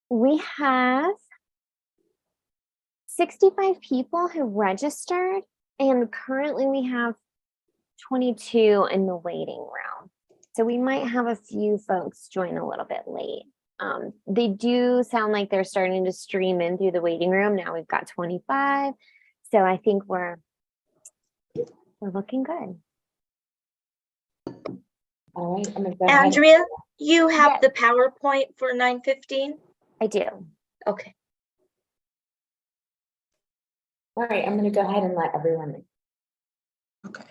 We have 65 people who registered, and currently we have 22 in the waiting room. So we might have a few folks join a little bit late. They do sound like they're starting to stream in through the waiting room. Now we've got 25. So I think we're looking good. All right, I'm gonna go Andrea, ahead. You have the PowerPoint for 9:15? I do. Okay. All right, I'm going to go ahead and let everyone know. Okay.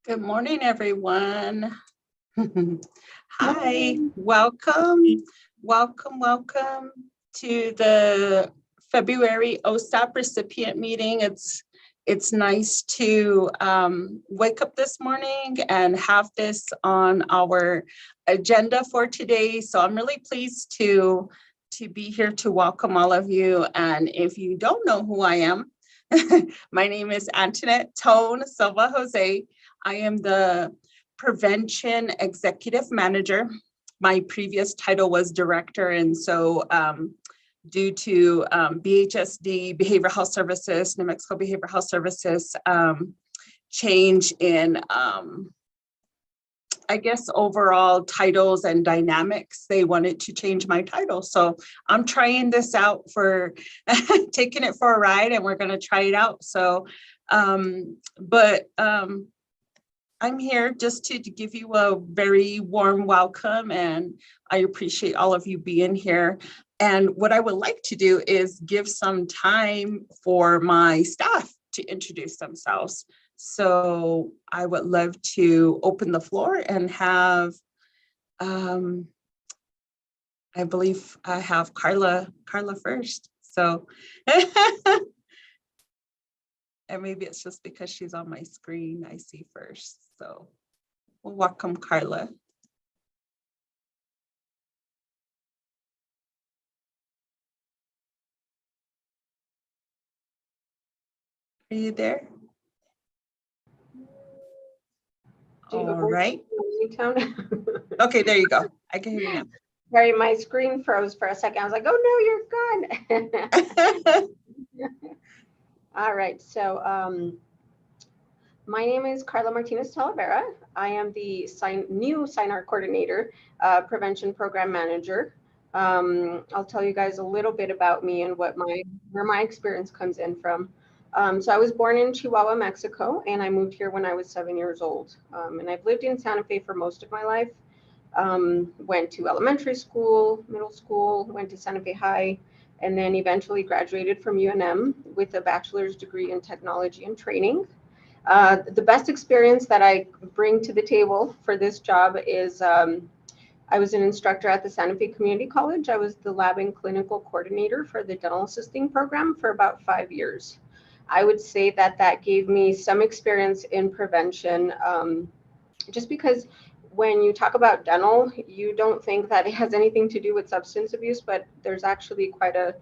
Good morning, everyone. Hi, welcome to the February OSAP recipient meeting. It's nice to wake up this morning and have this on our agenda for today. So I'm really pleased to be here to welcome all of you. And if you don't know who I am, my name is Antoinette Tone Silva Jose. I am the Prevention Executive Manager. My previous title was Director, and so due to BHSD, Behavioral Health Services, New Mexico Behavioral Health Services, change in, I guess, overall titles and dynamics, they wanted to change my title. So I'm trying this out for, taking it for a ride, and we're gonna try it out. So, I'm here just to give you a very warm welcome, and I appreciate all of you being here. And what I would like to do is give some time for my staff to introduce themselves. So I would love to open the floor and have, I believe I have Carla first. So, and maybe it's just because she's on my screen, I see first. So we'll welcome Carla. Are you there? All right. Okay, there you go. I can hear you now. Sorry, my screen froze for a second. I was like, oh no, you're gone. All right, so my name is Carla Martinez Talavera. I am the new SINAR coordinator, prevention program manager. I'll tell you guys a little bit about me and where my experience comes in from. So I was born in Chihuahua, Mexico, and I moved here when I was 7 years old. And I've lived in Santa Fe for most of my life. Went to elementary school, middle school, went to Santa Fe High, and then eventually graduated from UNM with a bachelor's degree in technology and training. The best experience that I bring to the table for this job is I was an instructor at the Santa Fe Community College. I was the lab and clinical coordinator for the dental assisting program for about 5 years. I would say that that gave me some experience in prevention, just because when you talk about dental, you don't think that it has anything to do with substance abuse, but there's actually quite a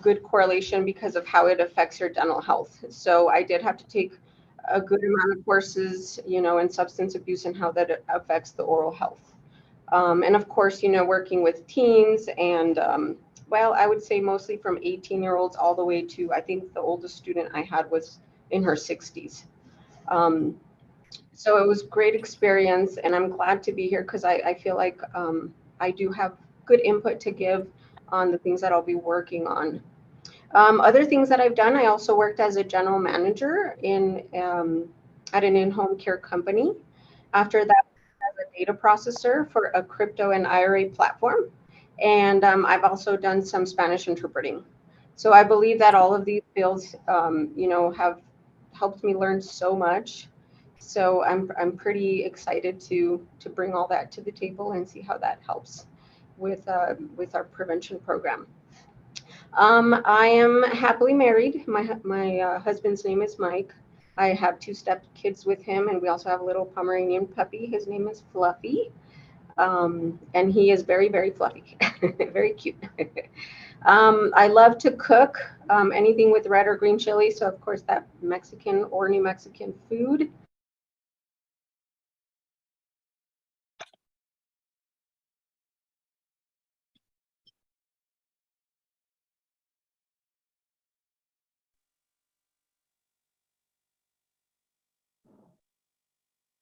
good correlation because of how it affects your dental health. So I did have to take a good amount of courses, in substance abuse and how that affects the oral health. And of course, working with teens and, well, I would say mostly from 18-year-olds all the way to, I think the oldest student I had was in her 60s. So it was great experience, and I'm glad to be here because I feel like I do have good input to give on the things that I'll be working on. Other things that I've done, I also worked as a general manager at an in-home care company. After that, as a data processor for a crypto and IRA platform. And I've also done some Spanish interpreting. So I believe that all of these fields, have helped me learn so much. So I'm pretty excited to bring all that to the table and see how that helps with our prevention program. I am happily married. My husband's name is Mike. I have 2 step kids with him, and we also have a little Pomeranian puppy. His name is Fluffy, and he is very, very fluffy, very cute. I love to cook anything with red or green chili. So of course that Mexican or New Mexican food.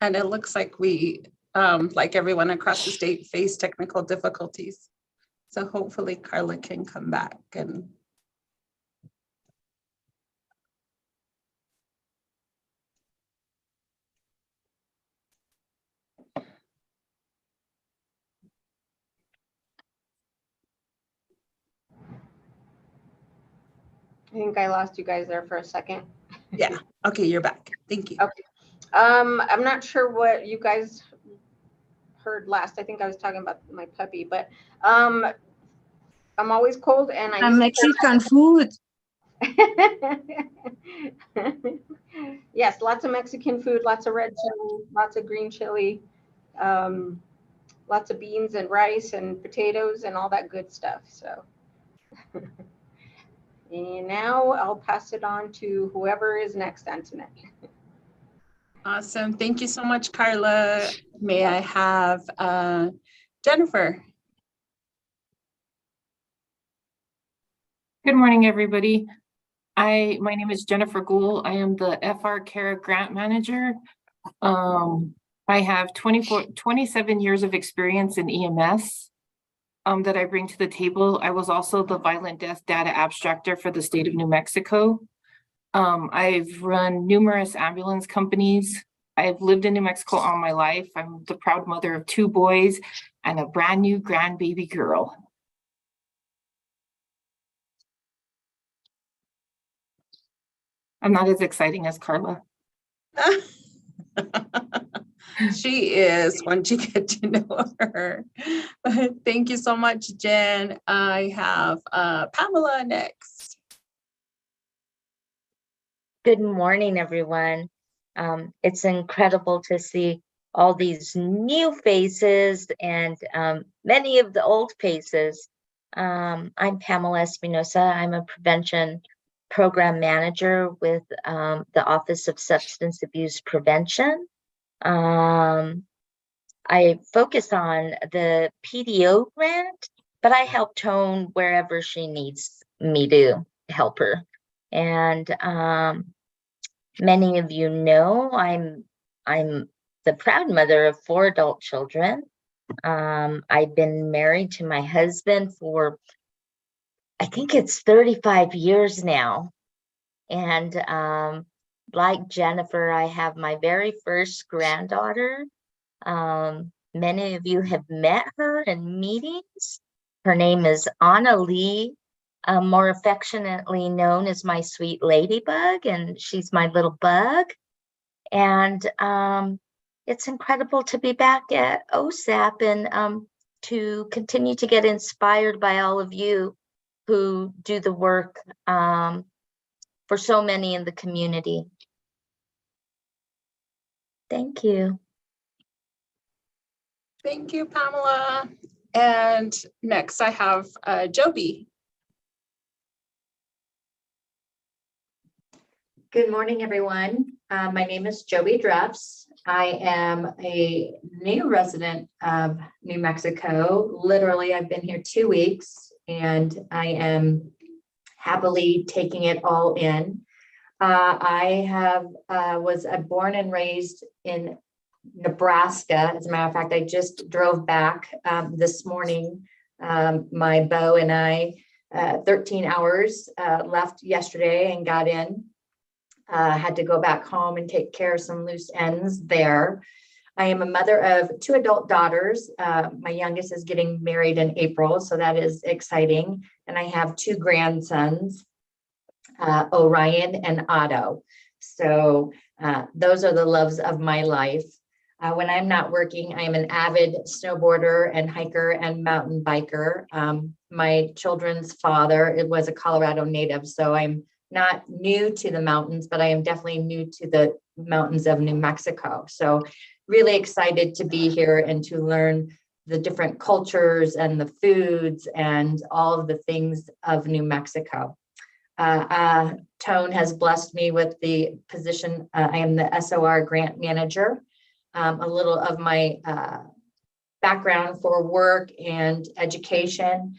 And it looks like we, like everyone across the state, face technical difficulties. So hopefully Carla can come back and. I think I lost you guys there for a second. Yeah, okay, you're back. Thank you. Okay. I'm not sure what you guys heard last. I think I was talking about my puppy, but I'm always cold and I Mexican food. Yes, lots of Mexican food, lots of red chili, lots of green chili, lots of beans and rice and potatoes and all that good stuff. So, and now I'll pass it on to whoever is next, Antoinette. Awesome. Thank you so much, Carla. May I have Jennifer? Good morning, everybody. My name is Jennifer Gould. I am the FR Care Grant Manager. I have 27 years of experience in EMS that I bring to the table. I was also the violent death data abstractor for the state of New Mexico. I've run numerous ambulance companies. I've lived in New Mexico all my life. I'm the proud mother of 2 boys and a brand new grandbaby girl. I'm not as exciting as Carla. She is once you get to know her. Thank you so much, Jen. I have Pamela next. Good morning, everyone. It's incredible to see all these new faces and many of the old faces. I'm Pamela Espinosa. I'm a prevention program manager with the Office of Substance Abuse Prevention. I focus on the PDO grant, but I help Tone wherever she needs me to help her. And many of you know I'm the proud mother of 4 adult children. I've been married to my husband for, I think it's 35 years now. And like Jennifer, I have my very first granddaughter. Many of you have met her in meetings. Her name is Anna Lee, more affectionately known as my sweet ladybug, and she's my little bug. And it's incredible to be back at OSAP and to continue to get inspired by all of you who do the work for so many in the community. Thank you. Thank you, Pamela. And next I have Joby. Good morning, everyone. My name is Joby Dreffs. I am a new resident of New Mexico. Literally, I've been here 2 weeks and I am happily taking it all in. I was born and raised in Nebraska. As a matter of fact, I just drove back this morning. My beau and I, 13 hours left yesterday and got in. Had to go back home and take care of some loose ends there. I am a mother of 2 adult daughters. My youngest is getting married in April, so that is exciting. And I have 2 grandsons, Orion and Otto. So those are the loves of my life. When I'm not working, I'm an avid snowboarder and hiker and mountain biker. My children's father, it was a Colorado native, so I'm not new to the mountains, but I am definitely new to the mountains of New Mexico. So really excited to be here and to learn the different cultures and the foods and all of the things of New Mexico. Tone has blessed me with the position. I am the SOR grant manager. A little of my background for work and education.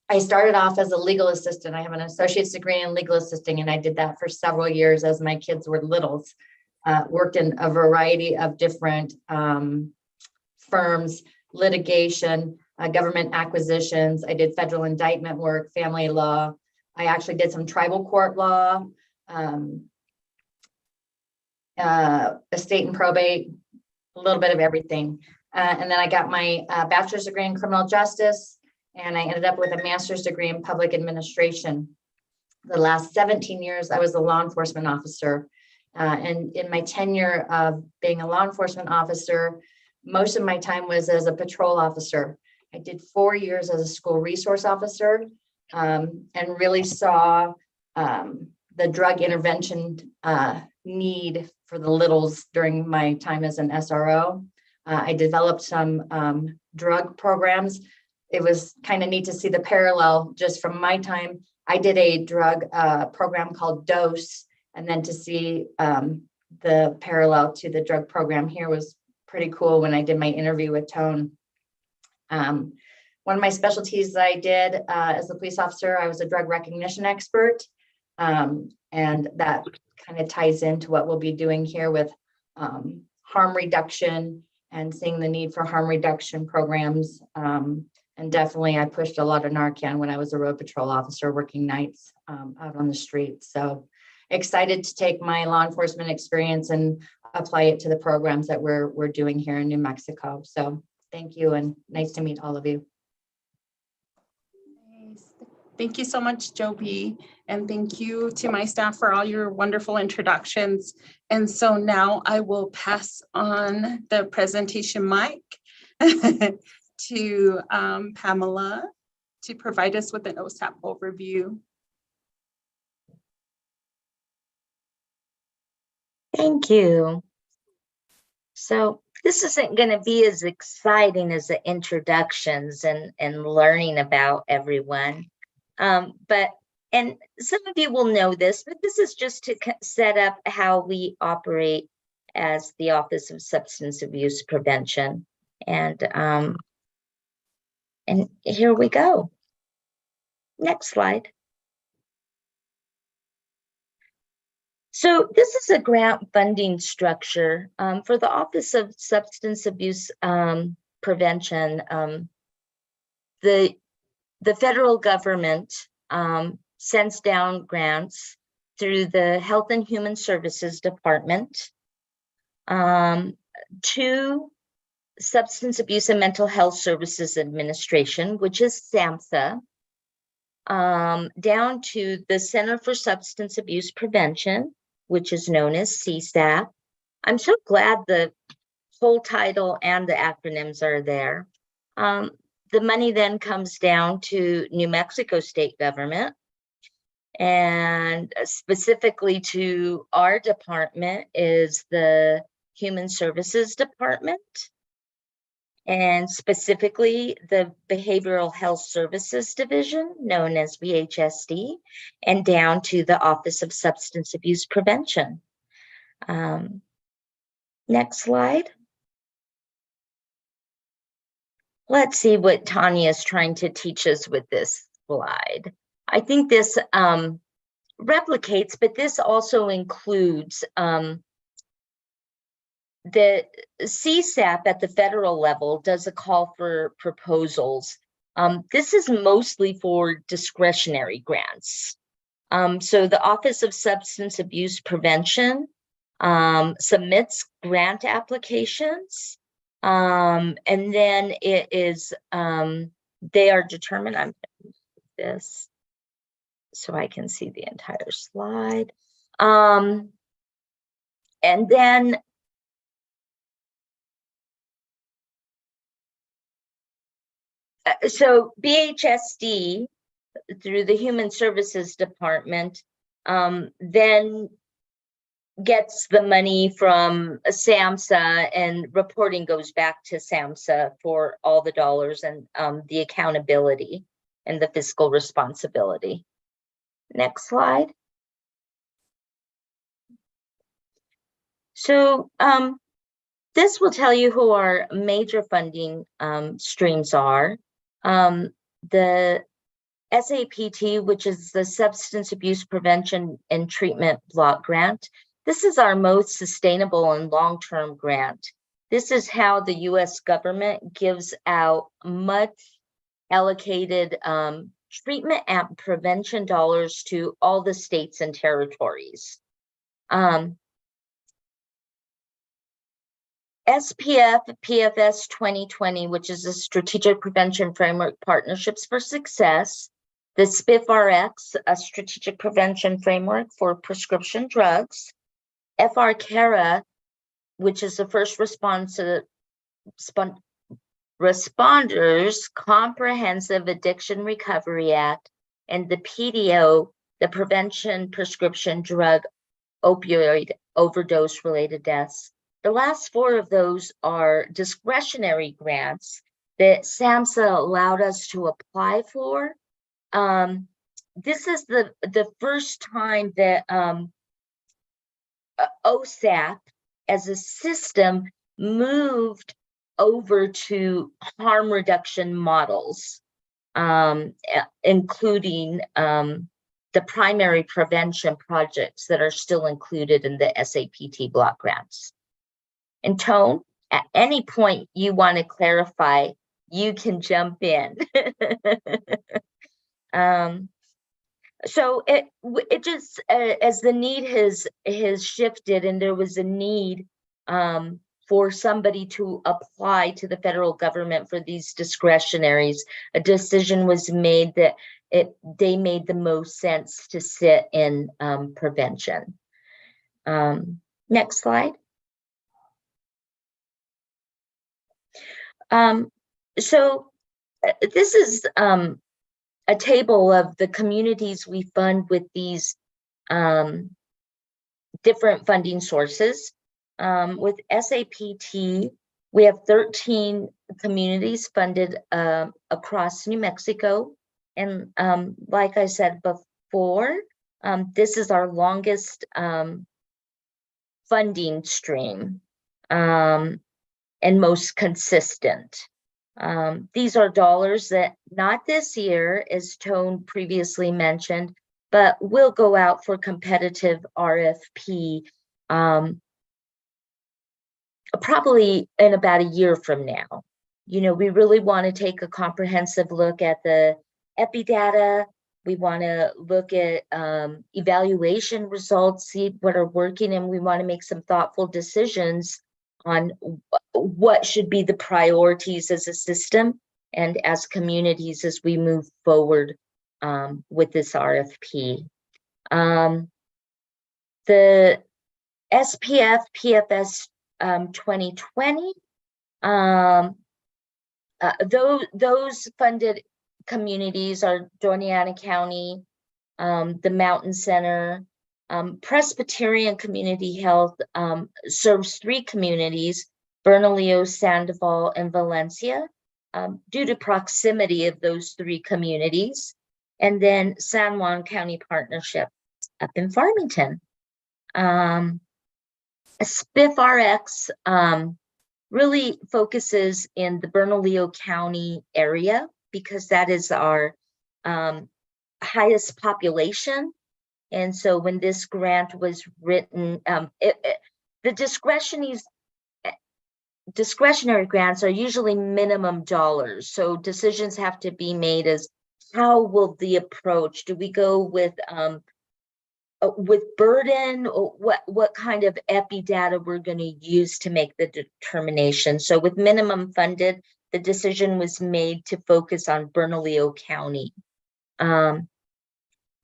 I started off as a legal assistant. I have an associate's degree in legal assisting, and I did that for several years as my kids were littles. Worked in a variety of different firms, litigation, government acquisitions. I did federal indictment work, family law. I actually did some tribal court law, estate and probate, a little bit of everything. And then I got my bachelor's degree in criminal justice, and I ended up with a master's degree in public administration. The last 17 years, I was a law enforcement officer. And in my tenure of being a law enforcement officer, most of my time was as a patrol officer. I did 4 years as a school resource officer and really saw the drug intervention need for the littles during my time as an SRO. I developed some drug programs. It was kind of neat to see the parallel just from my time. I did a drug program called DOSE, and then to see the parallel to the drug program here was pretty cool when I did my interview with Tone. One of my specialties that I did as a police officer, I was a drug recognition expert. And that kind of ties into what we'll be doing here with harm reduction and seeing the need for harm reduction programs. And definitely I pushed a lot of Narcan when I was a road patrol officer working nights out on the street. So excited to take my law enforcement experience and apply it to the programs that we're doing here in New Mexico. So thank you and nice to meet all of you. Thank you so much, Joby. And thank you to my staff for all your wonderful introductions. And so now I will pass on the presentation mic to Pamela to provide us with an OSAP overview. Thank you. So this isn't going to be as exciting as the introductions and learning about everyone. And some of you will know this, but this is just to set up how we operate as the Office of Substance Abuse Prevention. And here we go. Next slide. So this is a grant funding structure for the Office of Substance Abuse Prevention. The federal government sends down grants through the Health and Human Services Department to Substance Abuse and Mental Health Services Administration, which is SAMHSA, down to the Center for Substance Abuse Prevention, which is known as CSAP. I'm so glad the whole title and the acronyms are there. The money then comes down to New Mexico state government, and specifically to our department is the Human Services Department, and specifically the Behavioral Health Services Division, known as BHSD, and down to the Office of Substance Abuse Prevention. Next slide. Let's see what Tanya is trying to teach us with this slide. I think this replicates, but this also includes the CSAP at the federal level does a call for proposals. This is mostly for discretionary grants. So the Office of Substance Abuse Prevention submits grant applications, and then it is they are determined. I'm going to do this so I can see the entire slide. And then so BHSD through the Human Services Department then gets the money from SAMHSA, and reporting goes back to SAMHSA for all the dollars and the accountability and the fiscal responsibility. Next slide. So this will tell you who our major funding streams are. The SAPT, which is the Substance Abuse Prevention and Treatment Block Grant. This is our most sustainable and long-term grant. This is how the US government gives out much allocated treatment and prevention dollars to all the states and territories. SPF PFS 2020, which is a Strategic Prevention Framework Partnerships for Success. The SPIF-RX, a Strategic Prevention Framework for Prescription Drugs. FR-CARA, which is the First Responders Comprehensive Addiction Recovery Act, and the PDO, the Prevention Prescription Drug Opioid Overdose Related Deaths. The last four of those are discretionary grants that SAMHSA allowed us to apply for. This is the first time that OSAP as a system moved over to harm reduction models, including the primary prevention projects that are still included in the SAPT block grants. And Tone, at any point you want to clarify, you can jump in. So it just as the need has shifted, and there was a need for somebody to apply to the federal government for these discretionaries, a decision was made that they made the most sense to sit in prevention. Next slide. So this is a table of the communities we fund with these different funding sources. With SAPT, we have 13 communities funded across New Mexico. And like I said before, this is our longest funding stream and most consistent. These are dollars that not this year, as Tone previously mentioned, but will go out for competitive RFP probably in about a year from now. You know, we really want to take a comprehensive look at the epi data. We want to look at evaluation results, see what are working, and we want to make some thoughtful decisions on what should be the priorities as a system and as communities as we move forward with this RFP. The SPF PFS 2020, those funded communities are Doñana County, the Mountain Center, Presbyterian Community Health serves 3 communities, Bernalillo, Sandoval, and Valencia, due to proximity of those 3 communities. And then San Juan County Partnership up in Farmington. SPIF-RX really focuses in the Bernalillo County area because that is our highest population. And so when this grant was written, the discretionary grants are usually minimum dollars. So decisions have to be made as how will the approach, do we go with burden, or what kind of epi data we're going to use to make the determination. So with minimum funded, the decision was made to focus on Bernalillo County.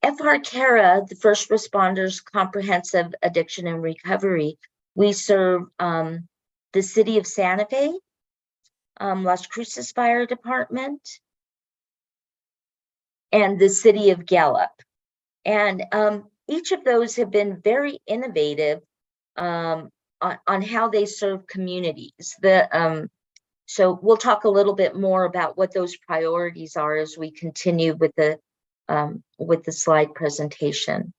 FR CARA, the First Responders Comprehensive Addiction and Recovery, we serve the city of Santa Fe, Las Cruces Fire Department, and the city of Gallup. And each of those have been very innovative on how they serve communities. So we'll talk a little bit more about what those priorities are as we continue with the slide presentation.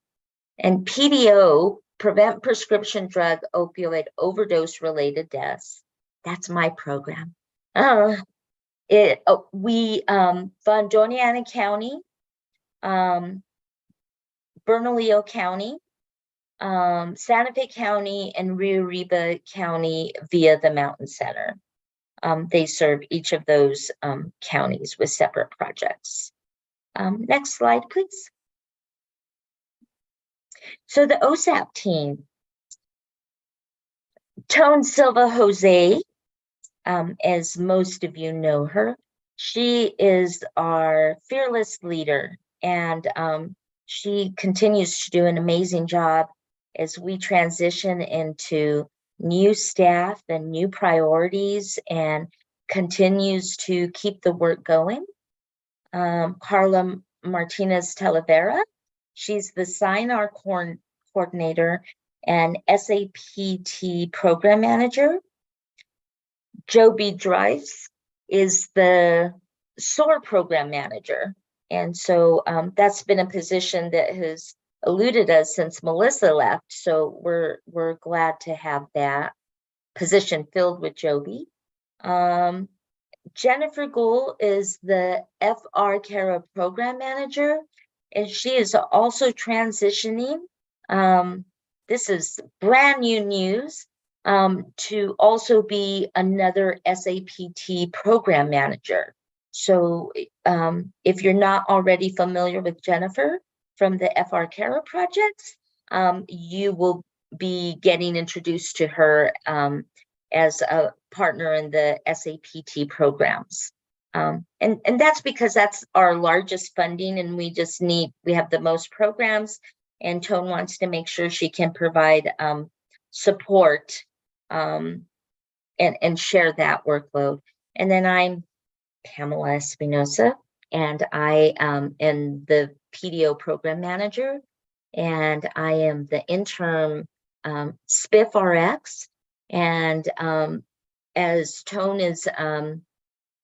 And PDO, Prevent Prescription Drug Opioid Overdose Related Deaths. That's my program. We fund Doñana County, Bernalillo County, Santa Fe County, and Rio Arriba County via the Mountain Center. They serve each of those counties with separate projects. Next slide, please. So the OSAP team, Tone Silva Jose, as most of you know her, she is our fearless leader, and she continues to do an amazing job as we transition into new staff and new priorities, and continues to keep the work going. Carla Martinez Talavera, she's the SINAR coordinator and SAPT program manager. Joby Drives is the SOAR program manager. And so that's been a position that has eluded us since Melissa left. So we're glad to have that position filled with Joby. Jennifer Gould is the FR CARA program manager, and she is also transitioning. This is brand new news to also be another SAPT program manager. So if you're not already familiar with Jennifer from the FR CARA projects, you will be getting introduced to her as a partner in the SAPT programs. And that's because that's our largest funding, and we have the most programs, and Tone wants to make sure she can provide support and share that workload. And then I'm Pamela Espinosa, and I am the PDO program manager, and I am the interim SPIF RX. And as Tone is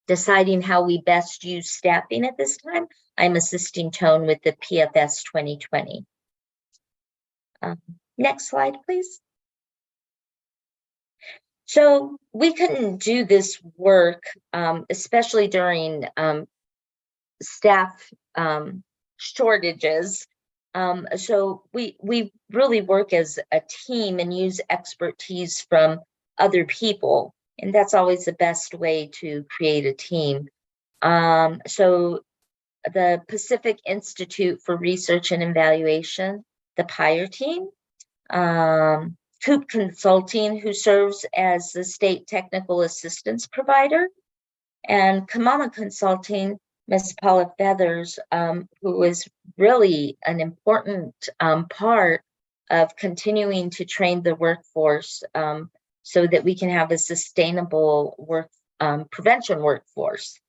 deciding how we best use staffing at this time, I'm assisting Tone with the PFS 2020. Next slide, please. So we couldn't do this work, especially during staff shortages. So we really work as a team and use expertise from other people. And that's always the best way to create a team. So the Pacific Institute for Research and Evaluation, the PIRE team, Coop Consulting, who serves as the state technical assistance provider, and Kamama Consulting, Ms. Paula Feathers, who is really an important part of continuing to train the workforce so that we can have a sustainable prevention workforce.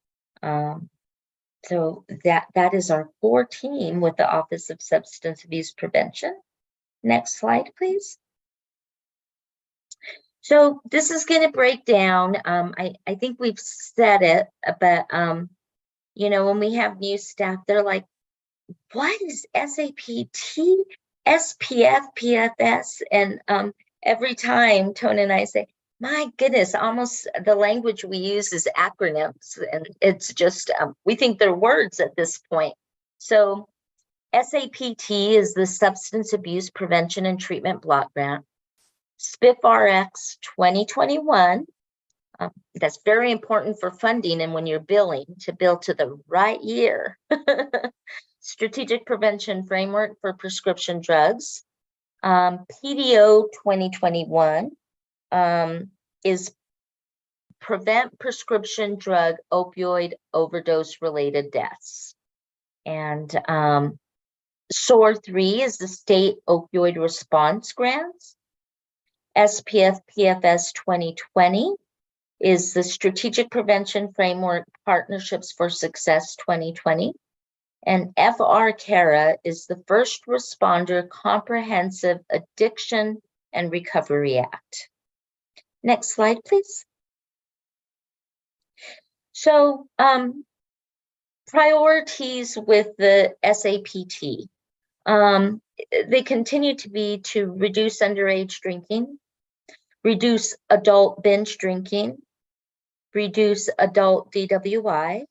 So that is our core team with the Office of Substance Abuse Prevention. Next slide, please. So this is going to break down. I think we've said it, but you know, when we have new staff, they're like, "What is SAPT, SPF, PFS?" And every time Tone and I say, "My goodness, almost the language we use is acronyms," and it's just we think they're words at this point. So SAPT is the Substance Abuse Prevention and Treatment Block Grant. SPIF RX 2021, that's very important for funding and when you're billing, to bill to the right year. Strategic Prevention Framework for Prescription Drugs. PDO 2021 is Prevent Prescription Drug Opioid Overdose Related Deaths. And SOAR 3 is the State Opioid Response Grants. SPF PFS 2020 is the Strategic Prevention Framework Partnerships for Success 2020. And FR CARA is the First Responder Comprehensive Addiction and Recovery Act. Next slide, please. So priorities with the SAPT. They continue to be to reduce underage drinking, reduce adult binge drinking, reduce adult DWI,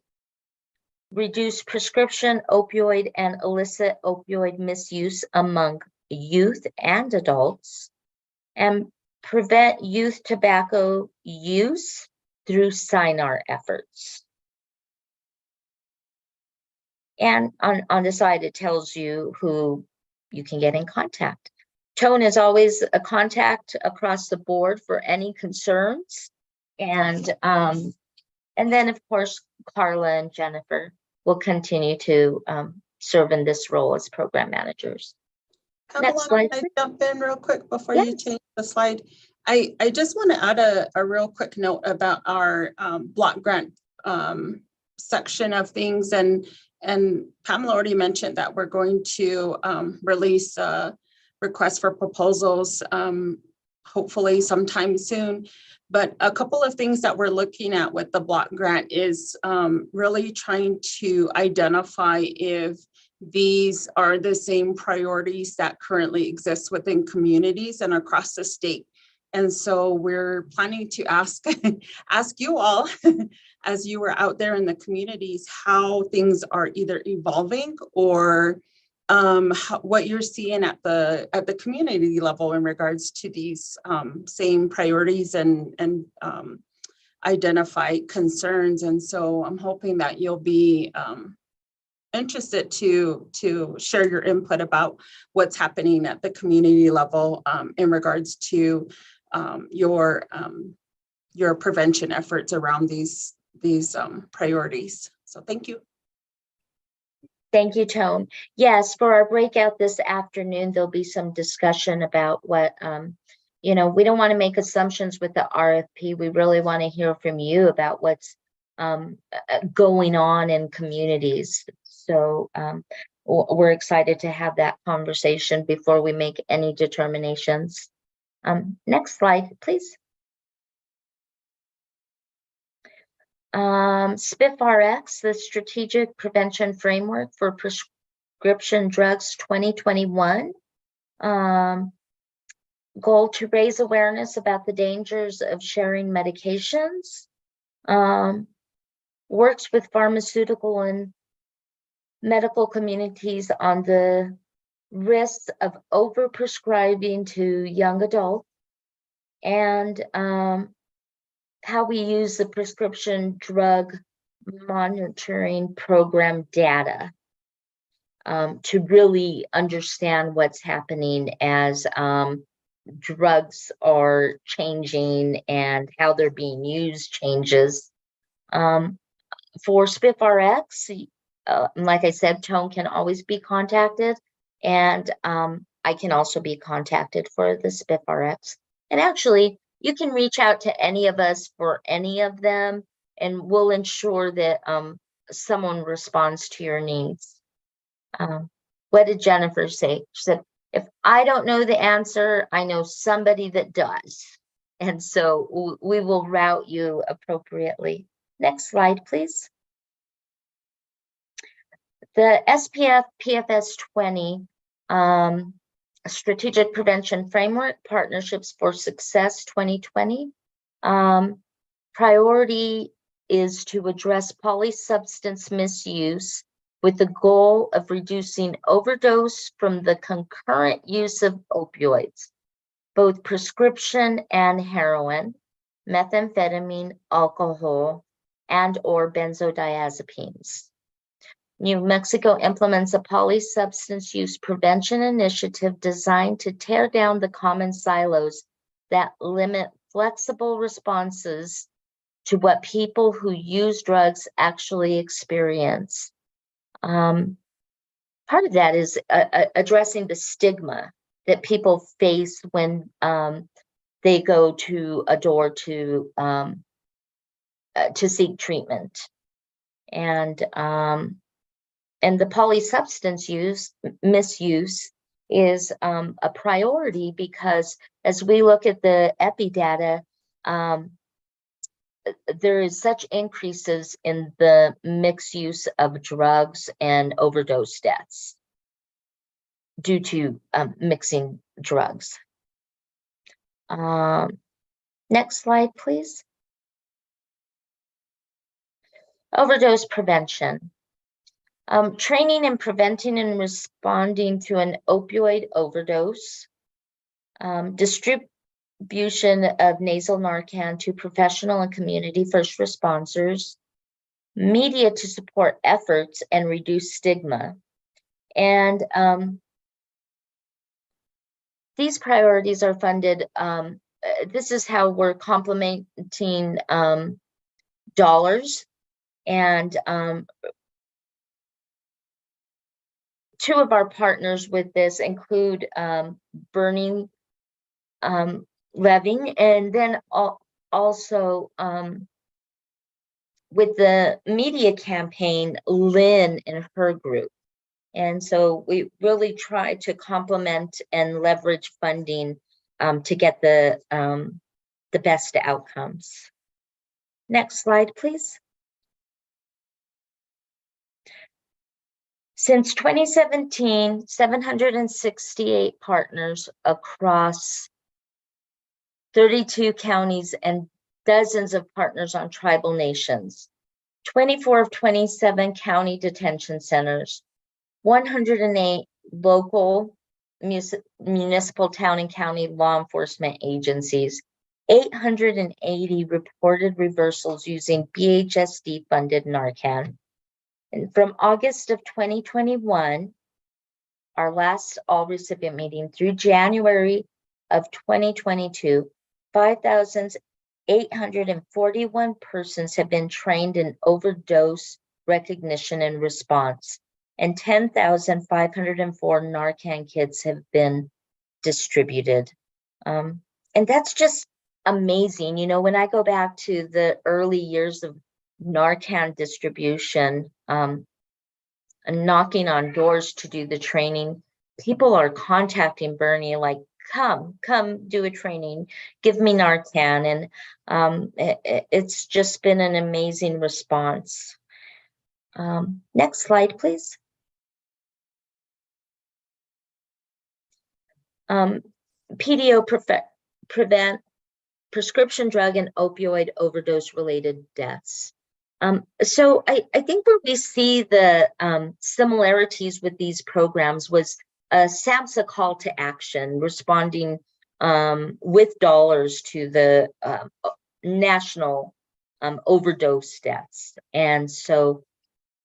reduce prescription opioid and illicit opioid misuse among youth and adults, and prevent youth tobacco use through SINAR efforts. And on the side, it tells you who you can get in contact. Tone is always a contact across the board for any concerns. And then, of course, Carla and Jennifer will continue to serve in this role as program managers. Next slide. Can I jump in real quick before Yes. you change the slide? I just want to add a real quick note about our block grant section of things. And Pamela already mentioned that we're going to release a request for proposals, hopefully sometime soon. But a couple of things that we're looking at with the block grant is really trying to identify if these are the same priorities that currently exist within communities and across the state. And so we're planning to ask you all, as you were out there in the communities, how things are either evolving or what you're seeing at the community level in regards to these same priorities and identify concerns. And so I'm hoping that you'll be interested to share your input about what's happening at the community level in regards to your your prevention efforts around these priorities. So thank you. Thank you, Tone. Yes, for our breakout this afternoon, there'll be some discussion about what, we don't want to make assumptions with the RFP. We really want to hear from you about what's going on in communities. So we're excited to have that conversation before we make any determinations. Next slide, please. SPIF-RX, the Strategic Prevention Framework for Prescription Drugs 2021. Goal to raise awareness about the dangers of sharing medications. Works with pharmaceutical and medical communities on the risks of overprescribing to young adults, and how we use the prescription drug monitoring program data to really understand what's happening as drugs are changing and how they're being used changes. For SPIF-RX, like I said, Tone can always be contacted, and I can also be contacted for the SPIF-RX. And actually, you can reach out to any of us for any of them, and we'll ensure that someone responds to your needs. What did Jennifer say? She said, if I don't know the answer, I know somebody that does. And so we will route you appropriately. Next slide, please. The SPF PFS 20 Strategic Prevention Framework Partnerships for Success 2020. Priority is to address polysubstance misuse with the goal of reducing overdose from the concurrent use of opioids, both prescription and heroin, methamphetamine, alcohol, and/or benzodiazepines. New Mexico implements a polysubstance use prevention initiative designed to tear down the common silos that limit flexible responses to what people who use drugs actually experience. Part of that is addressing the stigma that people face when they go to a door to seek treatment, and the polysubstance misuse is a priority because as we look at the epi data, there is such increases in the mixed use of drugs and overdose deaths due to mixing drugs. Next slide, please. Overdose prevention. Training in preventing and responding to an opioid overdose. Distribution of nasal Narcan to professional and community first responders. Media to support efforts and reduce stigma. And these priorities are funded. This is how we're complementing dollars. And two of our partners with this include Burning Leving, and then also with the media campaign, Lynn and her group. And so we really try to complement and leverage funding to get the best outcomes. Next slide, please. Since 2017, 768 partners across 32 counties and dozens of partners on tribal nations, 24 of 27 county detention centers, 108 local municipal town and county law enforcement agencies, 880 reported reversals using BHSD funded Narcan. And from August of 2021, our last all recipient meeting, through January of 2022, 841 persons have been trained in overdose recognition and response, and 10,504 Narcan kits have been distributed. And that's just amazing. You know, when I go back to the early years of Narcan distribution, and knocking on doors to do the training, people are contacting Bernie like, come do a training, give me Narcan. And it's just been an amazing response. Next slide, please. PDO prevent prescription drug and opioid overdose related deaths. So I think where we see the similarities with these programs was a SAMHSA call to action, responding with dollars to the national overdose deaths. And so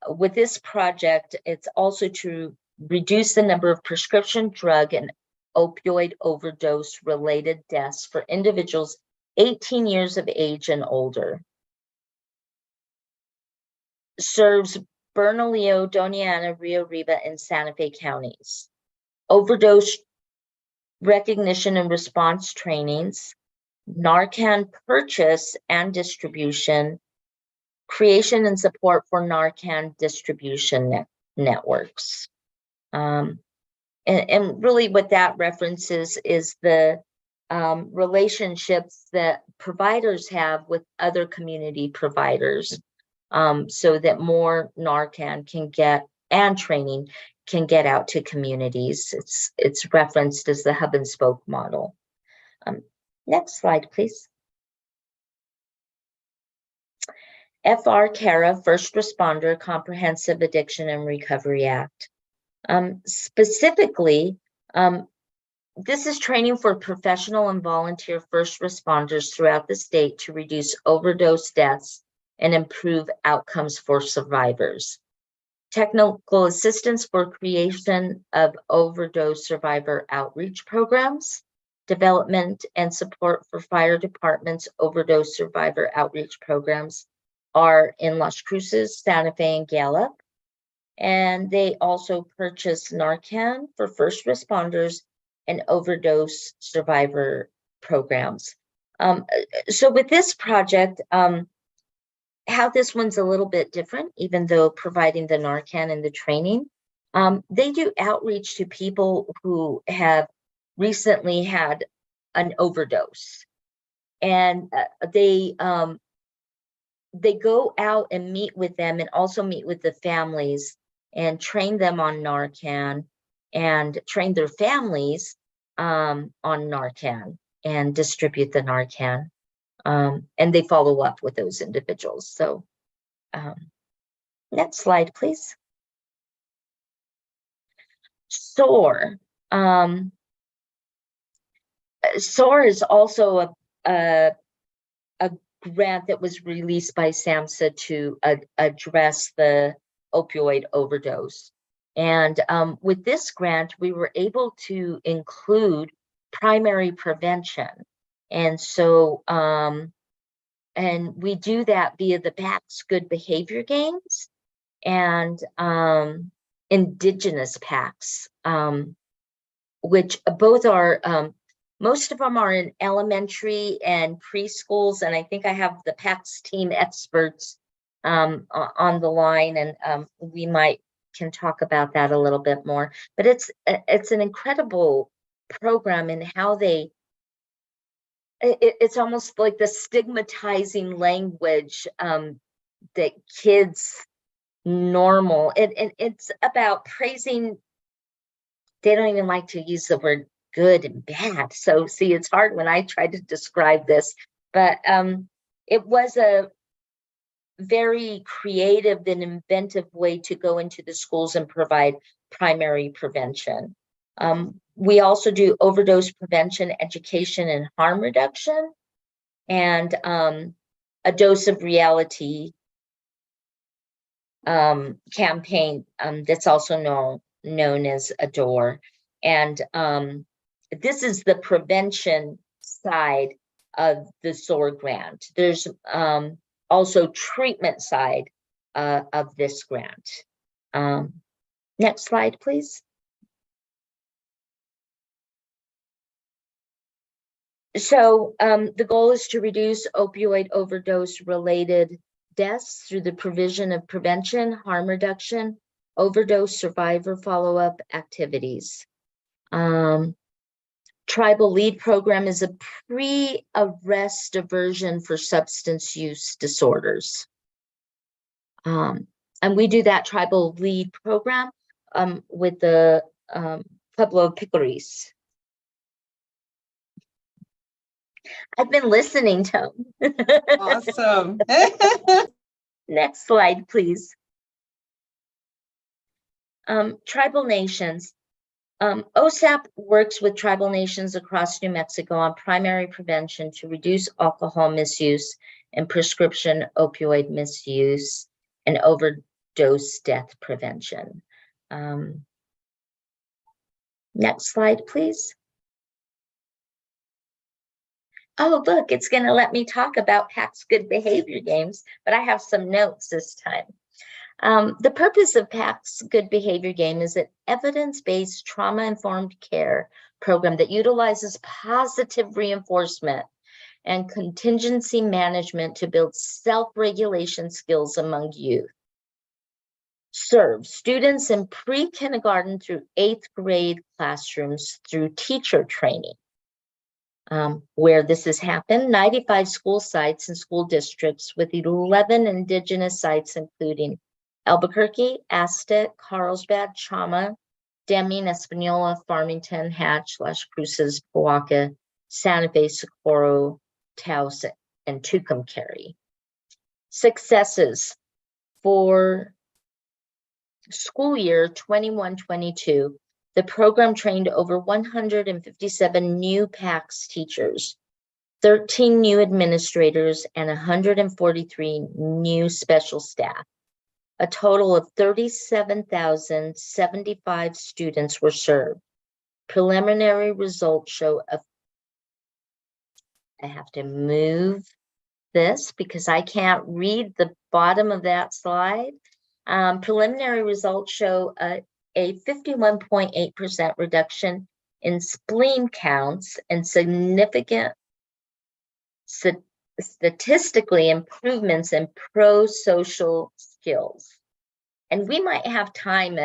with this project, it's also to reduce the number of prescription drug and opioid overdose related deaths for individuals 18 years of age and older. Serves Bernalillo, Doña Ana, Rio Arriba, and Santa Fe counties. Overdose recognition and response trainings, Narcan purchase and distribution, creation and support for Narcan distribution networks. And really what that references is the relationships that providers have with other community providers, so that more Narcan can get, and training can get out to communities. It's referenced as the hub and spoke model. Next slide, please. FR-CARA, First Responder Comprehensive Addiction and Recovery Act. Specifically, this is training for professional and volunteer first responders throughout the state to reduce overdose deaths and improve outcomes for survivors. Technical assistance for creation of overdose survivor outreach programs, development and support for fire departments' overdose survivor outreach programs are in Las Cruces, Santa Fe, and Gallup. And they also purchase Narcan for first responders and overdose survivor programs. So with this project, how this one's a little bit different, even though providing the Narcan and the training, they do outreach to people who have recently had an overdose. And they go out and meet with them and also meet with the families and train them on Narcan and train their families on Narcan and distribute the Narcan. And they follow up with those individuals. So next slide, please. SOAR. SOAR is also a grant that was released by SAMHSA to address the opioid overdose. And with this grant, we were able to include primary prevention. And so, and we do that via the PACS Good Behavior Games and Indigenous PACS, which both are, most of them are in elementary and preschools. And I think I have the PACS team experts on the line, and we can talk about that a little bit more. But it's an incredible program in how they, it's almost like the stigmatizing language that kids normal. It's about praising. They don't even like to use the word good and bad. So see, it's hard when I try to describe this, but it was a very creative and inventive way to go into the schools and provide primary prevention. We also do overdose prevention, education, and harm reduction, and a dose of reality campaign that's also known as ADORE. And this is the prevention side of the SOAR grant. There's also treatment side of this grant. Next slide, please. So the goal is to reduce opioid overdose related deaths through the provision of prevention, harm reduction, overdose survivor follow-up activities. Tribal Lead Program is a pre-arrest diversion for substance use disorders. And we do that Tribal Lead Program with the Pueblo Picaris. I've been listening to them. Awesome. Next slide, please. Tribal nations. OSAP works with tribal nations across New Mexico on primary prevention to reduce alcohol misuse and prescription opioid misuse and overdose death prevention. Next slide, please. Oh, look, it's going to let me talk about PAC's good behavior games, but I have some notes this time. The purpose of PAC's good behavior game is an evidence-based trauma-informed care program that utilizes positive reinforcement and contingency management to build self-regulation skills among youth. Serve students in pre-kindergarten through 8th grade classrooms through teacher training. Where this has happened, 95 school sites and school districts with 11 indigenous sites, including Albuquerque, Aztec, Carlsbad, Chama, Deming, Espanola, Farmington, Hatch, Las Cruces, Poaca, Santa Fe, Socorro, Taos, and Tucumcari. Successes for school year 21-22. The program trained over 157 new PACS teachers, 13 new administrators, and 143 new special staff. A total of 37,075 students were served. Preliminary results show I have to move this because I can't read the bottom of that slide. Preliminary results show a 51.8% reduction in spleen counts and significant statistically improvements in pro-social skills. And we might have time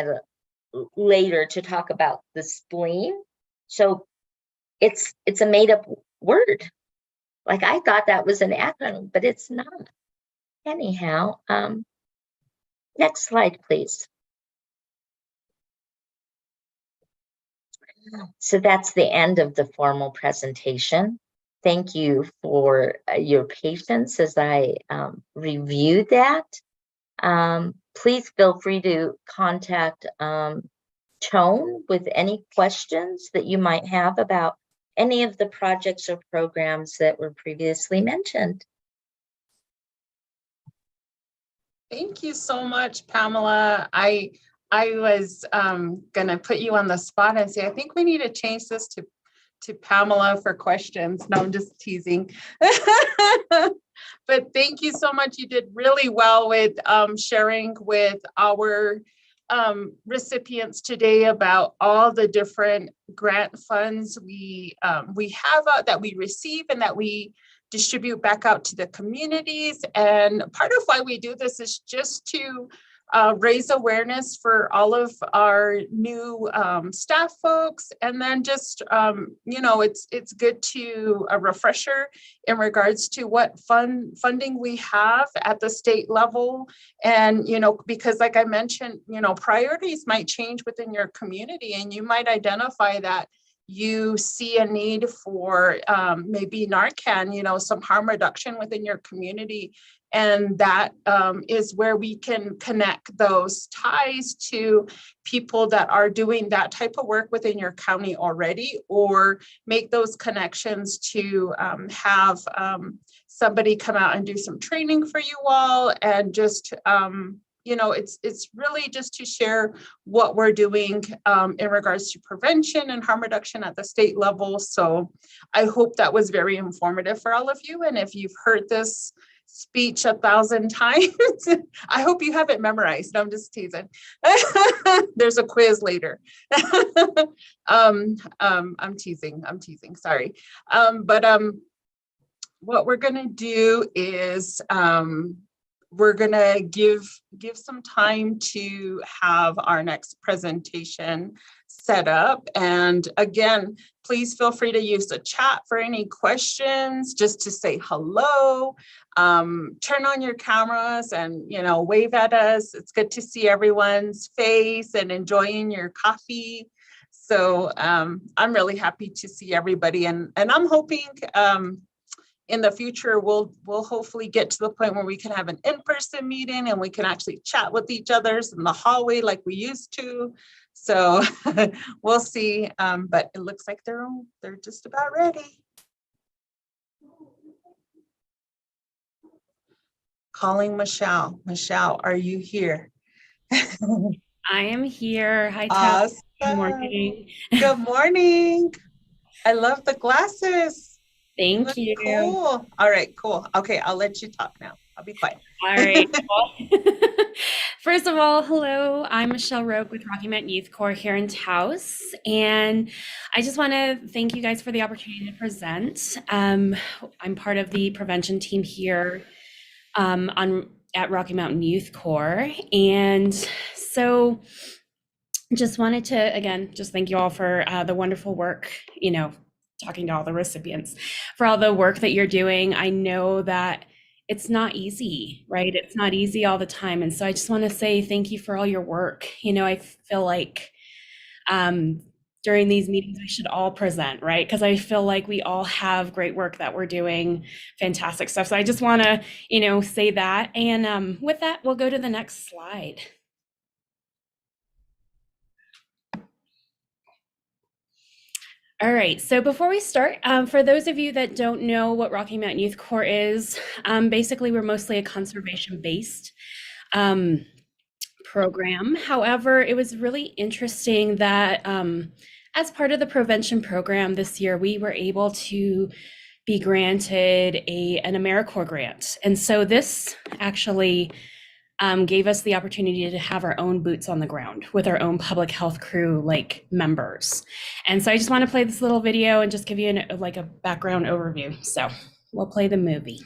later to talk about the spleen. So it's a made-up word. Like I thought that was an acronym, but it's not. Anyhow, next slide, please. So that's the end of the formal presentation. Thank you for your patience as I review that. Please feel free to contact Tone with any questions that you might have about any of the projects or programs that were previously mentioned. Thank you so much, Pamela. I was gonna put you on the spot and say, I think we need to change this to Pamela for questions. No, I'm just teasing. But thank you so much. You did really well with sharing with our recipients today about all the different grant funds we have that we receive and that we distribute back out to the communities. And part of why we do this is just to raise awareness for all of our new staff folks. And then just, you know, it's good to a refresher in regards to what funding we have at the state level. And, you know, because like I mentioned, you know, priorities might change within your community and you might identify that you see a need for maybe Narcan, you know, some harm reduction within your community. And that is where we can connect those ties to people that are doing that type of work within your county already, or make those connections to have somebody come out and do some training for you all and just, it's really just to share what we're doing in regards to prevention and harm reduction at the state level. So I hope that was very informative for all of you. And if you've heard this speech 1,000 times, I hope you have it memorized. No, I'm just teasing. There's a quiz later. I'm teasing, sorry. But what we're gonna do is we're gonna give some time to have our next presentation set up. And again, please feel free to use the chat for any questions, just to say hello. Turn on your cameras and wave at us. It's good to see everyone's face and enjoying your coffee. So I'm really happy to see everybody, and I'm hoping in the future, we'll hopefully get to the point where we can have an in-person meeting and we can actually chat with each other in the hallway like we used to. So we'll see, but it looks like they're just about ready. Calling Michelle. Michelle, are you here? I am here. Hi, Tab. Awesome. Good morning. Good morning. I love the glasses. Thank Look you. cool. All right, cool. Okay, I'll let you talk now. I'll be quiet. All right. Well, first of all, hello. I'm Michelle Roque with Rocky Mountain Youth Corps here in Taos. And I just want to thank you guys for the opportunity to present. I'm part of the prevention team here at Rocky Mountain Youth Corps. And so just wanted to, again, just thank you all for the wonderful work, talking to all the recipients, for all the work that you're doing. I know that it's not easy, right? It's not easy all the time. And so I just want to say thank you for all your work. I feel like during these meetings, we should all present, right? Because I feel like we all have great work that we're doing, fantastic stuff. So I just want to, say that. And with that, we'll go to the next slide. All right, so before we start, for those of you that don't know what Rocky Mountain Youth Corps is, basically we're mostly a conservation-based program. However, it was really interesting that as part of the prevention program this year, we were able to be granted an AmeriCorps grant. And so this actually gave us the opportunity to have our own boots on the ground with our own public health crew members. And so I just want to play this little video and just give you a background overview. So we'll play the movie.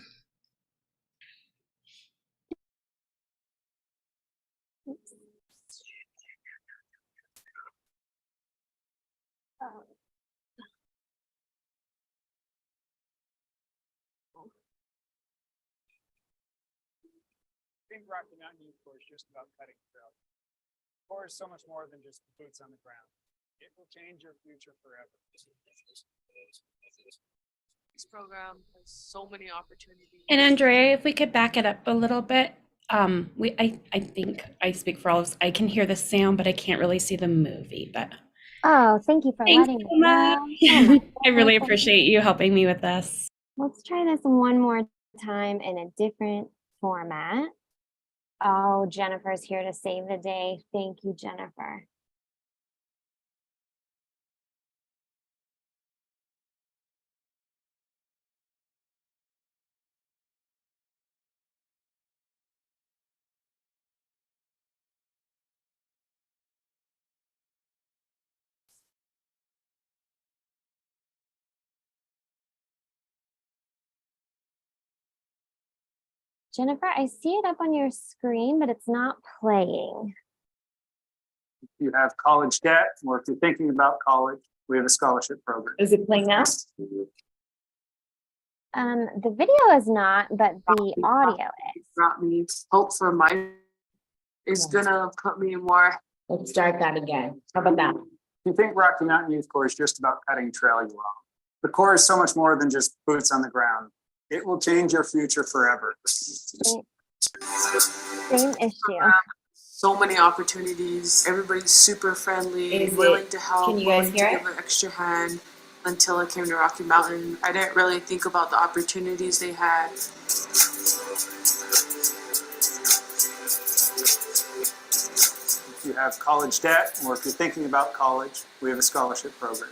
I think Rocky Mountain Youth Corps is just about cutting trail. Corps is so much more than just boots on the ground. It will change your future forever. This program has so many opportunities. And Andrea, if we could back it up a little bit, I think I speak for all of us. I can hear the sound, but I can't really see the movie. But Oh, thank you for thanks letting so me know. much. I really appreciate you helping me with this. Let's try this one more time in a different format. Oh, Jennifer's here to save the day. Thank you, Jennifer. Jennifer, I see it up on your screen, but it's not playing. If you have college debt, or if you're thinking about college, we have a scholarship program. Is it playing now? The video is not, but the audio is. Brought me hope for my is gonna put me more. Let's start that again. How about that? If you think Rocky Mountain Youth Corps is just about cutting trail, you're wrong. The Corps is so much more than just boots on the ground. It will change your future forever. Same issue. So many opportunities. Everybody's super friendly, Is willing it- to help, can you guys willing to hear it? give an extra hand. Until I came to Rocky Mountain, I didn't really think about the opportunities they had. if you have college debt or if you're thinking about college, we have a scholarship program.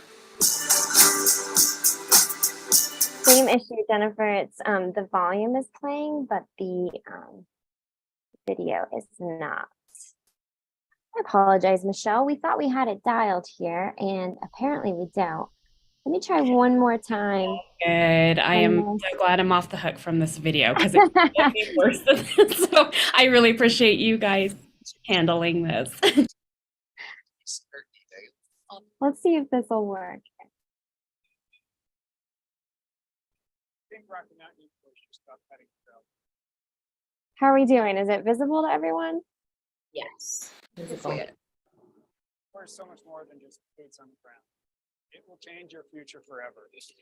Same issue, Jennifer. It's the volume is playing, but the video is not. I apologize, Michelle. We thought we had it dialed here, and apparently we don't. Let me try one more time. Good. I am so glad I'm off the hook from this video because it's gonna be worse than this. So I really appreciate you guys handling this. Let's see if this will work. How are we doing? Is it visible to everyone? Yes. We're so much more than just boots on the ground. It will change your future forever. This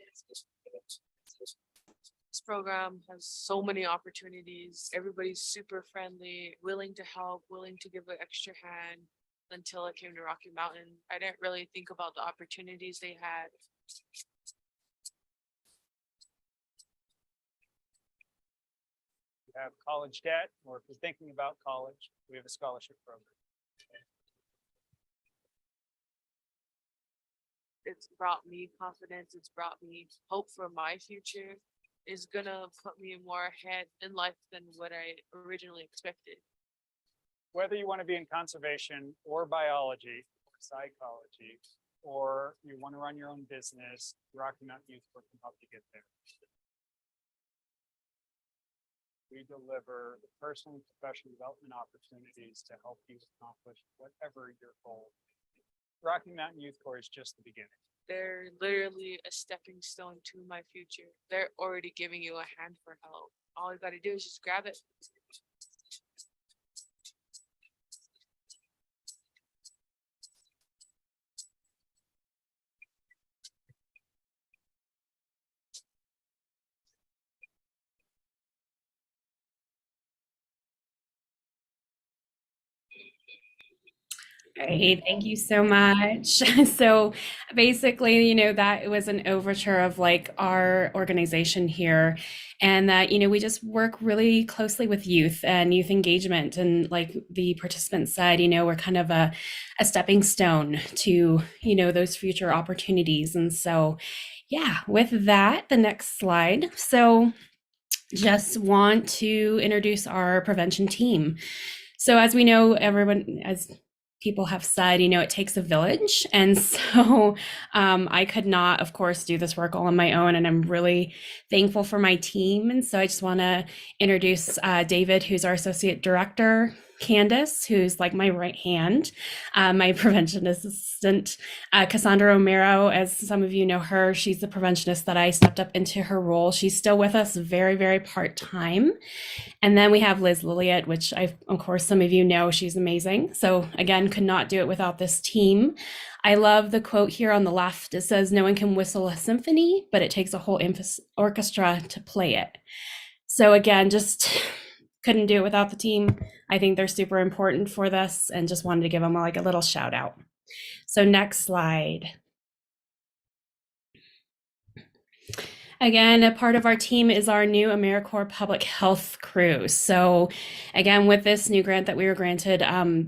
program has so many opportunities. Everybody's super friendly, willing to help, willing to give an extra hand. Until I came to Rocky Mountain, I didn't really think about the opportunities they had. You have college debt, or if you're thinking about college, we have a scholarship program. It's brought me confidence. It's brought me hope for my future. It's gonna put me more ahead in life than what I originally expected. Whether you want to be in conservation or biology or psychology, or you want to run your own business, Rocky Mountain Youth Corps can help you get there. We deliver the personal and professional development opportunities to help you accomplish whatever your goal is. Rocky Mountain Youth Corps is just the beginning. They're literally a stepping stone to my future. They're already giving you a hand for help. All you gotta do is just grab it. Great, thank you so much. So basically, that was an overture of like our organization here, and that, we just work really closely with youth and youth engagement. And like the participants said, we're kind of a stepping stone to, those future opportunities. And so, yeah, with that, the next slide. So just want to introduce our prevention team. So as we know, everyone, as people have said, it takes a village. And so I could not, of course, do this work all on my own. And I'm really thankful for my team. And so I just want to introduce David, who's our associate director, Candace, who's like my right hand, my prevention assistant, Cassandra Romero, as some of you know her, she's the preventionist that I stepped up into her role. She's still with us very, very part-time. And then we have Liz Lilliot, which of course, some of you know, she's amazing. So again, could not do it without this team. I love the quote here on the left. It says, "No one can whistle a symphony, but it takes a whole orchestra to play it." So again, just couldn't do it without the team. I think they're super important for this and just wanted to give them like a little shout out. So next slide. Again, a part of our team is our new AmeriCorps Public Health crew. So again, with this new grant that we were granted,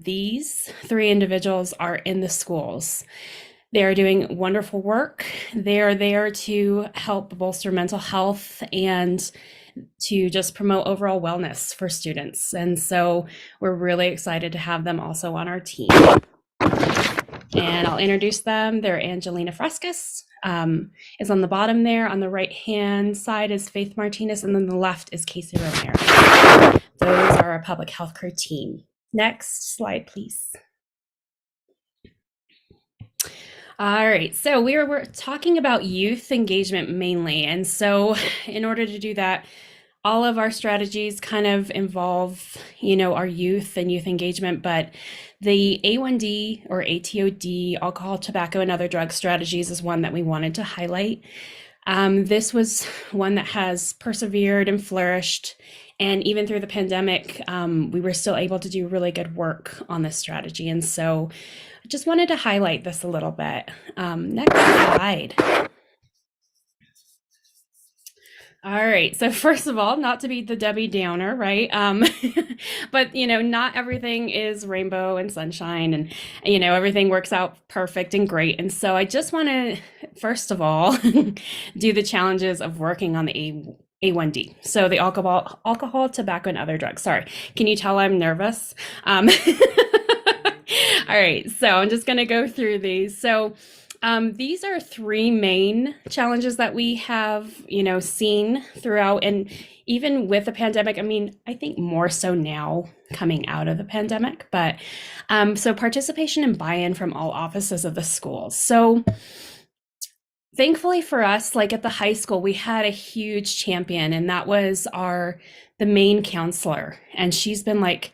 these 3 individuals are in the schools. They are doing wonderful work. They are there to help bolster mental health and to just promote overall wellness for students. And so we're really excited to have them also on our team. And I'll introduce them. They're Angelina Frescas, is on the bottom there. On the right-hand side is Faith Martinez, and then the left is Casey Romero. Those are our public health care team. Next slide, please. All right, so we're talking about youth engagement mainly. And so in order to do that, all of our strategies kind of involve, our youth and youth engagement, but the A1D or ATOD, alcohol, tobacco, and other drug strategies is one that we wanted to highlight. This was one that has persevered and flourished. And even through the pandemic, we were still able to do really good work on this strategy. And so I just wanted to highlight this a little bit. Next slide. All right. So first of all, not to be the Debbie Downer, right? But not everything is rainbow and sunshine, and everything works out perfect and great. And so I just want to, first of all, do the challenges of working on the A1D. So the alcohol, tobacco, and other drugs. Sorry. Can you tell I'm nervous? All right. So I'm just going to go through these. So these are three main challenges that we have, seen throughout, and even with the pandemic, I mean, I think more so now coming out of the pandemic, but so participation and buy-in from all offices of the schools. So thankfully for us, like at the high school, we had a huge champion, and that was the main counselor, and she's been like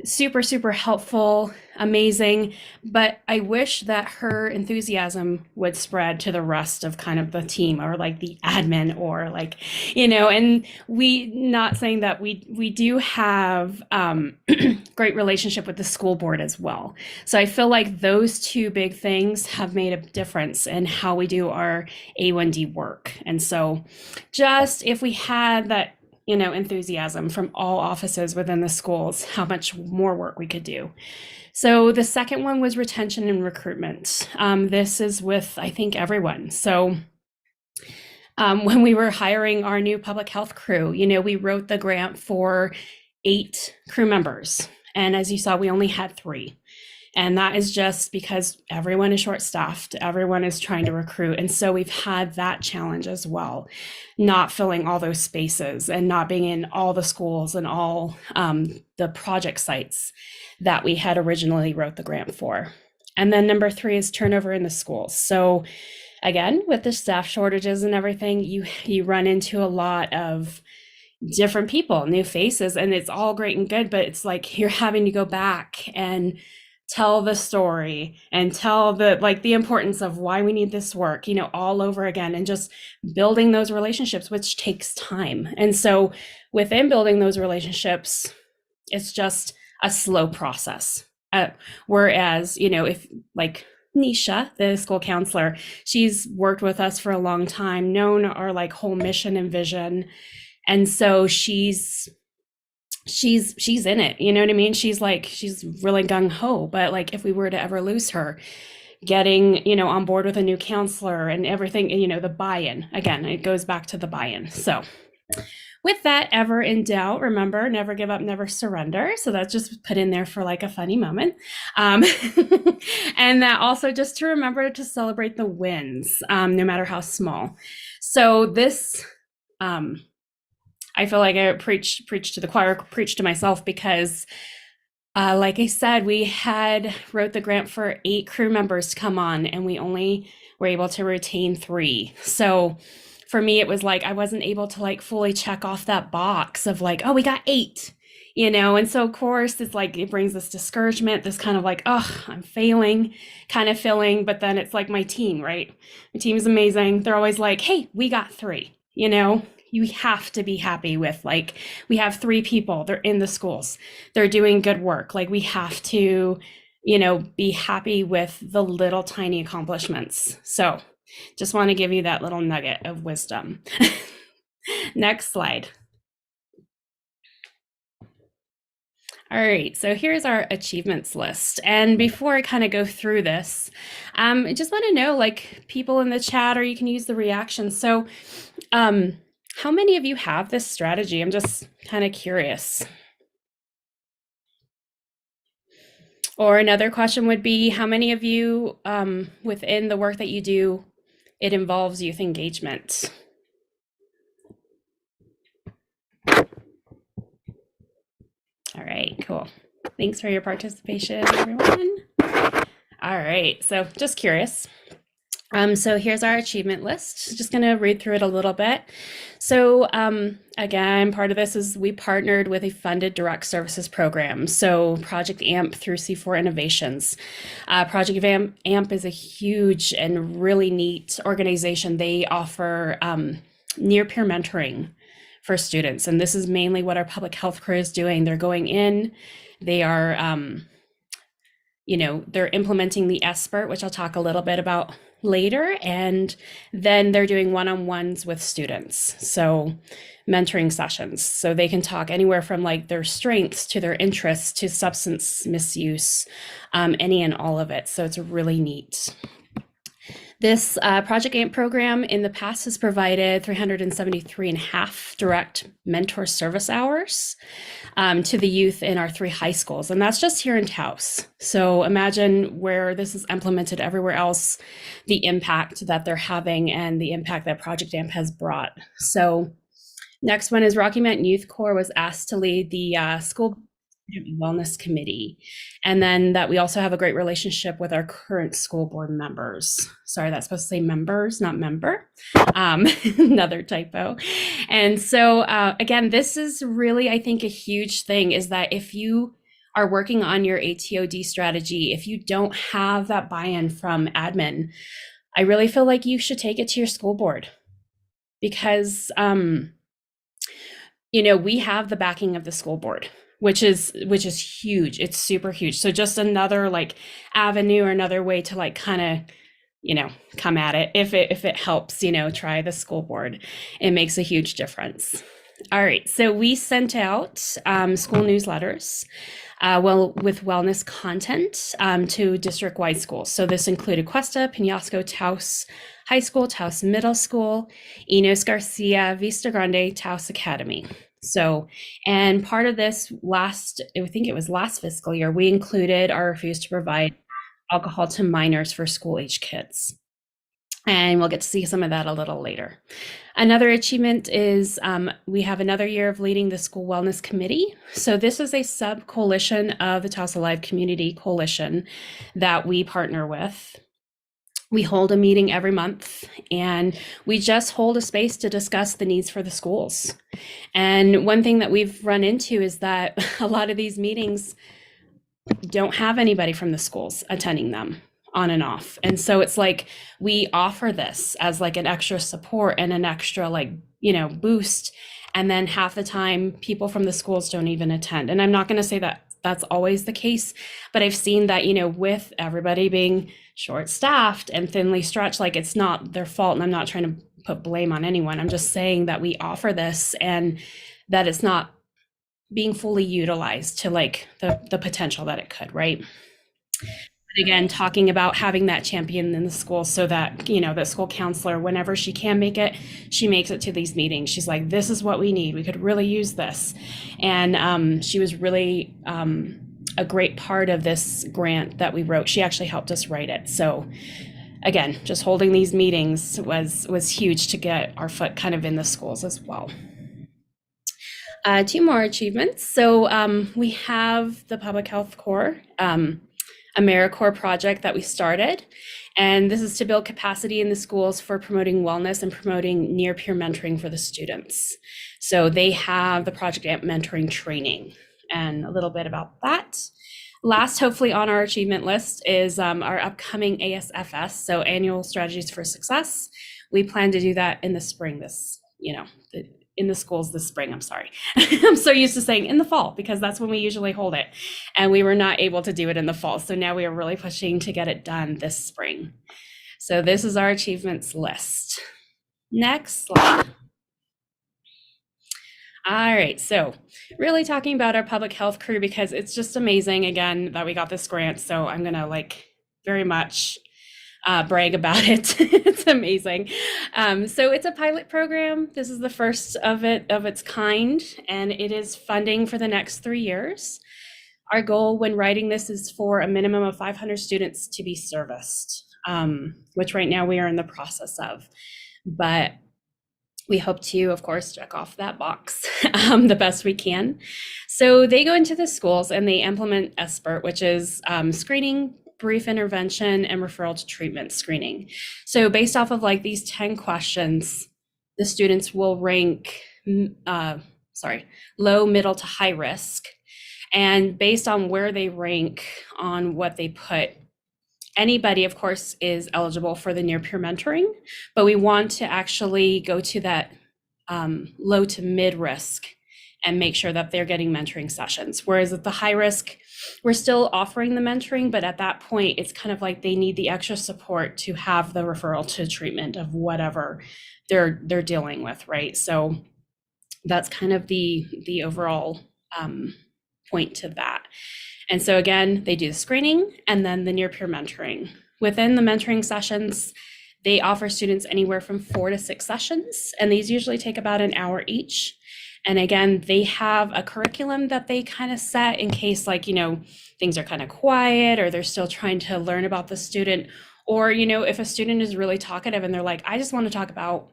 super, super helpful, amazing. But I wish that her enthusiasm would spread to the rest of kind of the team, or like the admin, or like, and not saying that we do have great relationship with the school board as well. So I feel like those two big things have made a difference in how we do our A1D work. And so just if we had that enthusiasm from all offices within the schools, how much more work we could do. So the second one was retention and recruitment. This is with, I think, everyone. So when we were hiring our new public health crew, we wrote the grant for 8 crew members. And as you saw, we only had 3. And that is just because everyone is short-staffed, everyone is trying to recruit. And so we've had that challenge as well, not filling all those spaces and not being in all the schools and all the project sites that we had originally wrote the grant for. And then number 3 is turnover in the schools. So again, with the staff shortages and everything, you run into a lot of different people, new faces, and it's all great and good, but it's like you're having to go back and tell the story and tell the importance of why we need this work, all over again, and just building those relationships, which takes time. And so within building those relationships, it's just a slow process. Whereas, if like Nisha, the school counselor, she's worked with us for a long time, known our like whole mission and vision. And so she's in it, you know what I mean? She's really gung-ho, but like if we were to ever lose her, getting, on board with a new counselor and everything, the buy-in, again, it goes back to the buy-in. So with that, ever in doubt, remember, never give up, never surrender. So that's just put in there for like a funny moment. And that also just to remember to celebrate the wins, no matter how small. So this, I feel like I preach to the choir, preach to myself, because like I said, we had wrote the grant for 8 crew members to come on, and we only were able to retain 3. So for me, it was like I wasn't able to like fully check off that box of like, oh, we got 8, and so of course it's like it brings this discouragement, this kind of like, oh, I'm failing kind of feeling. But then it's like my team, right? My team is amazing. They're always like, hey, we got 3, you have to be happy with, like, we have 3 people, they're in the schools, they're doing good work. Like we have to, be happy with the little tiny accomplishments. So just want to give you that little nugget of wisdom. Next slide. All right, so here's our achievements list. And before I kind of go through this, I just want to know, like, people in the chat, or you can use the reaction. So how many of you have this strategy? I'm just kind of curious. Or another question would be, how many of you within the work that you do, it involves youth engagement? All right, cool. Thanks for your participation, everyone. All right, so just curious. So here's our achievement list. Just going to read through it a little bit. So again, part of this is we partnered with a funded direct services program. So Project AMP through C4 Innovations. Project AMP is a huge and really neat organization. They offer near peer mentoring for students. And this is mainly what our public health crew is doing. They're going in, they are they're implementing the SBIRT, which I'll talk a little bit about later, and then they're doing one-on-ones with students. So mentoring sessions, so they can talk anywhere from like their strengths to their interests to substance misuse, any and all of it. So it's really neat. This Project AMP program in the past has provided 373.5 direct mentor service hours to the youth in our 3 high schools. And that's just here in Taos. So imagine where this is implemented everywhere else, the impact that they're having and the impact that Project AMP has brought. So next one is Rocky Mountain Youth Corps was asked to lead the school wellness committee, and then that we also have a great relationship with our current school board members. Sorry, that's supposed to say members, not member. Another typo. And so again, this is really, I think, a huge thing, is that if you are working on your ATOD strategy, if you don't have that buy-in from admin, I really feel like you should take it to your school board, because we have the backing of the school board, which is huge. It's super huge. So just another like avenue or another way to like kind of, come at it. If it helps, try the school board. It makes a huge difference. All right. So we sent out school newsletters with wellness content to district-wide schools. So this included Cuesta, Penasco, Taos High School, Taos Middle School, Enos Garcia, Vista Grande, Taos Academy. So, and part of this I think it was last fiscal year, we included our refuse to provide alcohol to minors for school-age kids. And we'll get to see some of that a little later. Another achievement is we have another year of leading the School Wellness Committee. So this is a sub-coalition of the Taos Alive Community Coalition that we partner with. We hold a meeting every month, and we just hold a space to discuss the needs for the schools. And one thing that we've run into is that a lot of these meetings don't have anybody from the schools attending them on and off. And so it's like we offer this as like an extra support and an extra boost. And then half the time people from the schools don't even attend. And I'm not going to say that that's always the case, but I've seen that, with everybody being short-staffed and thinly stretched, like it's not their fault. And I'm not trying to put blame on anyone. I'm just saying that we offer this and that it's not being fully utilized to like the potential that it could, right? But again, talking about having that champion in the school so that, the school counselor, whenever she can make it, she makes it to these meetings. She's like, this is what we need. We could really use this. And she was really a great part of this grant that we wrote. She actually helped us write it. So again, just holding these meetings was huge to get our foot kind of in the schools as well. 2 more achievements. So we have the Public Health Corps, AmeriCorps project that we started. And this is to build capacity in the schools for promoting wellness and promoting near-peer mentoring for the students. So they have the Project AMP mentoring training and a little bit about that. Last, hopefully on our achievement list, is our upcoming ASFS, so Annual Strategies for Success. We plan to do that in the spring in the schools this spring, I'm sorry. I'm so used to saying in the fall because that's when we usually hold it. And we were not able to do it in the fall. So now we are really pushing to get it done this spring. So this is our achievements list. Next slide. All right, so really talking about our public health crew because it's just amazing, again, that we got this grant. So I'm gonna very much brag about it. It's amazing. So it's a pilot program. This is the first of its kind, and it is funding for the next 3 years. Our goal when writing this is for a minimum of 500 students to be serviced, which right now we are in the process of. But we hope to, of course, check off that box the best we can. So they go into the schools and they implement SBIRT, which is screening, brief intervention, and referral to treatment screening. So based off of these 10 questions, the students will rank low, middle to high risk. And based on where they rank on what they put, anybody, of course, is eligible for the near-peer mentoring, but we want to actually go to that low to mid risk and make sure that they're getting mentoring sessions. Whereas at the high risk, we're still offering the mentoring, but at that point, it's kind of like they need the extra support to have the referral to treatment of whatever they're dealing with, right? So that's kind of the overall point to that. And so again, they do the screening and then the near peer mentoring. Within the mentoring sessions, they offer students anywhere from 4 to 6 sessions, and these usually take about an hour each. And again, they have a curriculum that they kind of set in case, like, you know, things are kind of quiet or they're still trying to learn about the student. Or, you know, if a student is really talkative and they're like, I just want to talk about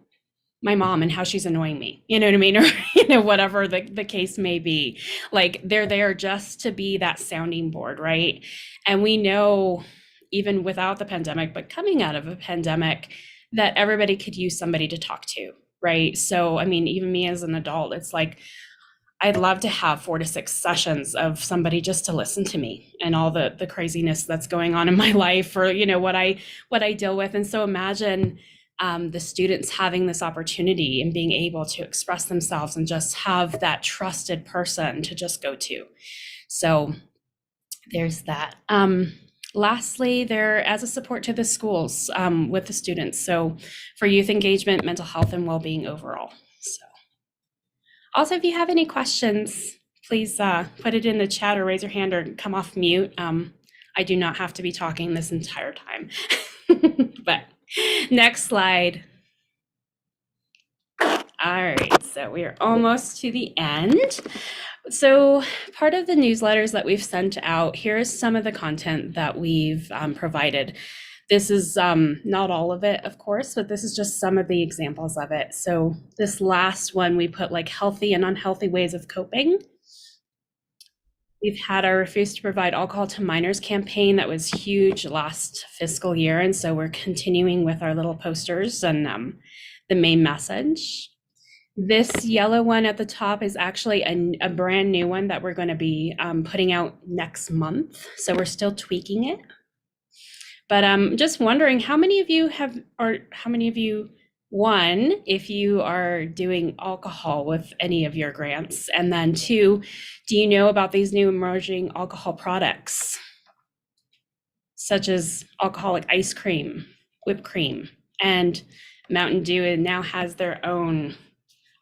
my mom and how she's annoying me, you know what I mean? Or, you know, whatever the case may be, like they're there just to be that sounding board, right? And we know, even without the pandemic, but coming out of a pandemic, that everybody could use somebody to talk to, right? So, I mean, even me as an adult, it's like, I'd love to have 4 to 6 sessions of somebody just to listen to me and all the craziness that's going on in my life, or, you know, what I deal with. And so imagine the students having this opportunity and being able to express themselves and just have that trusted person to just go to. So there's that. Lastly, they're as a support to the schools with the students. So for youth engagement, mental health, and well-being overall. So also, if you have any questions, please put it in the chat or raise your hand or come off mute. I do not have to be talking this entire time. But next slide. All right, so we are almost to the end. So part of the newsletters that we've sent out, here is some of the content that we've provided. This is not all of it, of course, but this is just some of the examples of it. So this last one, we put like healthy and unhealthy ways of coping. We've had our Refuse to Provide Alcohol to Minors campaign that was huge last fiscal year. And so we're continuing with our little posters and the main message. This yellow one at the top is actually a brand new one that we're going to be putting out next month. So we're still tweaking it. But I'm just wondering how many of you one, if you are doing alcohol with any of your grants, and then 2, do you know about these new emerging alcohol products, such as alcoholic ice cream, whipped cream, and Mountain Dew now has their own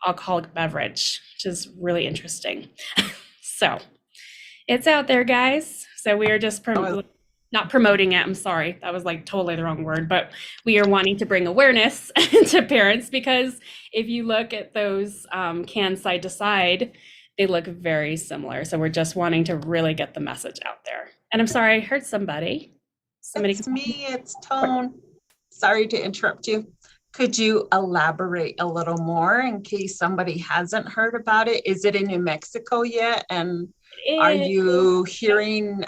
alcoholic beverage, which is really interesting. So it's out there, guys. So we are just not promoting it. I'm sorry, that was like totally the wrong word, but we are wanting to bring awareness to parents, because if you look at those cans side to side, they look very similar. So we're just wanting to really get the message out there. And I'm sorry, I heard somebody. It's me, it's Tone. Sorry to interrupt you. Could you elaborate a little more in case somebody hasn't heard about it? Is it in New Mexico yet? And are you hearing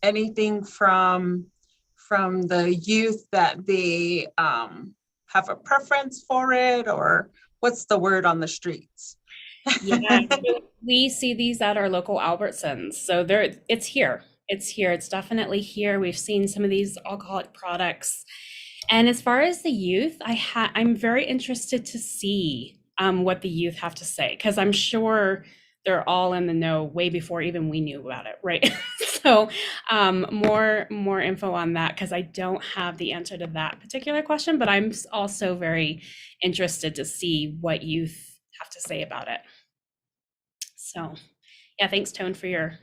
anything from the youth that they have a preference for it, or what's the word on the streets? Yeah, we see these at our local Albertsons. So it's here. It's definitely here. We've seen some of these alcoholic products. And as far as the youth, I'm very interested to see what the youth have to say, because I'm sure they're all in the know way before even we knew about it, right? So more info on that, because I don't have the answer to that particular question, but I'm also very interested to see what youth have to say about it. So yeah, thanks, Tone, for your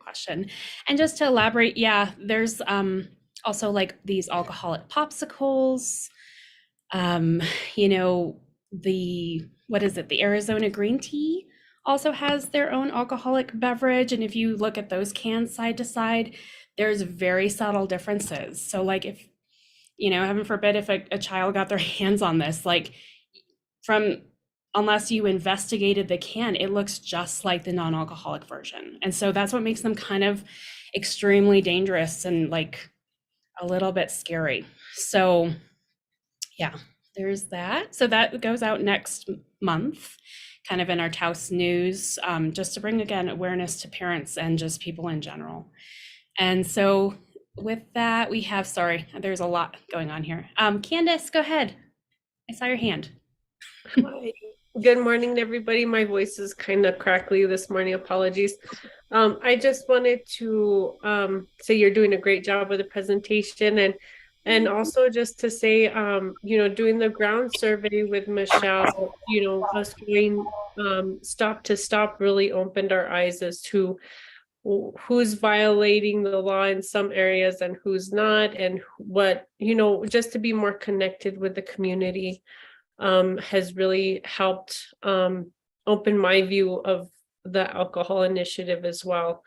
question. And just to elaborate, yeah, there's also like these alcoholic popsicles, you know, the Arizona green tea also has their own alcoholic beverage. And if you look at those cans side to side, there's very subtle differences. So like if, you know, heaven forbid, if a child got their hands on this, like unless you investigated the can, it looks just like the non-alcoholic version. And so that's what makes them kind of extremely dangerous and like a little bit scary. So yeah, there's that. So that goes out next month, kind of in our Taos news, just to bring, again, awareness to parents and just people in general. And so with that, we have, sorry, there's a lot going on here. Candace, go ahead. I saw your hand. Hi. Good morning, everybody. My voice is kind of crackly this morning. Apologies. I just wanted to say you're doing a great job with the presentation, and also just to say, doing the ground survey with Michelle, us doing stop to stop really opened our eyes as to who's violating the law in some areas and who's not, and what, just to be more connected with the community has really helped open my view of the alcohol initiative as well.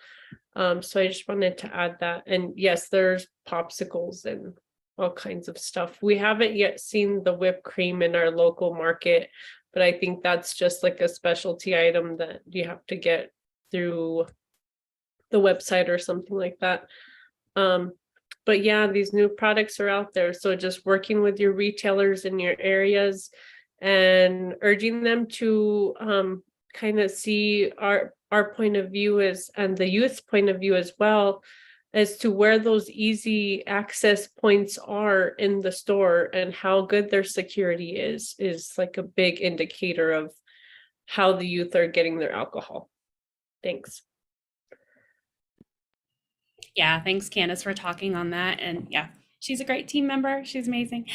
So I just wanted to add that. And yes, there's popsicles and all kinds of stuff. We haven't yet seen the whipped cream in our local market, but I think that's just like a specialty item that you have to get through the website or something like that. But yeah, these new products are out there. So just working with your retailers in your areas and urging them to kind of see our point of view and the youth's point of view as well, as to where those easy access points are in the store and how good their security is like a big indicator of how the youth are getting their alcohol. Thanks. Yeah, thanks, Candace, for talking on that. And yeah, she's a great team member. She's amazing.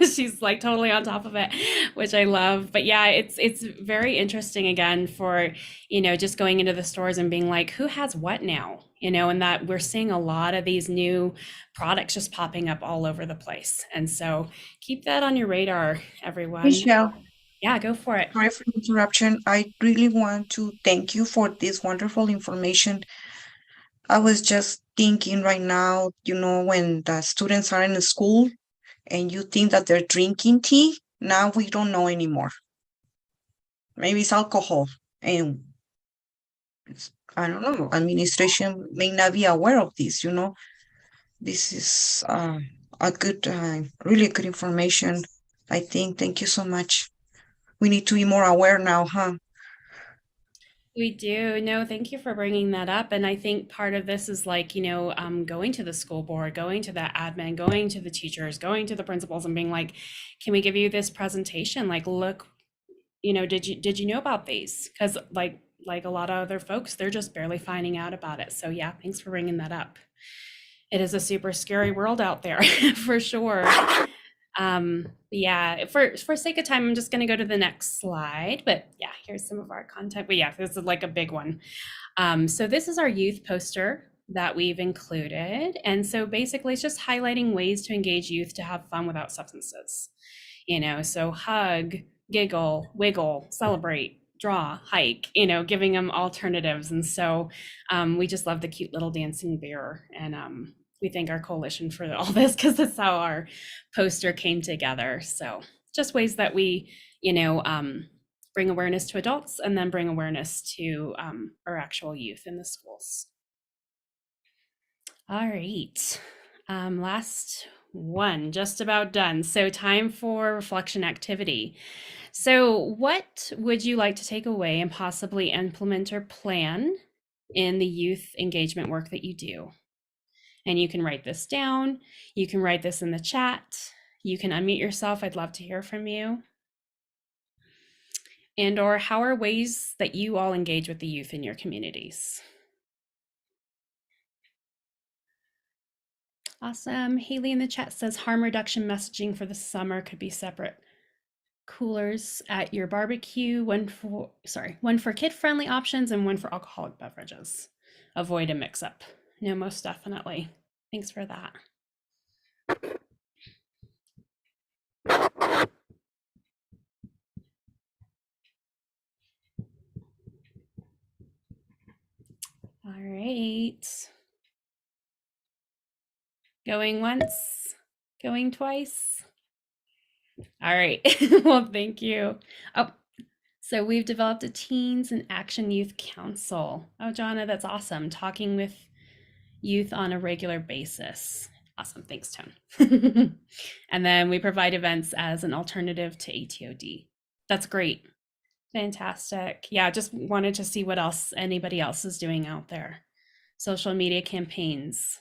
She's like totally on top of it, which I love. But yeah, it's very interesting again for, just going into the stores and being like, who has what now? And that we're seeing a lot of these new products just popping up all over the place. And so keep that on your radar, everyone. Michelle, Yeah, go for it. sorry for the interruption. I really want to thank you for this wonderful information. I was just thinking right now, when the students are in the school and you think that they're drinking tea, now we don't know anymore. Maybe it's alcohol, and I don't know, administration may not be aware of this, This is a good, really good information, I think. Thank you so much. We need to be more aware now, huh? We do. No, thank you for bringing that up. And I think part of this is like, going to the school board, going to the admin, going to the teachers, going to the principals and being like, can we give you this presentation? Like, look, did you know about these? Because like a lot of other folks, they're just barely finding out about it. So yeah, thanks for bringing that up. It is a super scary world out there for sure. Yeah, for sake of time, I'm just going to go to the next slide, but yeah, here's some of our content. But yeah, this is like a big one. So this is our youth poster that we've included. And so basically it's just highlighting ways to engage youth to have fun without substances. So hug, giggle, wiggle, celebrate, draw, hike, giving them alternatives. And so we just love the cute little dancing bear. And we thank our coalition for all this because that's how our poster came together. So just ways that we, bring awareness to adults and then bring awareness to our actual youth in the schools. All right, last one, just about done. So time for reflection activity. So what would you like to take away and possibly implement or plan in the youth engagement work that you do? And you can write this down. You can write this in the chat. You can unmute yourself. I'd love to hear from you. And or how are ways that you all engage with the youth in your communities? Awesome. Haley in the chat says harm reduction messaging for the summer could be separate coolers at your barbecue, one for kid-friendly options and one for alcoholic beverages. Avoid a mix-up. No, most definitely. Thanks for that. All right. Going once, going twice. All right. Well, thank you. Oh, so we've developed a Teens in Action Youth Council. Oh, Jonna, that's awesome. Talking with youth on a regular basis. Awesome. Thanks, Tone. And then we provide events as an alternative to ATOD. That's great. Fantastic. Yeah, just wanted to see what else anybody else is doing out there. Social media campaigns.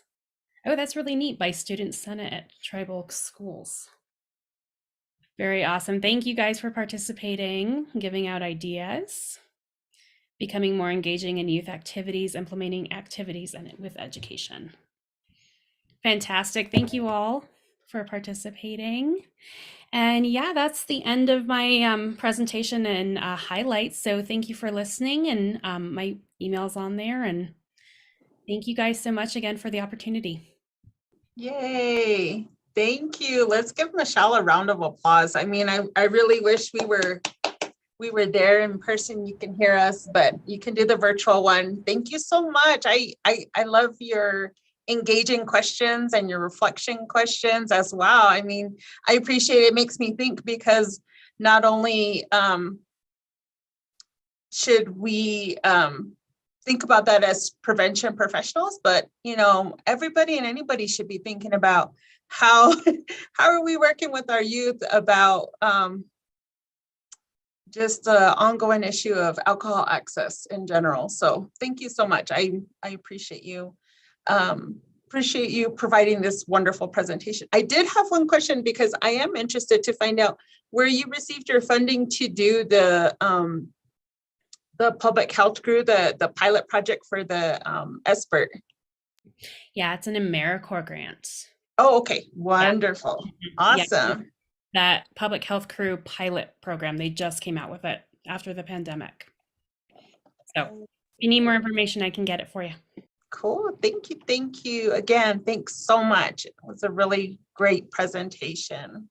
Oh, that's really neat, by Student Senate at tribal schools. Very awesome. Thank you guys for participating, giving out ideas, becoming more engaging in youth activities, implementing activities and with education. Fantastic. Thank you all for participating. And yeah, that's the end of my presentation and highlights. So thank you for listening, and my email's on there. And thank you guys so much again for the opportunity. Yay. Thank you. Let's give Michelle a round of applause. I mean, I really wish we were there in person. You can hear us, but you can do the virtual one. Thank you so much. I love your engaging questions and your reflection questions as well. I mean, I appreciate it. It makes me think, because not only should we think about that as prevention professionals, but everybody and anybody should be thinking about how are we working with our youth about just the ongoing issue of alcohol access in general. So thank you so much. I appreciate you. Appreciate you providing this wonderful presentation. I did have one question, because I am interested to find out where you received your funding to do the public health crew, the pilot project for the SBIRT. Yeah, it's an AmeriCorps grant. Oh, okay. Wonderful. Yeah. Awesome. That public health crew pilot program, they just came out with it after the pandemic. So if you need more information, I can get it for you. Cool. Thank you. Thank you. Again, thanks so much. It was a really great presentation.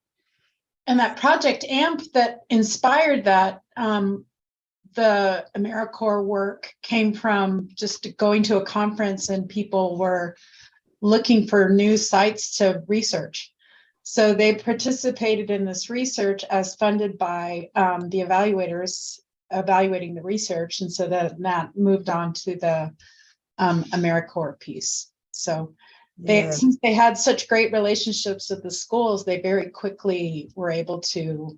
And that Project AMP that inspired that, the AmeriCorps work came from just going to a conference, and people were looking for new sites to research. So they participated in this research as funded by the evaluators evaluating the research. And so that moved on to the AmeriCorps piece. So since they had such great relationships with the schools, they very quickly were able to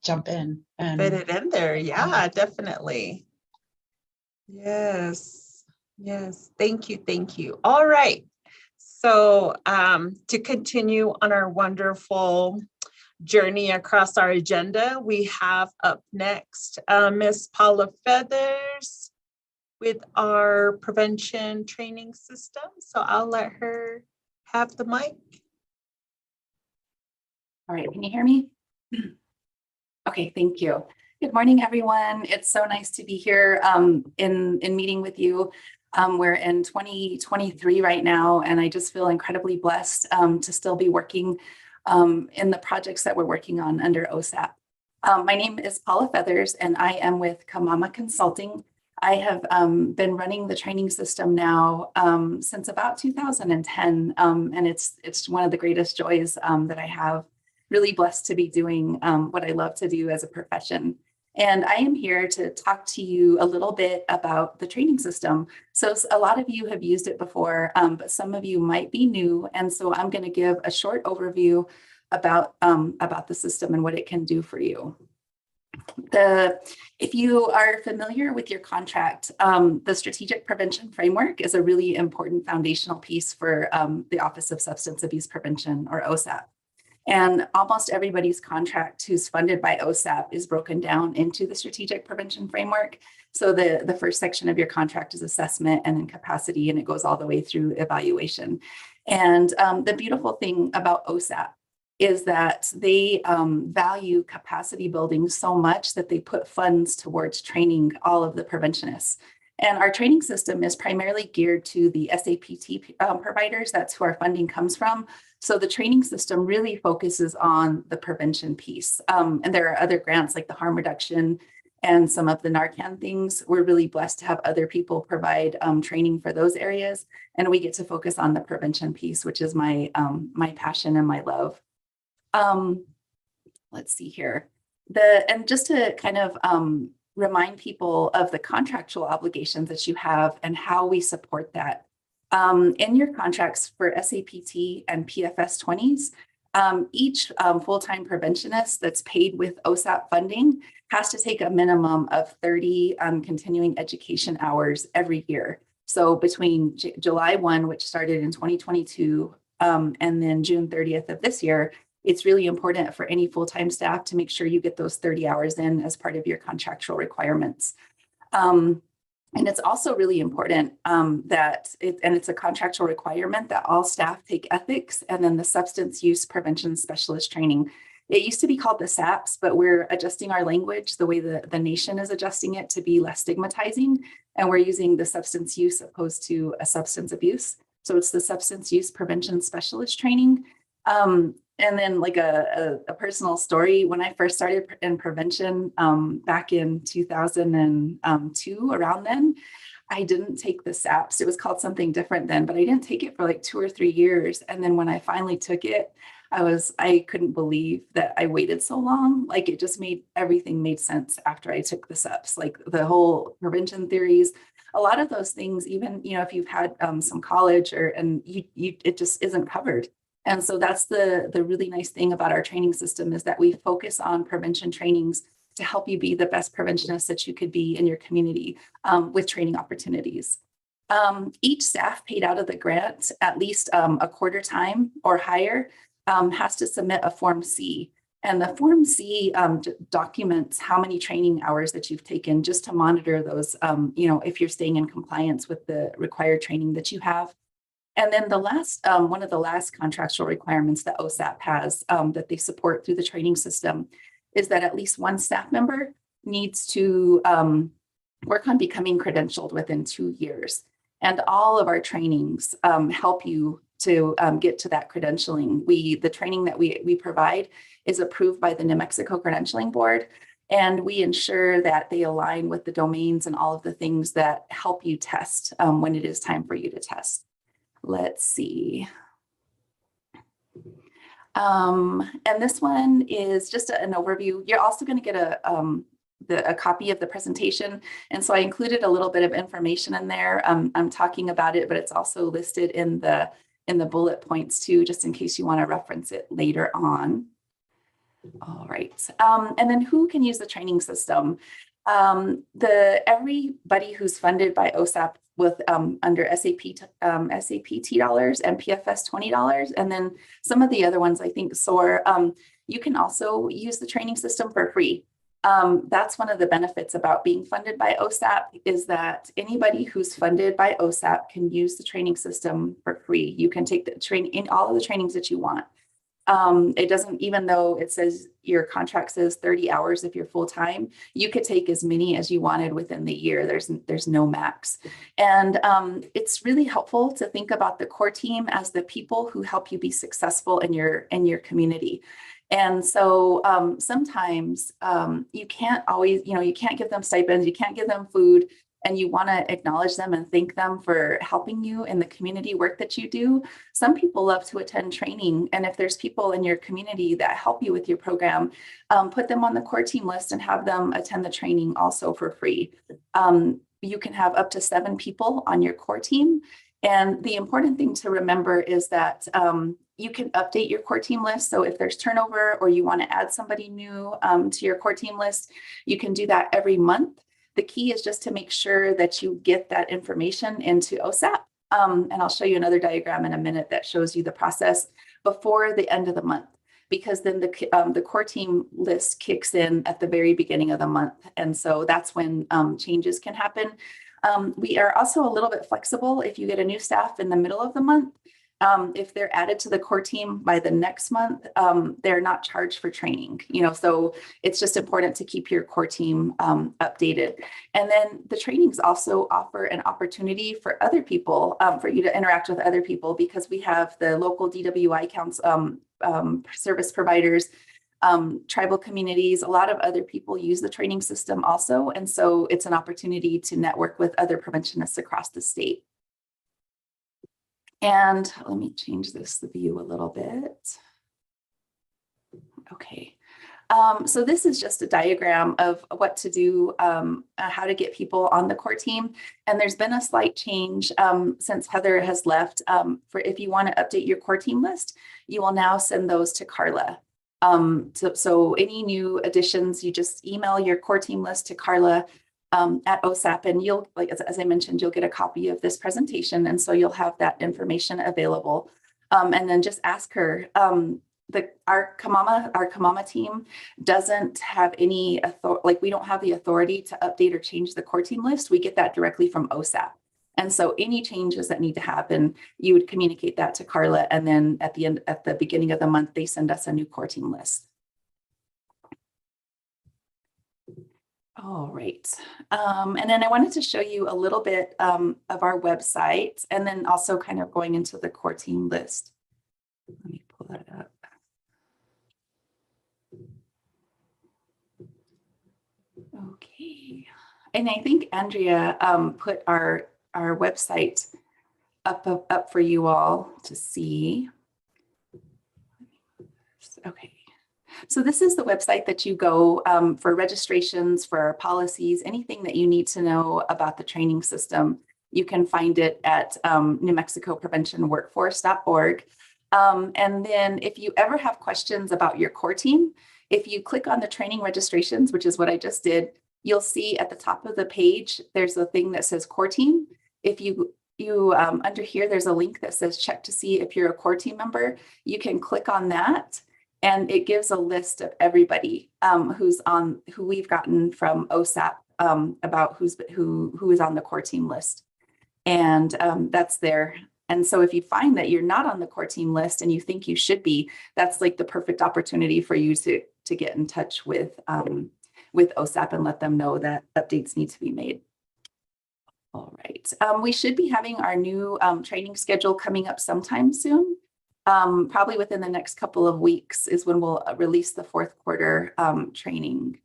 jump in and fit it in there. Yeah, definitely. Yes. Thank you. Thank you. All right. So to continue on our wonderful journey across our agenda, we have up next Miss Paula Feathers with our prevention training system. So I'll let her have the mic. All right, can you hear me? Okay, thank you. Good morning, everyone. It's so nice to be here in meeting with you. We're in 2023 right now, and I just feel incredibly blessed to still be working in the projects that we're working on under OSAP. My name is Paula Feathers, and I am with Kamama Consulting. I have been running the training system now since about 2010, and it's one of the greatest joys that I have. Really blessed to be doing what I love to do as a profession. And I am here to talk to you a little bit about the training system. So a lot of you have used it before, but some of you might be new. And so I'm going to give a short overview about the system and what it can do for you. If you are familiar with your contract, the Strategic Prevention Framework is a really important foundational piece for the Office of Substance Abuse Prevention, or OSAP. And almost everybody's contract who's funded by OSAP is broken down into the Strategic Prevention Framework. So the first section of your contract is assessment and then capacity, and it goes all the way through evaluation. And the beautiful thing about OSAP is that they value capacity building so much that they put funds towards training all of the preventionists. And our training system is primarily geared to the SAPT providers. That's who our funding comes from. So the training system really focuses on the prevention piece. And there are other grants like the harm reduction and some of the Narcan things. We're really blessed to have other people provide training for those areas. And we get to focus on the prevention piece, which is my passion and my love. Let's see here. And just to kind of remind people of the contractual obligations that you have and how we support that. In your contracts for SAPT and PFS 20s, each full-time preventionist that's paid with OSAP funding has to take a minimum of 30 continuing education hours every year. So between July 1, which started in 2022, and then June 30th of this year, it's really important for any full-time staff to make sure you get those 30 hours in as part of your contractual requirements. And it's also really important that it's a contractual requirement that all staff take ethics and then the substance use prevention specialist training. It used to be called the SAPs, but we're adjusting our language the way the nation is adjusting it to be less stigmatizing. And we're using the substance use opposed to a substance abuse. So it's the substance use prevention specialist training. And then like a personal story, when I first started in prevention back in 2002, around then, I didn't take the SAPs. It was called something different then, but I didn't take it for like 2 or 3 years. And then when I finally took it, I couldn't believe that I waited so long. Like it just everything made sense after I took the SAPs, like the whole prevention theories, a lot of those things, even, if you've had some college it just isn't covered. And so that's the really nice thing about our training system is that we focus on prevention trainings to help you be the best preventionist that you could be in your community with training opportunities. Each staff paid out of the grant at least a quarter time or higher has to submit a Form C. And the Form C documents how many training hours that you've taken just to monitor those, if you're staying in compliance with the required training that you have. And then the last, one of the last contractual requirements that OSAP has that they support through the training system is that at least one staff member needs to work on becoming credentialed within 2 years. And all of our trainings help you to get to that credentialing. The training that we provide is approved by the New Mexico Credentialing Board, and we ensure that they align with the domains and all of the things that help you test when it is time for you to test. Let's see. And this one is just an overview. You're also going to get a copy of the presentation. And so I included a little bit of information in there. I'm talking about it, but it's also listed in the bullet points too, just in case you want to reference it later on. All right. And then who can use the training system? Everybody who's funded by OSAP with under SAP $10 and PFS $20, and then some of the other ones, I think SOAR, you can also use the training system for free. That's one of the benefits about being funded by OSAP is that anybody who's funded by OSAP can use the training system for free. You can take the in all of the trainings that you want. It doesn't, even though it says your contract says 30 hours if you're full-time, you could take as many as you wanted within the year. There's no max. And it's really helpful to think about the core team as the people who help you be successful in your community. And so sometimes you can't always, you can't give them stipends, you can't give them food, and you want to acknowledge them and thank them for helping you in the community work that you do. Some people love to attend training. And if there's people in your community that help you with your program, put them on the core team list and have them attend the training also for free. You can have up to 7 people on your core team. And the important thing to remember is that you can update your core team list. So if there's turnover or you want to add somebody new to your core team list, you can do that every month. The key is just to make sure that you get that information into OSAP. And I'll show you another diagram in a minute that shows you the process before the end of the month, because then the core team list kicks in at the very beginning of the month. And so that's when changes can happen. We are also a little bit flexible if you get a new staff in the middle of the month. If they're added to the core team by the next month, they're not charged for training, so it's just important to keep your core team updated. And then the trainings also offer an opportunity for other people, for you to interact with other people, because we have the local DWI counts, service providers, tribal communities, a lot of other people use the training system also. And so it's an opportunity to network with other preventionists across the state. And let me change the view a little bit. Okay. So this is just a diagram of what to do, how to get people on the core team. And there's been a slight change since Heather has left. For if you want to update your core team list, you will now send those to Carla. So any new additions, you just email your core team list to Carla at OSAP, and you'll, as I mentioned, you'll get a copy of this presentation, and so you'll have that information available. And then just ask her, our Kamama team doesn't have any authority, like we don't have the authority to update or change the core team list. We get that directly from OSAP. And so any changes that need to happen, you would communicate that to Carla. And then at the beginning of the month, they send us a new core team list. All right. And then I wanted to show you a little bit of our website and then also kind of going into the core team list. Let me pull that up. Okay. And I think Andrea put our website up for you all to see. Okay. So this is the website that you go for registrations, for policies, anything that you need to know about the training system. You can find it at NewMexicoPreventionWorkforce.org. And then if you ever have questions about your core team, if you click on the training registrations, which is what I just did, you'll see at the top of the page, there's a thing that says core team. If you under here, there's a link that says check to see if you're a core team member. You can click on that. And it gives a list of everybody who we've gotten from OSAP about who is on the core team list. And that's there. And so if you find that you're not on the core team list and you think you should be, that's like the perfect opportunity for you to get in touch with OSAP and let them know that updates need to be made. All right. We should be having our new training schedule coming up sometime soon. Probably within the next couple of weeks is when we'll release the fourth quarter training.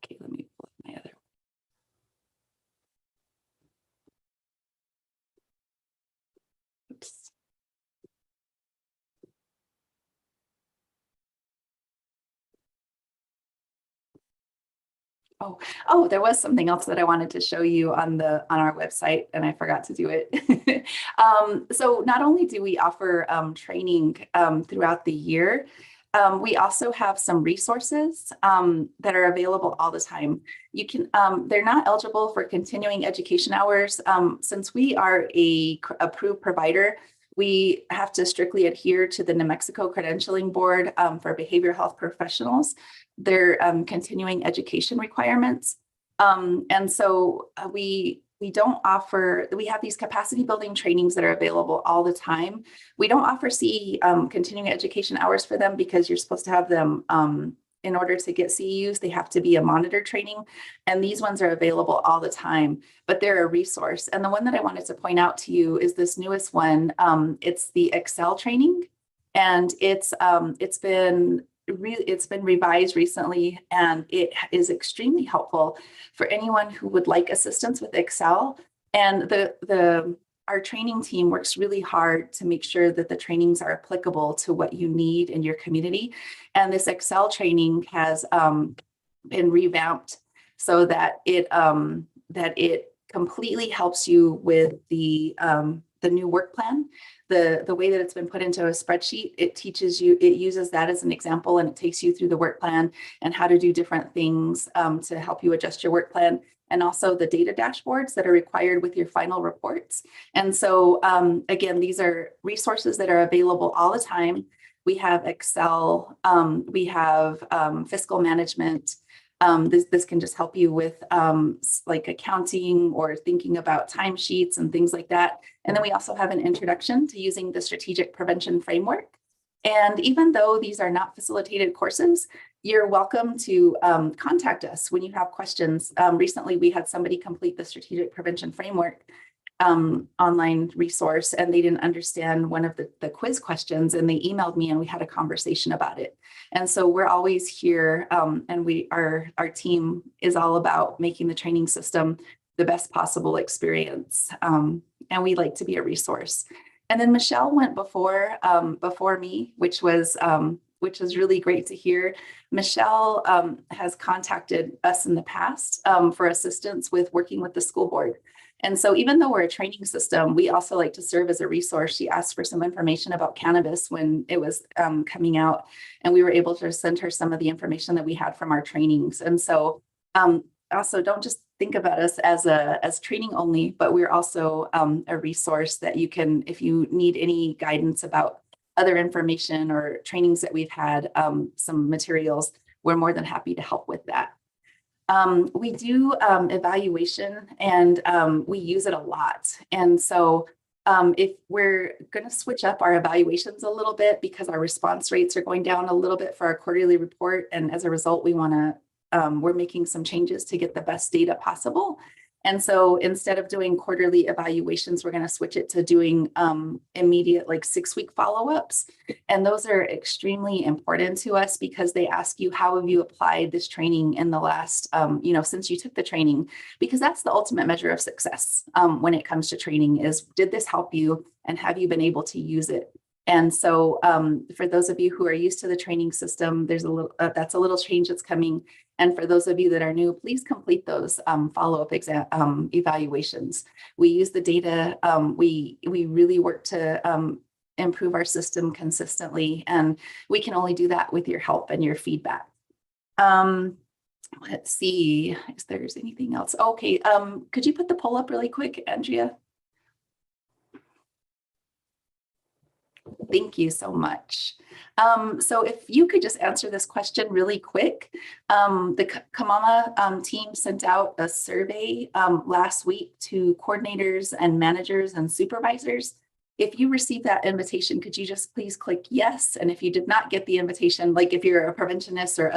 Okay, let me pull up my other. Oops. Oh, there was something else that I wanted to show you on our website, and I forgot to do it. So not only do we offer training throughout the year, we also have some resources that are available all the time. You can, they're not eligible for continuing education hours. Since we are a approved provider, we have to strictly adhere to the New Mexico Credentialing Board for behavioral health professionals, their continuing education requirements. And so we don't offer, we have these capacity building trainings that are available all the time. We don't offer CE continuing education hours for them because you're supposed to have them in order to get CEUs, they have to be a monitored training. And these ones are available all the time, but they're a resource. And the one that I wanted to point out to you is this newest one. It's the Excel training. And it's been revised recently, and it is extremely helpful for anyone who would like assistance with Excel. And our training team works really hard to make sure that the trainings are applicable to what you need in your community. And this Excel training has been revamped so that it completely helps you with the new work plan. The way that it's been put into a spreadsheet, it uses that as an example, and it takes you through the work plan and how to do different things to help you adjust your work plan, and also the data dashboards that are required with your final reports. And so again, these are resources that are available all the time. We have Excel, we have fiscal management. This can just help you with like accounting or thinking about timesheets and things like that. And then we also have an introduction to using the strategic prevention framework. And even though these are not facilitated courses, you're welcome to contact us when you have questions. Recently, we had somebody complete the strategic prevention framework online resource, and they didn't understand one of the quiz questions, and they emailed me and we had a conversation about it. And so we're always here, and our team is all about making the training system the best possible experience. And we like to be a resource. And then Michelle went before me, which was really great to hear. Michelle has contacted us in the past for assistance with working with the school board. And so even though we're a training system, we also like to serve as a resource. She asked for some information about cannabis when it was coming out, and we were able to send her some of the information that we had from our trainings. And so also don't just think about us as training only, but we're also a resource that you can, if you need any guidance about other information or trainings that we've had, some materials, we're more than happy to help with that. We do evaluation, and we use it a lot. And so if we're going to switch up our evaluations a little bit because our response rates are going down a little bit for our quarterly report, and as a result, we're making some changes to get the best data possible. And so instead of doing quarterly evaluations, we're going to switch it to doing immediate, like 6-week follow-ups. And those are extremely important to us because they ask you, how have you applied this training in the last, since you took the training? Because that's the ultimate measure of success when it comes to training is, did this help you and have you been able to use it? And so for those of you who are used to the training system, there's that's a little change that's coming. And for those of you that are new, please complete those follow-up evaluations. We use the data. We really work to improve our system consistently, and we can only do that with your help and your feedback. Let's see if there's anything else. Okay, could you put the poll up really quick, Andrea? Thank you so much. So if you could just answer this question really quick. The Kamama team sent out a survey last week to coordinators and managers and supervisors. If you received that invitation, could you just please click yes? And if you did not get the invitation, like if you're a preventionist or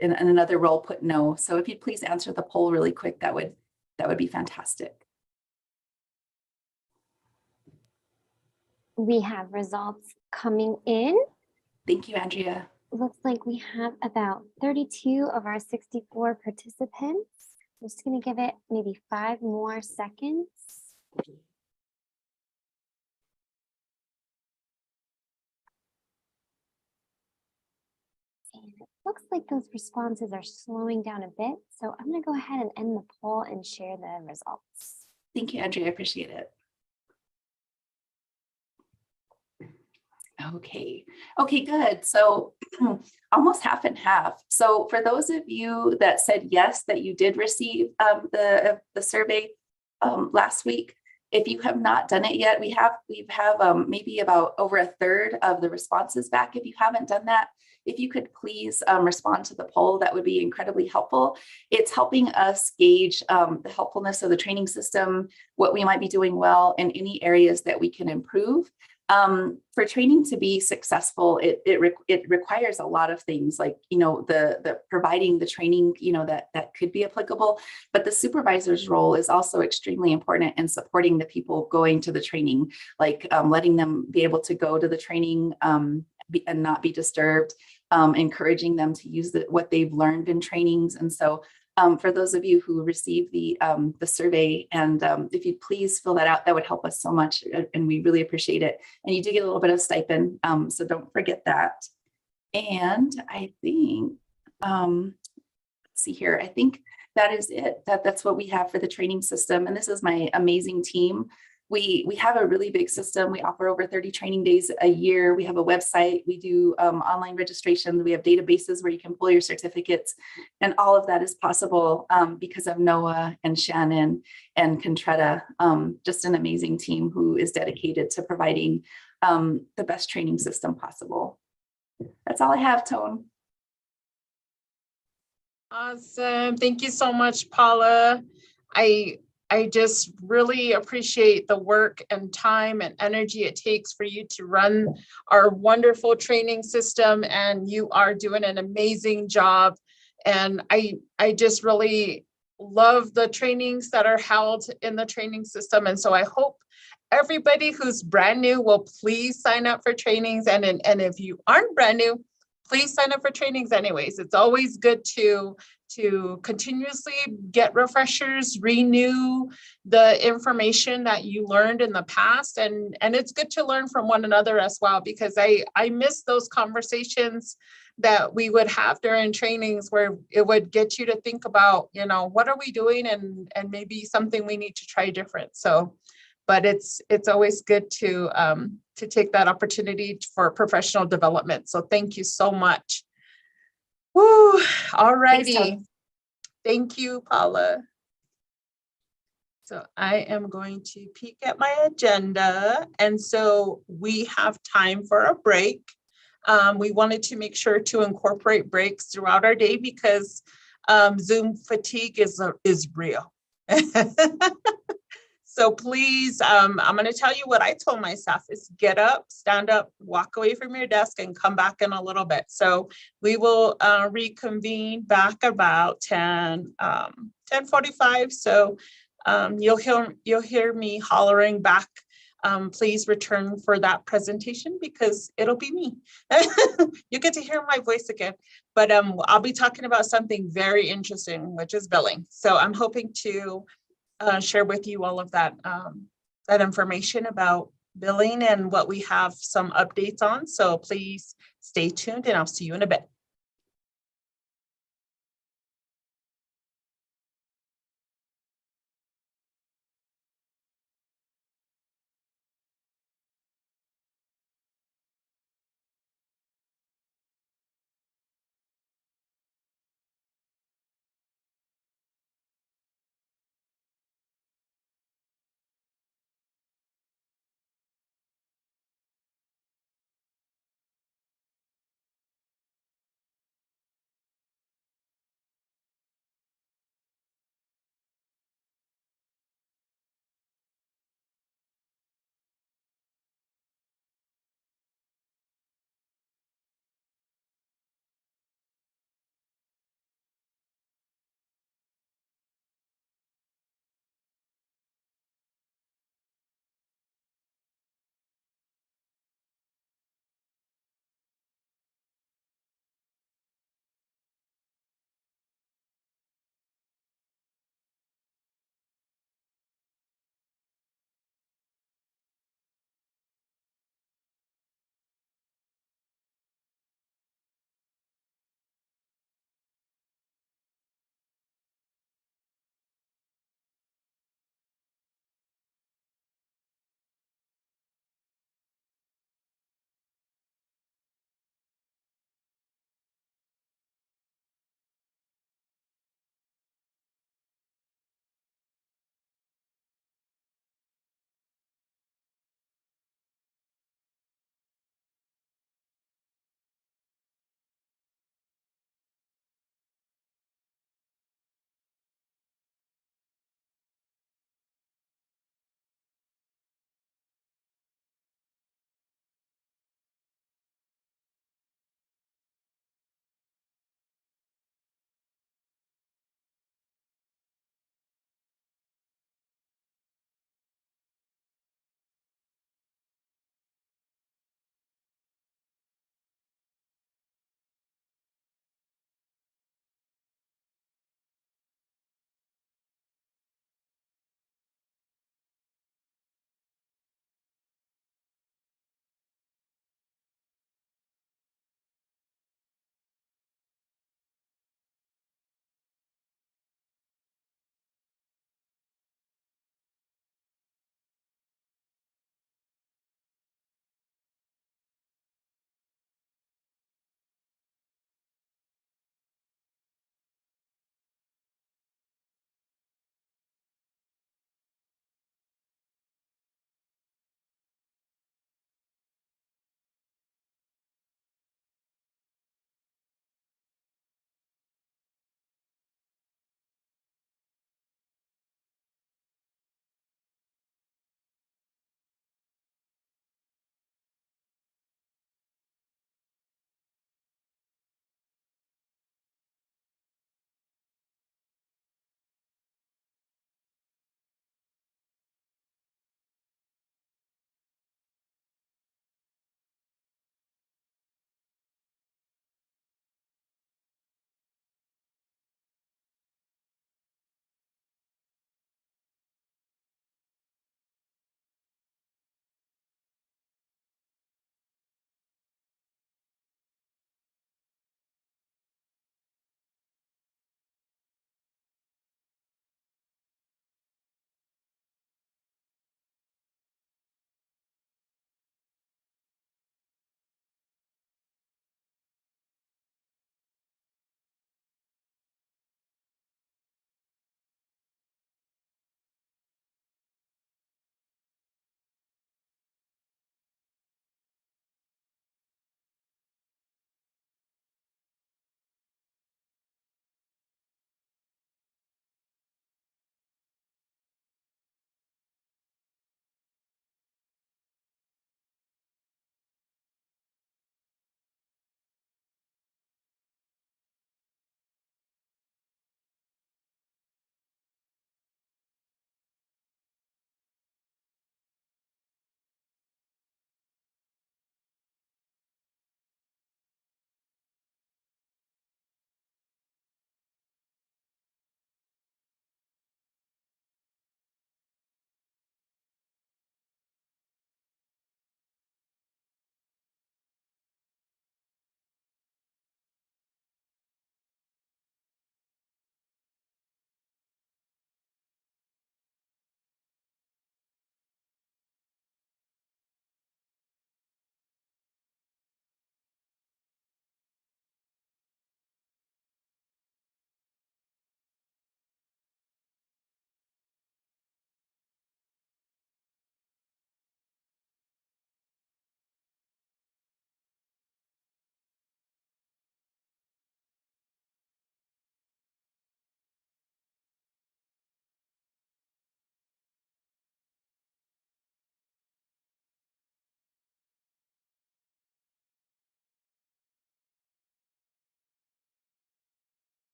in another role, put no. So if you'd please answer the poll really quick, that would be fantastic. We have results coming in. Thank you, Andrea. Looks like we have about 32 of our 64 participants. I'm just going to give it maybe 5 more seconds. And it looks like those responses are slowing down a bit. So I'm going to go ahead and end the poll and share the results. Thank you, Andrea. I appreciate it. Okay, good. So almost half and half. So for those of you that said yes, that you did receive the survey last week, if you have not done it yet, we have maybe about over a third of the responses back. If you haven't done that, if you could please respond to the poll, that would be incredibly helpful. It's helping us gauge the helpfulness of the training system, what we might be doing well, and any areas that we can improve. For training to be successful, it requires a lot of things, like, the providing the training, that could be applicable, but the supervisor's role is also extremely important in supporting the people going to the training, like letting them be able to go to the training and not be disturbed, encouraging them to use what they've learned in trainings. And so for those of you who received the survey, and if you'd please fill that out, that would help us so much, and we really appreciate it. And you do get a little bit of stipend, so don't forget that. And I think, let's see here, I think that is it. That's what we have for the training system. And this is my amazing team. We have a really big system. We offer over 30 training days a year. We have a website. We do online registration. We have databases where you can pull your certificates. And all of that is possible because of Noah and Shannon and Contretta, just an amazing team who is dedicated to providing the best training system possible. That's all I have, Tone. Awesome. Thank you so much, Paula. I just really appreciate the work and time and energy it takes for you to run our wonderful training system, and you are doing an amazing job. And I just really love the trainings that are held in the training system. And so I hope everybody who's brand new will please sign up for trainings. And if you aren't brand new, please sign up for trainings anyways. It's always good to continuously get refreshers, renew the information that you learned in the past. And it's good to learn from one another as well, because I miss those conversations that we would have during trainings where it would get you to think about, what are we doing, and maybe something we need to try different. So, but it's always good to take that opportunity for professional development. So thank you so much. Woo, all righty. Thank you, Paula. So I am going to peek at my agenda. And so we have time for a break. We wanted to make sure to incorporate breaks throughout our day because Zoom fatigue is real. So please, I'm going to tell you what I told my staff is get up, stand up, walk away from your desk and come back in a little bit. So we will reconvene back about 10:45. So you'll hear me hollering back. Please return for that presentation because it'll be me. You get to hear my voice again, but I'll be talking about something very interesting, which is billing. So I'm hoping to share with you all of that that information about billing and what we have some updates on. So please stay tuned and I'll see you in a bit.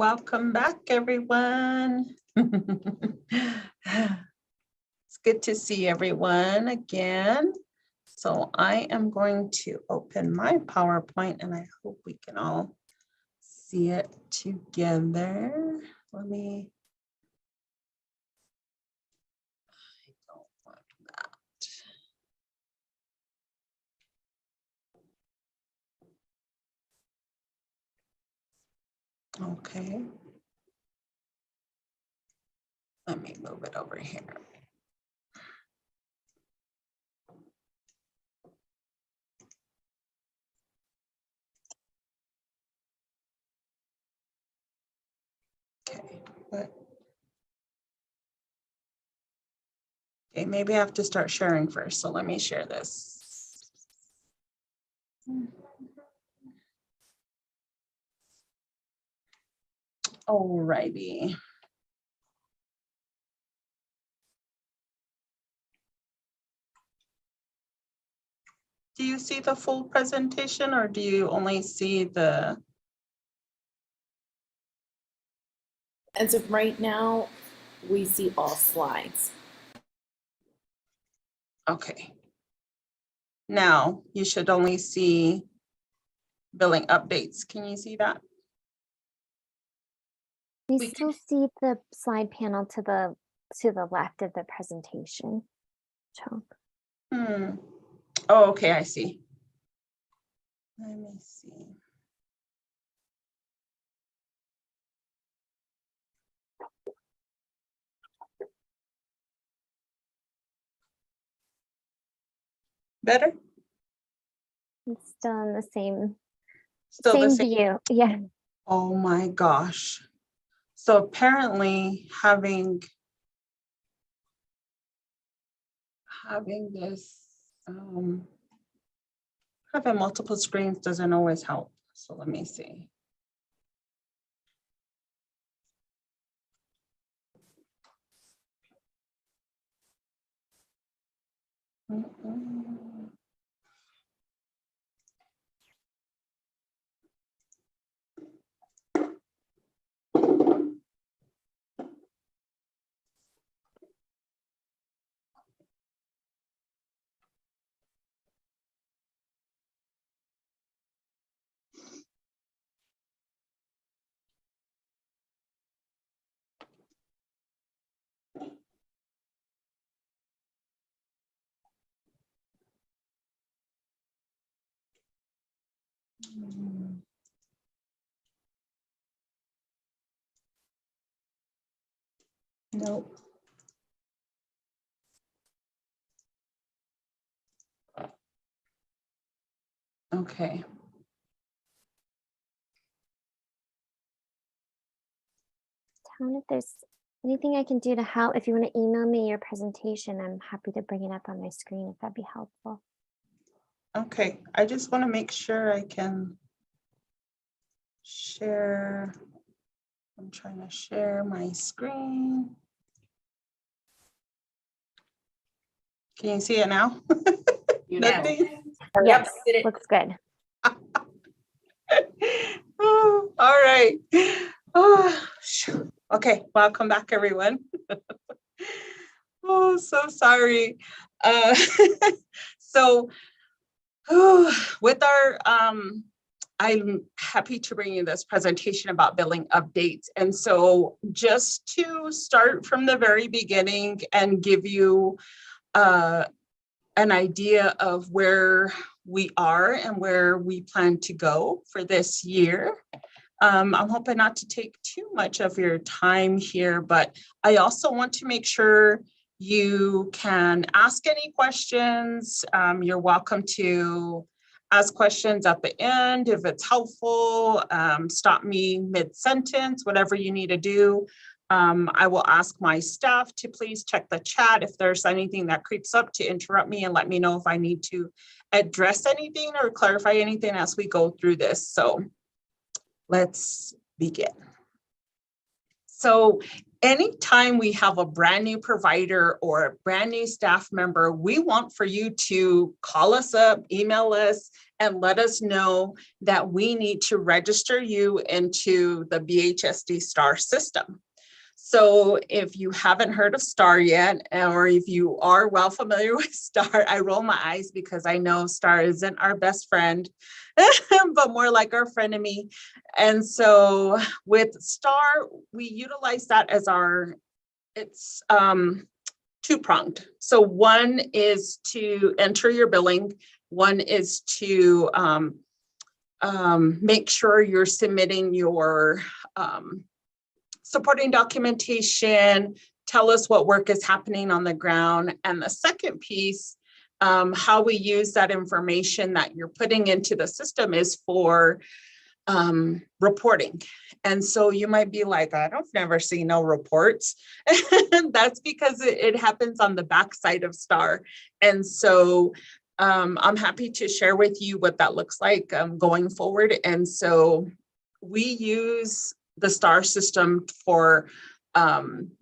welcome back, everyone. It's good to see everyone again. So I am going to open my PowerPoint and I hope we can all see it together. Let me. I don't want that. Okay. Let me move it over here. Okay, but okay, maybe I have to start sharing first. So let me share this. Alrighty. Do you see the full presentation or do you only see the? As of right now, we see all slides. Okay. Now you should only see billing updates. Can you see that? We still see the slide panel to the left of the presentation. So. Oh, okay, I see. Let me see. Better? It's still in the same, Still the same view. Yeah. Oh my gosh. So apparently having this, having multiple screens doesn't always help. So let me see. Nope. Okay. Town, if there's anything I can do to help, if you want to email me your presentation, I'm happy to bring it up on my screen if that'd be helpful. Okay, I just want to make sure I can share. I'm trying to share my screen. Can you see it now? Nothing? Yes, looks good. Oh, all right. Oh, okay, welcome back, everyone. Oh, so sorry. So with our, I'm happy to bring you this presentation about billing updates. And so just to start from the very beginning and give you an idea of where we are and where we plan to go for this year. I'm hoping not to take too much of your time here, but I also want to make sure you can ask any questions. You're welcome to ask questions at the end if it's helpful. Stop me mid-sentence, whatever you need to do. I will ask my staff to please check the chat if there's anything that creeps up to interrupt me and let me know if I need to address anything or clarify anything as we go through this. So let's begin. So anytime we have a brand new provider or a brand new staff member, we want for you to call us up, email us, and let us know that we need to register you into the BHSD STAR system. So if you haven't heard of STAR yet, or if you are well familiar with STAR, I roll my eyes because I know STAR isn't our best friend, but more like our frenemy. And so with STAR, we utilize that as it's two-pronged. So one is to enter your billing. One is to make sure you're submitting your supporting documentation, tell us what work is happening on the ground. And the second piece, how we use that information that you're putting into the system is for reporting. And so you might be like, I don't never see no reports. That's because it happens on the backside of STAR. And so I'm happy to share with you what that looks like going forward. And so we use the STAR system for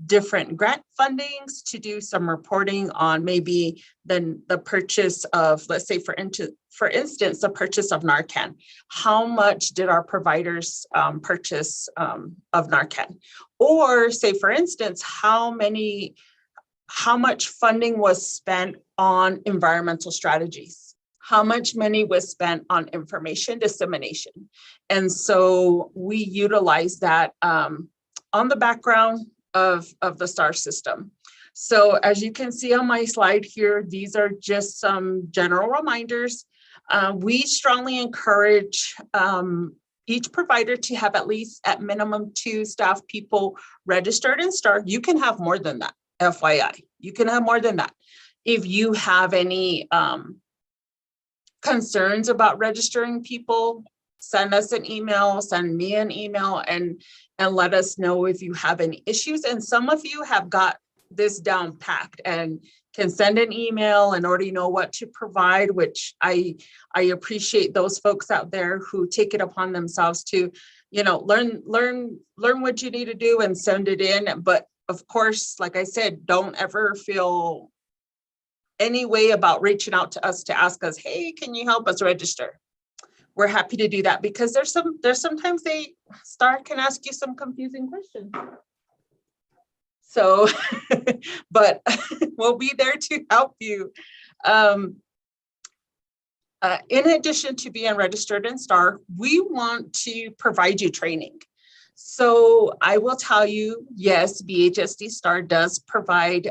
different grant fundings to do some reporting on maybe then the purchase of, let's say for instance, the purchase of Narcan. How much did our providers purchase of Narcan? Or say for instance, how much funding was spent on environmental strategies? How much money was spent on information dissemination? And so we utilize that on the background of the STAR system. So as you can see on my slide here, these are just some general reminders. We strongly encourage each provider to have at least at minimum 2 staff people registered in STAR. You can have more than that, FYI. You can have more than that. If you have any concerns about registering people, send us an email, send me an email, and let us know if you have any issues. And some of you have got this down packed and can send an email and already know what to provide, which I appreciate those folks out there who take it upon themselves to, learn what you need to do and send it in. But of course, like I said, don't ever feel any way about reaching out to us to ask us, hey, can you help us register? We're happy to do that because there's sometimes STAR can ask you some confusing questions. So, but we'll be there to help you. In addition to being registered in STAR, we want to provide you training. So I will tell you, yes, BHSD STAR does provide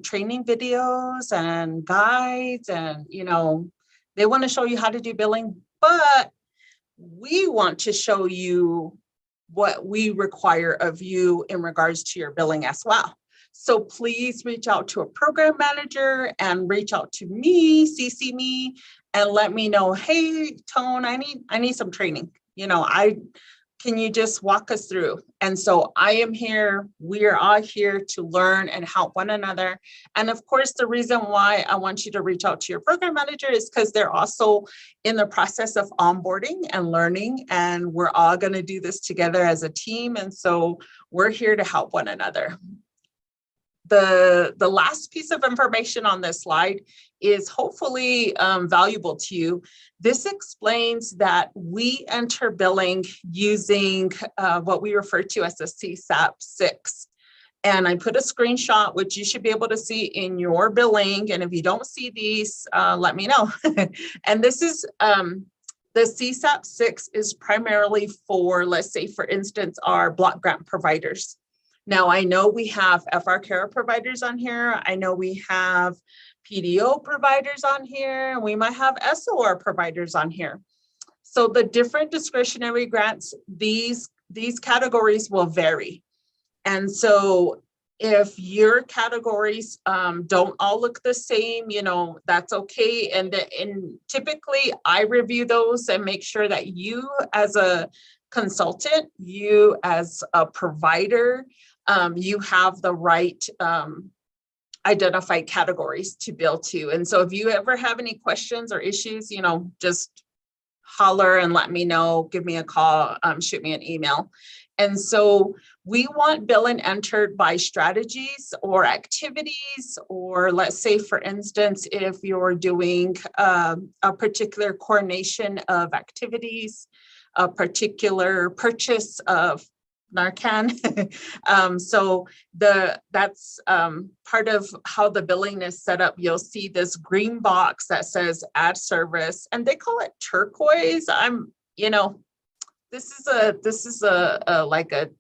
training videos and guides, and they want to show you how to do billing, but we want to show you what we require of you in regards to your billing as well. So please reach out to a program manager and reach out to me, CC me, and let me know, hey, Tone, I need some training. Can you just walk us through? And so I am here, we are all here to learn and help one another. And of course, the reason why I want you to reach out to your program manager is because they're also in the process of onboarding and learning, and we're all gonna do this together as a team. And so we're here to help one another. The last piece of information on this slide is hopefully valuable to you. This explains that we enter billing using what we refer to as the CSAP 6. And I put a screenshot, which you should be able to see in your billing. And if you don't see these, let me know. And this is, the CSAP 6 is primarily for, let's say, for instance, our block grant providers. Now, I know we have FR Care providers on here. I know we have PDO providers on here. We might have SOR providers on here. So the different discretionary grants, these categories will vary. And so if your categories don't all look the same, that's okay. And typically I review those and make sure that you as a consultant, you as a provider, you have the right identified categories to bill to. And so if you ever have any questions or issues, just holler and let me know, give me a call, shoot me an email. And so we want billing entered by strategies or activities, or let's say, for instance, if you're doing a particular coordination of activities, a particular purchase of Narcan. So that's part of how the billing is set up. You'll see this green box that says add service, and they call it turquoise. This is a like a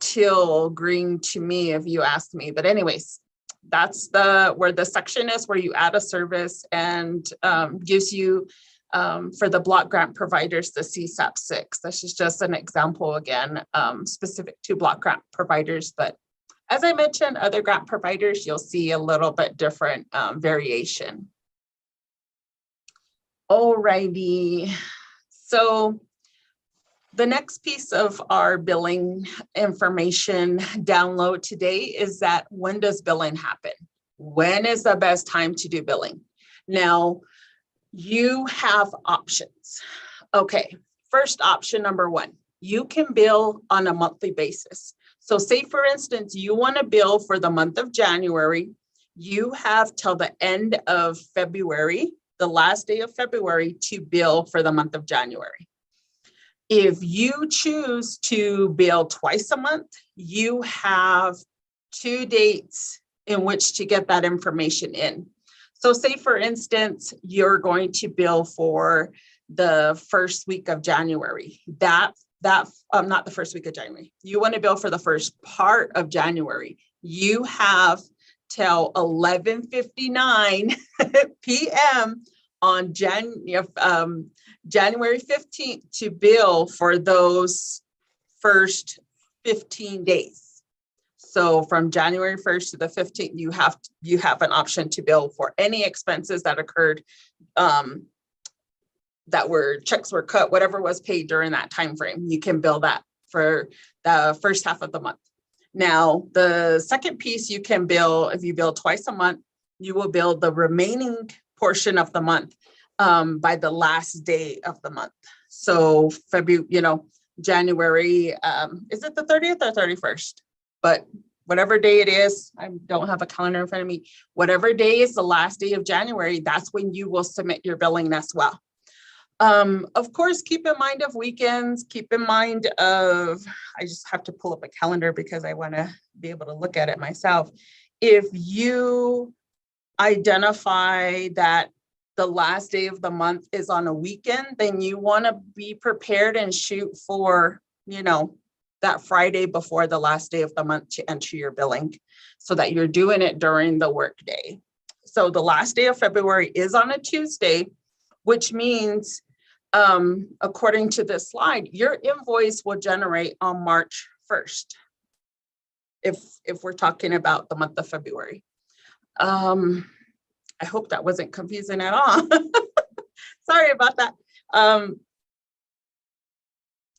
teal green to me, if you ask me. But anyways, that's where the section is where you add a service, and gives you for the block grant providers the CSAP 6. This is just an example, again, specific to block grant providers. But as I mentioned, other grant providers, you'll see a little bit different variation. Alrighty. So the next piece of our billing information download today is that when does billing happen? When is the best time to do billing? Now, you have options. Okay, first option, number one, you can bill on a monthly basis. So say, for instance, you want to bill for the month of January. You have till the end of February, the last day of February, to bill for the month of January. If you choose to bill twice a month, you have 2 dates in which to get that information in. So say, for instance, you're going to bill for the first week of January. Not the first week of January. You want to bill for the first part of January. You have till 11:59 p.m. on January 15th to bill for those first 15 days. So from January 1st to the 15th, you have an option to bill for any expenses that occurred, checks were cut, whatever was paid during that time frame. You can bill that for the first half of the month. Now, the second piece, you can bill, if you bill twice a month, you will bill the remaining portion of the month by the last day of the month. So January, is it the 30th or 31st? But whatever day it is, I don't have a calendar in front of me. Whatever day is the last day of January, that's when you will submit your billing as well. Of course, keep in mind of weekends, keep in mind of, I just have to pull up a calendar because I want to be able to look at it myself. If you identify that the last day of the month is on a weekend, then you want to be prepared and shoot for, that Friday before the last day of the month to enter your billing, so that you're doing it during the work day. So the last day of February is on a Tuesday, which means, according to this slide, your invoice will generate on March 1st, if we're talking about the month of February. I hope that wasn't confusing at all. Sorry about that.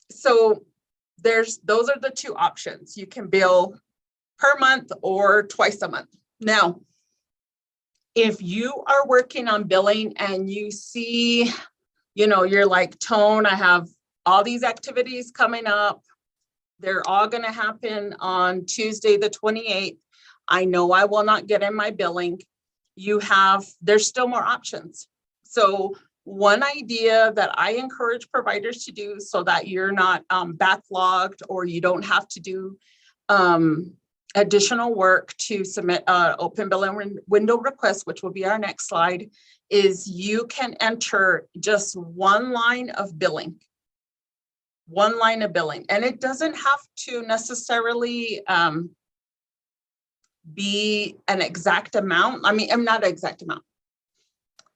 So those are the two options. You can bill per month or twice a month. Now, if you are working on billing and you see, you're like, Tone, I have all these activities coming up. They're all going to happen on Tuesday, the 28th. I know I will not get in my billing. There's still more options. So one idea that I encourage providers to do so that you're not backlogged, or you don't have to do additional work to submit an open billing window request, which will be our next slide, is you can enter just one line of billing. One line of billing. And it doesn't have to necessarily be an exact amount. I'm not an exact amount.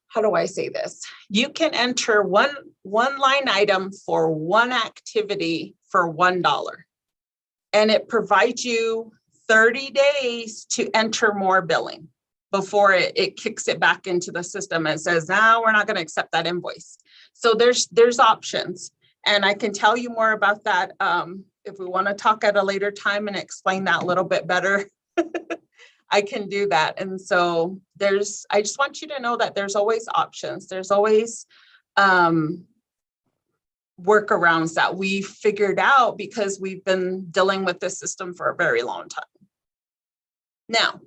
How do I say this? You can enter one line item for one activity for $1. And it provides you 30 days to enter more billing before it kicks it back into the system and says, no, we're not going to accept that invoice. So there's options. And I can tell you more about that if we want to talk at a later time and explain that a little bit better. I can do that. And so I just want you to know that there's always options. There's always workarounds that we figured out because we've been dealing with this system for a very long time. Now,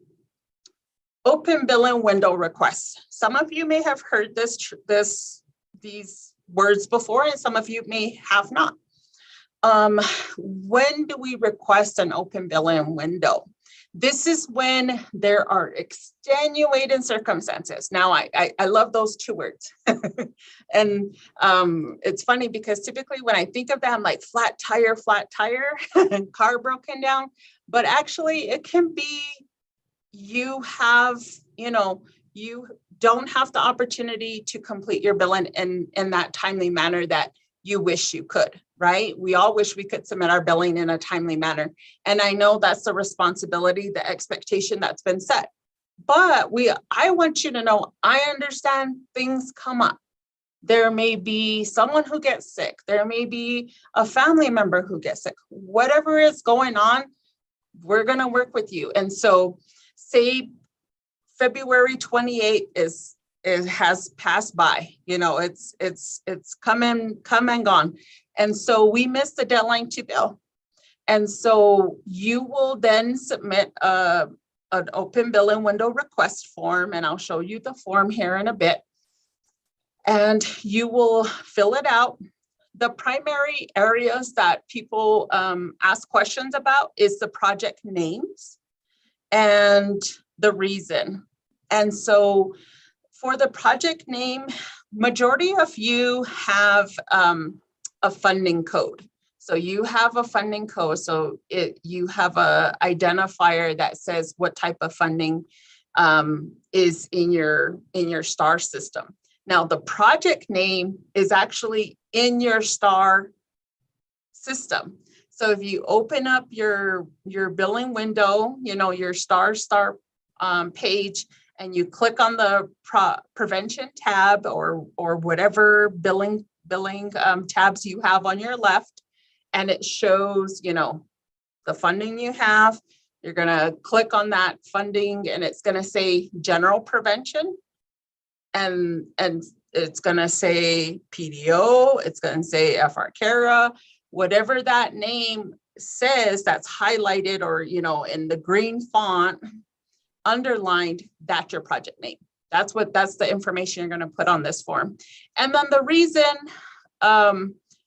open billing window requests. Some of you may have heard these words before, and some of you may have not. When do we request an open billing window? This is when there are extenuating circumstances. Now, I love those two words. And it's funny because typically when I think of that, I'm like flat tire, and car broken down. But actually it can be you don't have the opportunity to complete your billing in that timely manner that you wish you could, right? We all wish we could submit our billing in a timely manner. And I know that's the responsibility, the expectation that's been set. But I want you to know, I understand things come up. There may be someone who gets sick. There may be a family member who gets sick. Whatever is going on, we're going to work with you. And so say February 28th has passed by, it's come and gone. And so we missed the deadline to bill. And so you will then submit an open billing window request form, and I'll show you the form here in a bit. And you will fill it out. The primary areas that people ask questions about is the project names and the reason. And so for the project name, majority of you have a funding code. So you have a funding code. So you have a identifier that says what type of funding is in your STAR system. Now the project name is actually in your STAR system. So if you open up your billing window, your STAR page, and you click on the prevention tab or whatever billing tabs you have on your left, and it shows, the funding you have, you're gonna click on that funding and it's gonna say general prevention, and it's gonna say PDO, it's gonna say FR CARA, whatever that name says that's highlighted or, in the green font, underlined, that's your project name. That's the information you're going to put on this form. And then the reason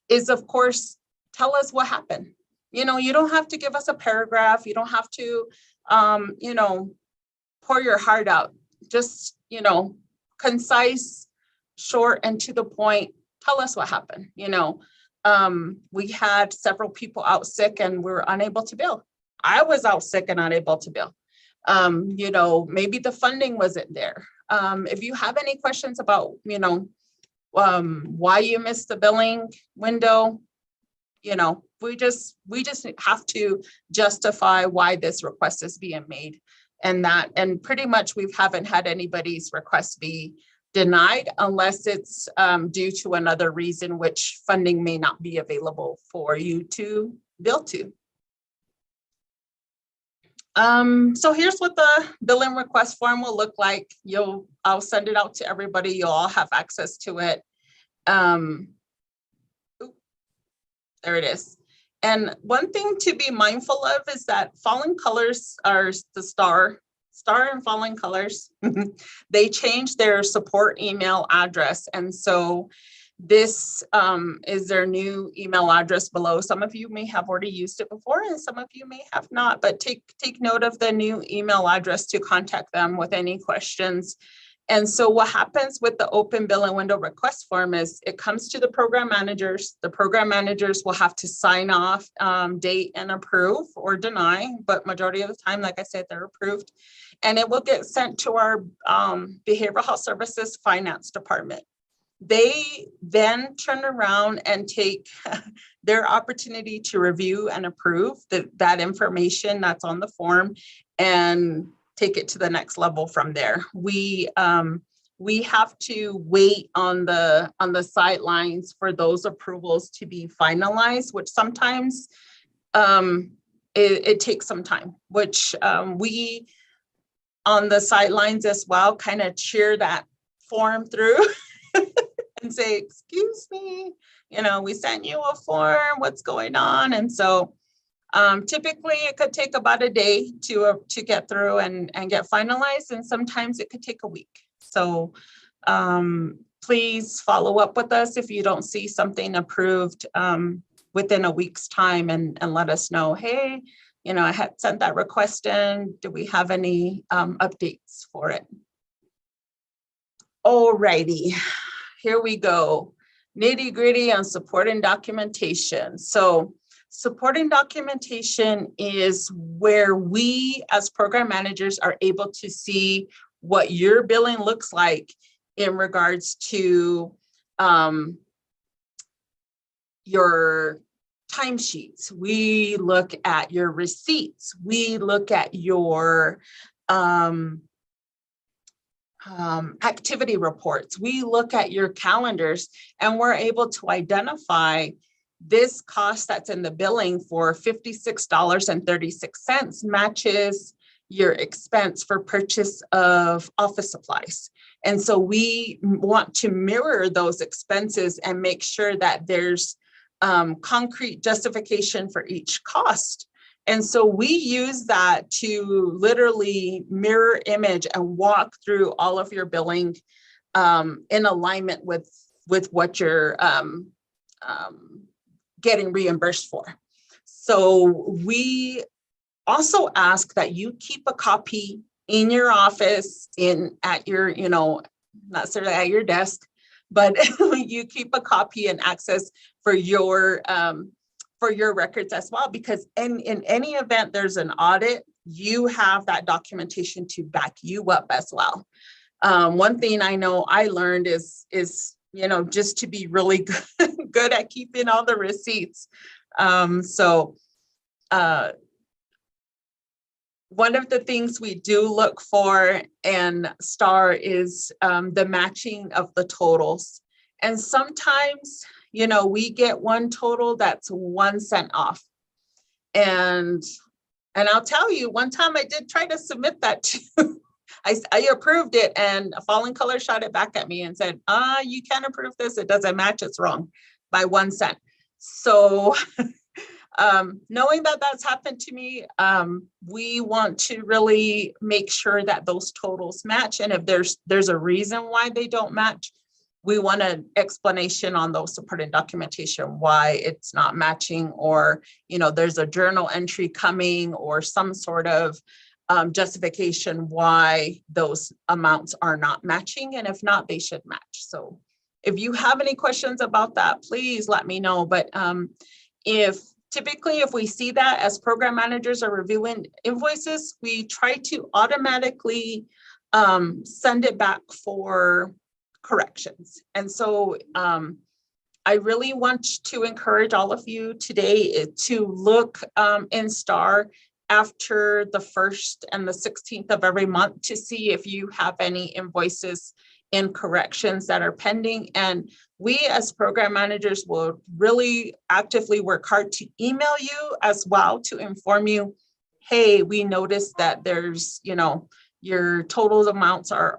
is, of course, tell us what happened. You don't have to give us a paragraph. You don't have to, pour your heart out. Just, concise, short, and to the point. Tell us what happened. We had several people out sick and we were unable to bill. I was out sick and unable to bill. Maybe the funding wasn't there. If you have any questions about, why you missed the billing window, we just have to justify why this request is being made, and pretty much we haven't had anybody's request be denied unless it's due to another reason, which funding may not be available for you to bill to. So here's what the billing request form will look like. I'll send it out to everybody. You'll all have access to it. There it is. And one thing to be mindful of is that falling colors are the STAR and falling colors. They changed their support email address. And so this is their new email address below. Some of you may have already used it before and some of you may have not, but take note of the new email address to contact them with any questions. And so what happens with the open billing window request form is it comes to the program managers. The program managers will have to sign off, date and approve or deny, but majority of the time, like I said, they're approved. And it will get sent to our behavioral health services finance department. They then turn around and take their opportunity to review and approve that information that's on the form and take it to the next level from there. We have to wait on the sidelines for those approvals to be finalized, which sometimes it takes some time, which we on the sidelines as well kind of cheer that form through. and say, excuse me, we sent you a form, what's going on? And so typically it could take about a day to get through and get finalized. And sometimes it could take a week. So please follow up with us if you don't see something approved within a week's time and let us know, hey, I had sent that request in. Do we have any updates for it? Alrighty, here we go. Nitty gritty on support and documentation. So supporting documentation is where we as program managers are able to see what your billing looks like in regards to your timesheets. We look at your receipts. We look at your activity reports. We look at your calendars, and we're able to identify this cost that's in the billing for $56.36 matches your expense for purchase of office supplies. And so we want to mirror those expenses and make sure that there's concrete justification for each cost. And so we use that to literally mirror image and walk through all of your billing in alignment with what you're getting reimbursed for. So we also ask that you keep a copy in your office, at your, not necessarily at your desk, but you keep a copy and access for your records as well, because in any event there's an audit, you have that documentation to back you up as well. One thing I know I learned is just to be really good at keeping all the receipts. One of the things we do look for in STAR is the matching of the totals. And sometimes, we get one total that's 1 cent off. And I'll tell you, one time I did try to submit that to, I approved it, and a Fallen Color shot it back at me and said, you can't approve this. It doesn't match. It's wrong by 1 cent. So knowing that that's happened to me, we want to really make sure that those totals match. And if there's a reason why they don't match, we want an explanation on those supporting documentation, why it's not matching, or, there's a journal entry coming, or some sort of justification why those amounts are not matching. And if not, they should match. So if you have any questions about that, please let me know. But typically, if we see that as program managers are reviewing invoices, we try to automatically send it back for corrections. And so I really want to encourage all of you today to look in STAR after the 1st and the 16th of every month to see if you have any invoices in corrections that are pending. And we as program managers will really actively work hard to email you as well to inform you, hey, we noticed that there's, your total amounts are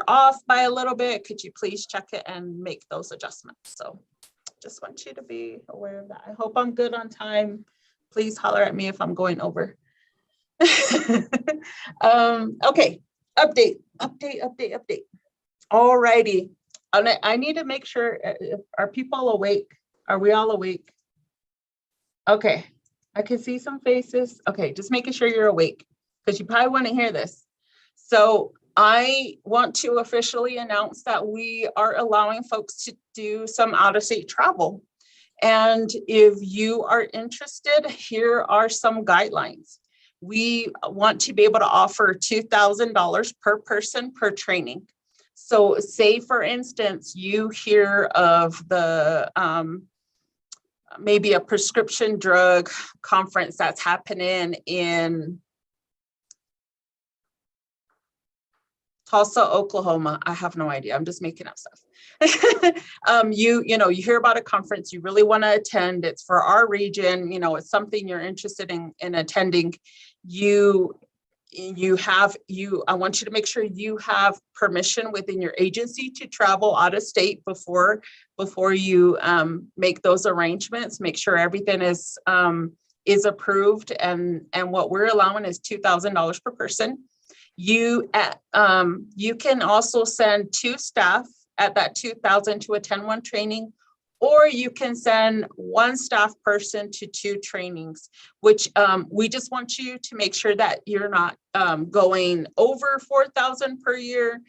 off by a little bit. Could you please check it and make those adjustments? So just want you to be aware of that. I hope I'm good on time. Please holler at me if I'm going over. Okay, update. All righty. I need to make sure, are people awake? Are we all awake? Okay, I can see some faces. Okay, just making sure you're awake, because you probably want to hear this. So I want to officially announce that we are allowing folks to do some out-of-state travel. And if you are interested, here are some guidelines. We want to be able to offer $2,000 per person per training. So say, for instance, you hear of the maybe a prescription drug conference that's happening in Tulsa, Oklahoma. I have no idea. I'm just making up stuff. You hear about a conference you really want to attend. It's for our region. It's something you're interested in attending. I want you to make sure you have permission within your agency to travel out of state before you make those arrangements. Make sure everything is approved, and what we're allowing is $2,000 per person. You can also send 2 staff at that 2,000 to attend 1 training, or you can send 1 staff person to 2 trainings, which we just want you to make sure that you're not going over 4,000 per year.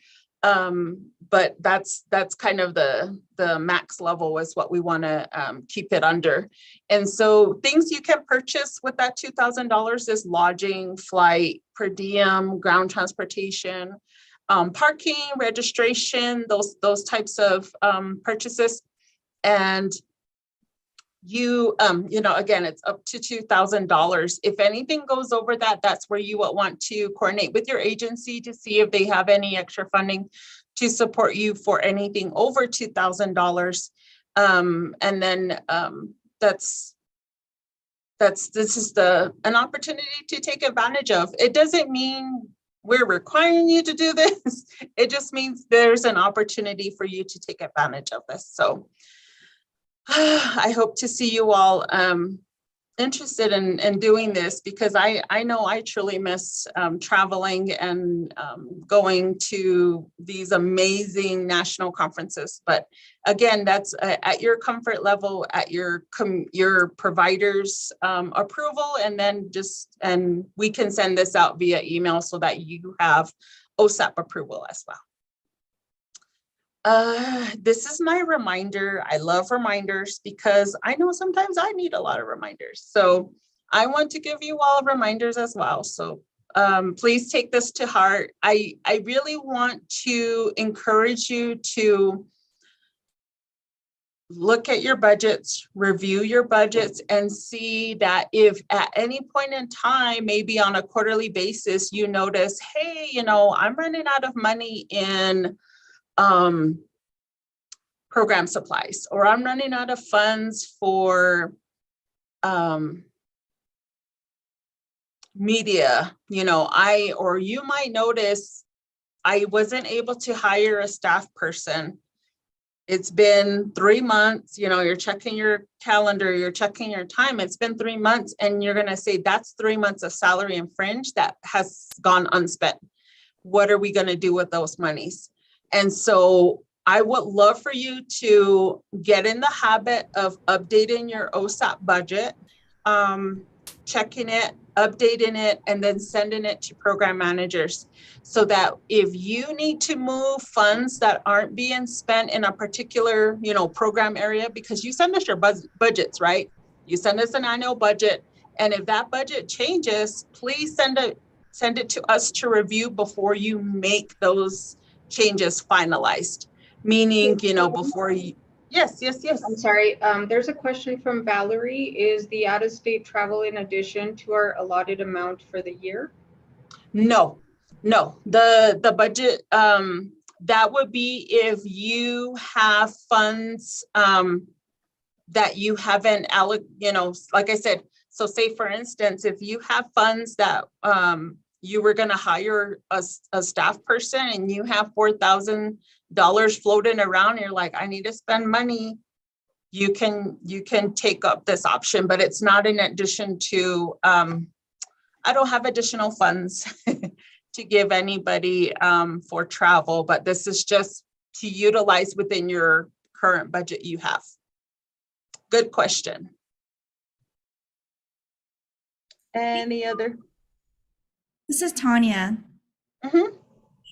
But that's kind of the max level is what we want to keep it under. And so things you can purchase with that $2,000 is lodging, flight, per diem, ground transportation, parking, registration, those types of purchases. And you know, again, it's up to $2,000. If anything goes over that, that's where you will want to coordinate with your agency to see if they have any extra funding to support you for anything over $2,000. And then this is an opportunity to take advantage of. It doesn't mean we're requiring you to do this. It just means there's an opportunity for you to take advantage of this. So I hope to see you all interested in doing this, because I know I truly miss traveling and going to these amazing national conferences. But again, that's at your comfort level, at your provider's approval, and then and we can send this out via email so that you have OSAP approval as well. This is my reminder. I love reminders because I know sometimes I need a lot of reminders. So I want to give you all reminders as well. So please take this to heart. I really want to encourage you to look at your budgets, review your budgets, and see that if at any point in time, maybe on a quarterly basis, you notice, hey, you know, I'm running out of money in program supplies, or I'm running out of funds for media, you know, or you might notice I wasn't able to hire a staff person. It's been 3 months, you know, you're checking your calendar, you're checking your time. It's been 3 months, and you're going to say that's 3 months of salary and fringe that has gone unspent. What are we going to do with those monies? And so I would love for you to get in the habit of updating your OSAP budget, checking it, updating it, and then sending it to program managers, so that if you need to move funds that aren't being spent in a particular, you know, program area, because you send us your budgets, right? You send us an annual budget, and if that budget changes, please send it to us to review before you make those changes finalized. Meaning, you know, before you, yes. I'm sorry, there's a question from Valerie. Is the out-of-state travel in addition to our allotted amount for the year? No, the budget, that would be if you have funds that you haven't you know, like I said, so say for instance, if you have funds that you were going to hire a staff person and you have $4,000 floating around, you're like, I need to spend money, you can take up this option, but it's not in addition to, I don't have additional funds to give anybody for travel, but this is just to utilize within your current budget you have. Good question. Any other? This is Tanya. Mm-hmm.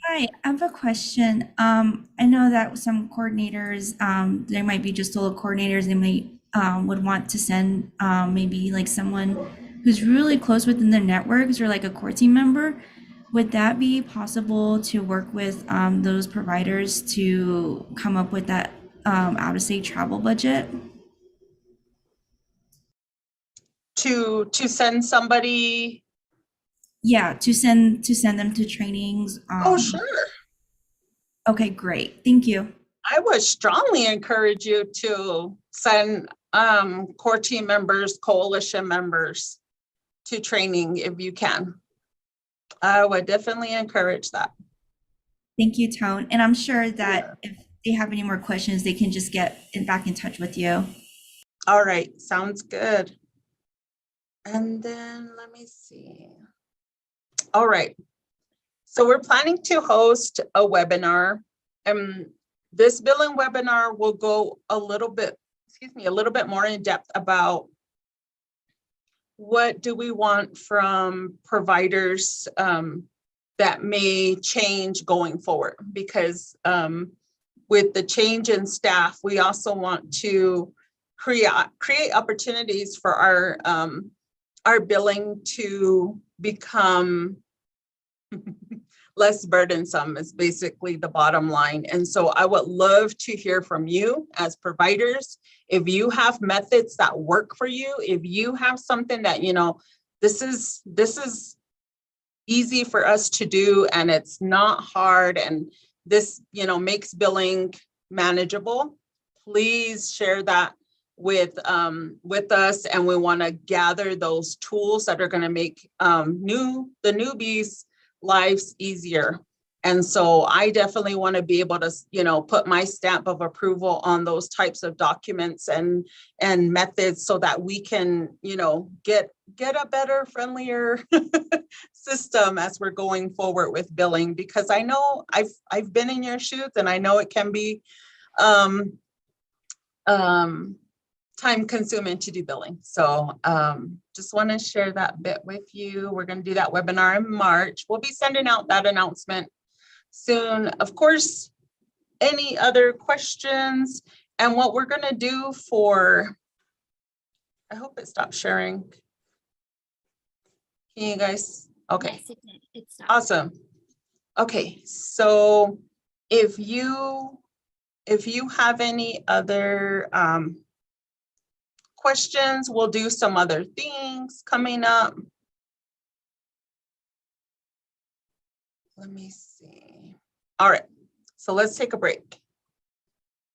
Hi, I have a question. I know that some coordinators, there might be just little coordinators, they might would want to send maybe like someone who's really close within their networks, or like a core team member. Would that be possible to work with those providers to come up with that out-of-state travel budget? To send somebody? Yeah, to send them to trainings. Oh, sure. Okay, great. Thank you. I would strongly encourage you to send core team members, coalition members to training if you can. I would definitely encourage that. Thank you, Tone. And I'm sure that if they have any more questions, they can just back in touch with you. All right, sounds good. And then let me see. All right. So we're planning to host a webinar. This billing webinar will go a little bit more in depth about what do we want from providers that may change going forward, because with the change in staff, we also want to create opportunities for our billing to become less burdensome, is basically the bottom line. And so I would love to hear from you as providers. If you have methods that work for you, if you have something that, this is easy for us to do and it's not hard, and this, makes billing manageable, please share that with us. And we want to gather those tools that are going to make the newbies lives easier. And so I definitely want to be able to, put my stamp of approval on those types of documents and methods, so that we can, get a better, friendlier system as we're going forward with billing. Because I know I've been in your shoes, and I know it can be time consuming to do billing. So just want to share that bit with you. We're going to do that webinar in March. We'll be sending out that announcement soon. Of course, any other questions? And what we're going to do I hope it stopped sharing. Can you guys? Okay. Yes, it did. It stopped. Awesome. Okay, so if you have any other questions, we'll do some other things coming up. Let me see. All right, so let's take a break,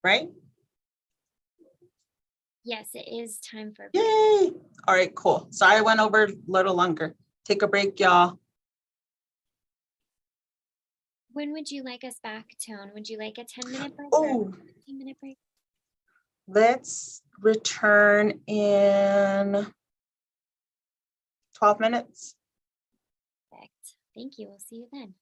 right? Yes, it is time for. Yay! All right, cool. So I went over a little longer. Take a break, y'all. When would you like us back, Tone? Would you like a 10-minute break? Oh, or a 15-minute break? Let's return in 12 minutes. Perfect. Thank you. We'll see you then.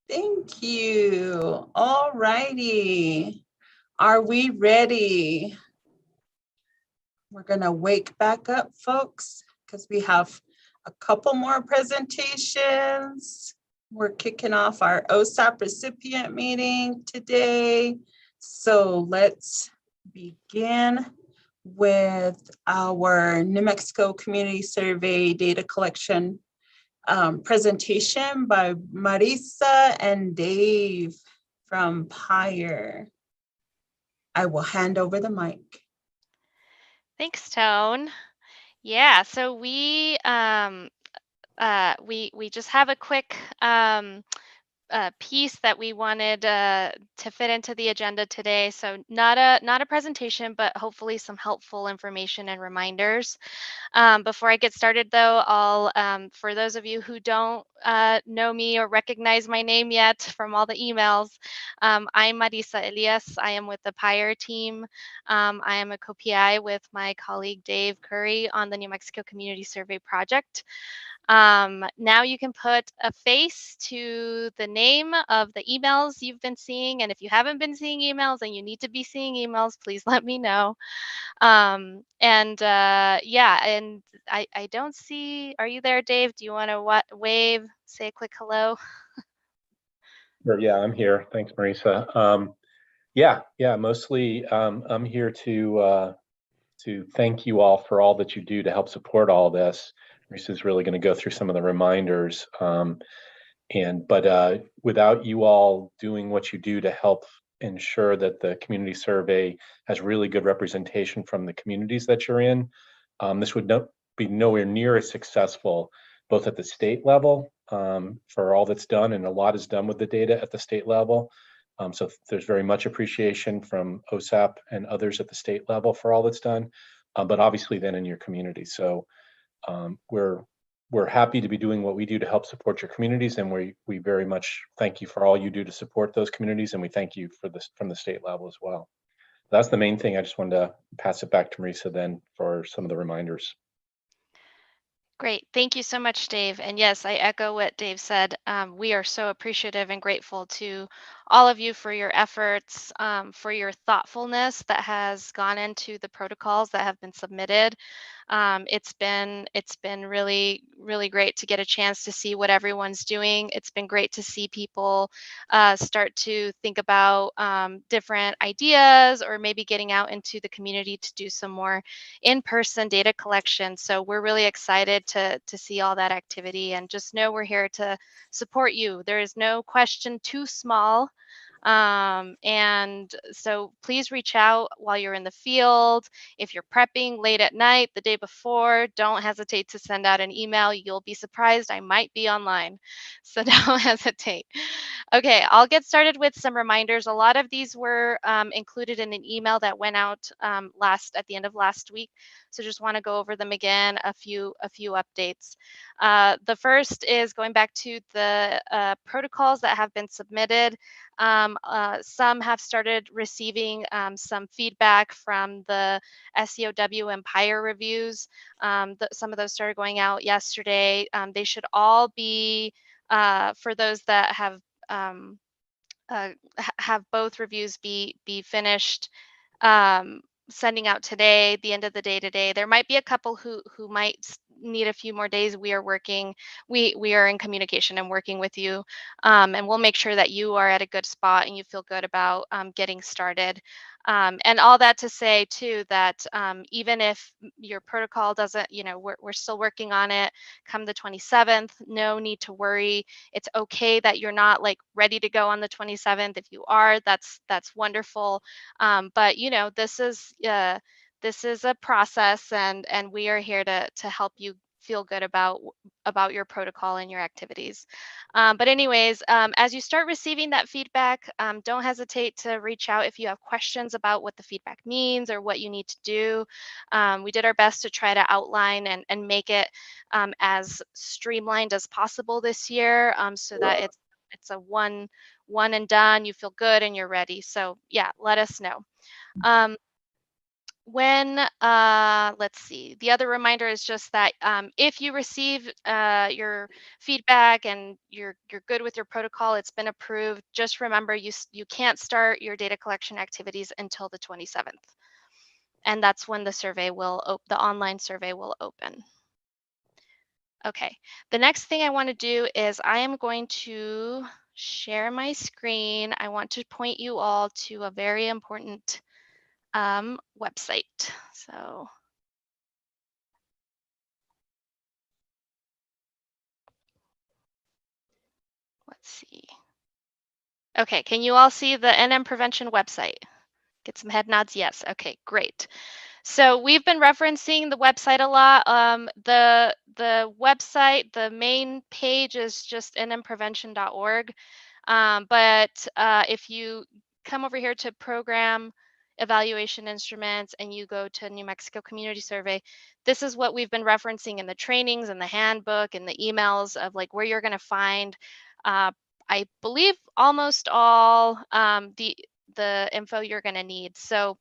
Thank you. All righty. Are we ready? We're gonna wake back up, folks, because we have a couple more presentations. We're kicking off our OSAP recipient meeting today. So let's begin with our New Mexico Community Survey data collection presentation by Marisa and Dave from Pyre. I will hand over the mic. Thanks, Tone. Yeah, so we just have a quick piece that we wanted to fit into the agenda today. So not a presentation, but hopefully some helpful information and reminders. Before I get started, though, I'll for those of you who don't know me or recognize my name yet from all the emails, I'm Marisa Elias. I am with the Pyre team. I am a co-PI with my colleague Dave Curry on the New Mexico Community Survey Project. Now you can put a face to the name of the emails you've been seeing. And if you haven't been seeing emails and you need to be seeing emails, please let me know. Yeah, and I don't see, are you there, Dave? Do you want to wave, say a quick hello? Sure, yeah, I'm here. Thanks, Marisa. Yeah, mostly I'm here to thank you all for all that you do to help support all this. Marisa's really going to go through some of the reminders. But without you all doing what you do to help ensure that the community survey has really good representation from the communities that you're in, this would be nowhere near as successful, both at the state level for all that's done, and a lot is done with the data at the state level. So there's very much appreciation from OSAP and others at the state level for all that's done, but obviously then in your community. So we're happy to be doing what we do to help support your communities, and we very much thank you for all you do to support those communities, and we thank you for this from the state level as well. That's the main thing. I just wanted to pass it back to Marisa then for some of the reminders. Great. Thank you so much, Dave. And yes, I echo what Dave said. We are so appreciative and grateful to all of you for your efforts, for your thoughtfulness that has gone into the protocols that have been submitted. It's been really, really great to get a chance to see what everyone's doing. It's been great to see people start to think about different ideas, or maybe getting out into the community to do some more in-person data collection. So we're really excited to see all that activity, and just know we're here to support you. There is no question too small. And so please reach out while you're in the field. If you're prepping late at night, the day before, don't hesitate to send out an email. You'll be surprised, I might be online. So don't hesitate. Okay, I'll get started with some reminders. A lot of these were included in an email that went out at the end of last week. So just want to go over them again, a few updates. The first is going back to the protocols that have been submitted. Some have started receiving some feedback from the SEOW and Pyre reviews. Some of those started going out yesterday. They should all be, for those that have both reviews be finished, sending out today, the end of the day today. There might be a couple who might need a few more days. We are in communication and working with you, and we'll make sure that you are at a good spot and you feel good about getting started. And all that to say too, that even if your protocol doesn't, we're still working on it. Come the 27th, no need to worry. It's okay that you're not like ready to go on the 27th. If you are, that's wonderful. But this is a process, and we are here to help you feel good about your protocol and your activities. But anyways, as you start receiving that feedback, don't hesitate to reach out if you have questions about what the feedback means or what you need to do. We did our best to try to outline and make it as streamlined as possible this year, so that it's a one and done. You feel good and you're ready. So yeah, let us know. let's see, the other reminder is just that if you receive your feedback and you're good with your protocol, it's been approved, just remember you can't start your data collection activities until the 27th. And that's when the survey the online survey will open. Okay, the next thing I want to do is I am going to share my screen. I want to point you all to a very important website. So let's see. Okay, can you all see the NM prevention website? Get some head nods. Yes. Okay, great. So we've been referencing the website a lot. The website, the main page is just nmprevention.org. But if you come over here to program evaluation instruments and you go to New Mexico Community Survey, this is what we've been referencing in the trainings and the handbook and the emails of like where you're going to find, uh, I believe, almost all the info you're going to need. So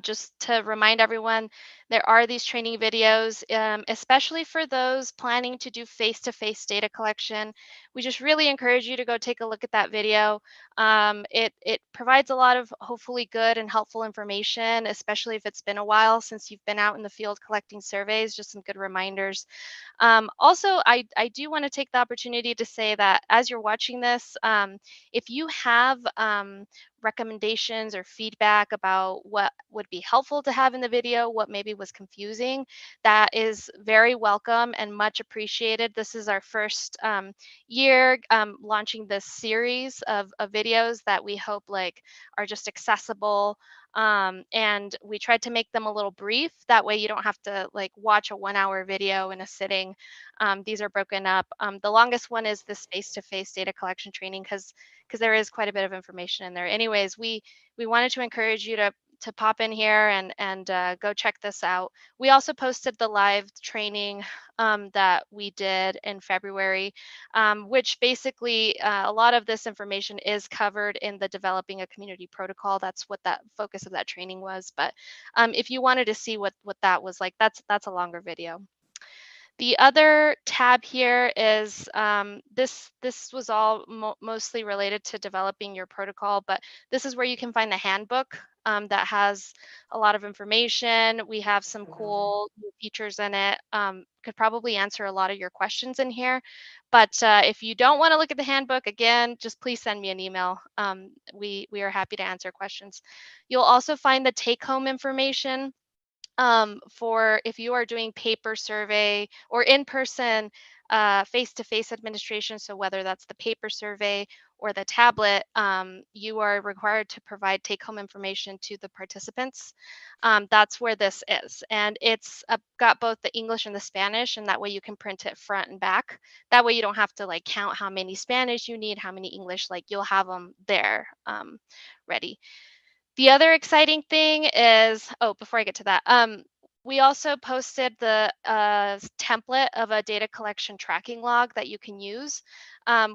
just to remind everyone, there are these training videos, especially for those planning to do face-to-face data collection. We just really encourage you to go take a look at that video. It provides a lot of hopefully good and helpful information, especially if it's been a while since you've been out in the field collecting surveys, just some good reminders. Also, I do want to take the opportunity to say that as you're watching this, if you have recommendations or feedback about what would be helpful to have in the video, what maybe was confusing, that is very welcome and much appreciated. This is our first year launching this series of videos that we hope like are just accessible, and we tried to make them a little brief. That way you don't have to like watch a 1 hour video in a sitting. These are broken up. The longest one is this face-to-face data collection training because there is quite a bit of information in there. Anyways, we wanted to encourage you to pop in here and go check this out. We also posted the live training that we did in February, which basically a lot of this information is covered in the developing a community protocol. That's what that focus of that training was. But if you wanted to see what that was like, that's a longer video. The other tab here is this was all mostly related to developing your protocol, but this is where you can find the handbook that has a lot of information. We have some cool new features in it. Could probably answer a lot of your questions in here. But if you don't want to look at the handbook, again, just please send me an email. We are happy to answer questions. You'll also find the take-home information for if you are doing paper survey or in-person face-to-face administration. So whether that's the paper survey or the tablet, you are required to provide take-home information to the participants. That's where this is. And it's got both the English and the Spanish, and that way you can print it front and back. That way you don't have to like count how many Spanish you need, how many English, like you'll have them there ready. The other exciting thing is, oh, before I get to that, we also posted the template of a data collection tracking log that you can use.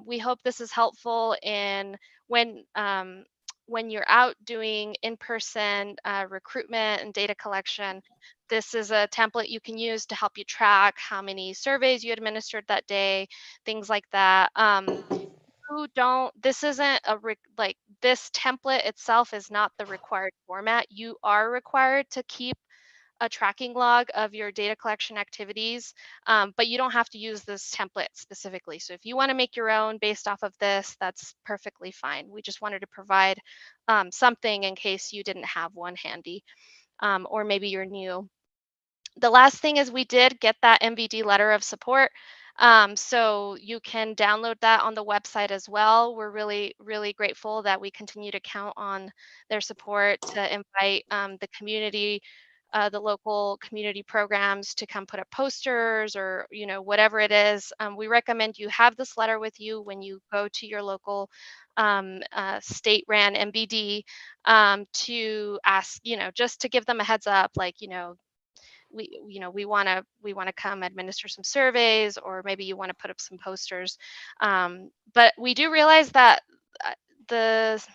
We hope this is helpful in when you're out doing in-person recruitment and data collection. This is a template you can use to help you track how many surveys you administered that day, things like that. This isn't like this template itself is not the required format. You are required to keep a tracking log of your data collection activities, but you don't have to use this template specifically. So if you want to make your own based off of this, that's perfectly fine. We just wanted to provide something in case you didn't have one handy, or maybe you're new. The last thing is we did get that MVD letter of support. So you can download that on the website as well. We're really, really grateful that we continue to count on their support to invite the community, the local community programs to come put up posters or, whatever it is. We recommend you have this letter with you when you go to your local state ran MVD to ask, just to give them a heads up, like, we want to come administer some surveys, or maybe you want to put up some posters, but we do realize that the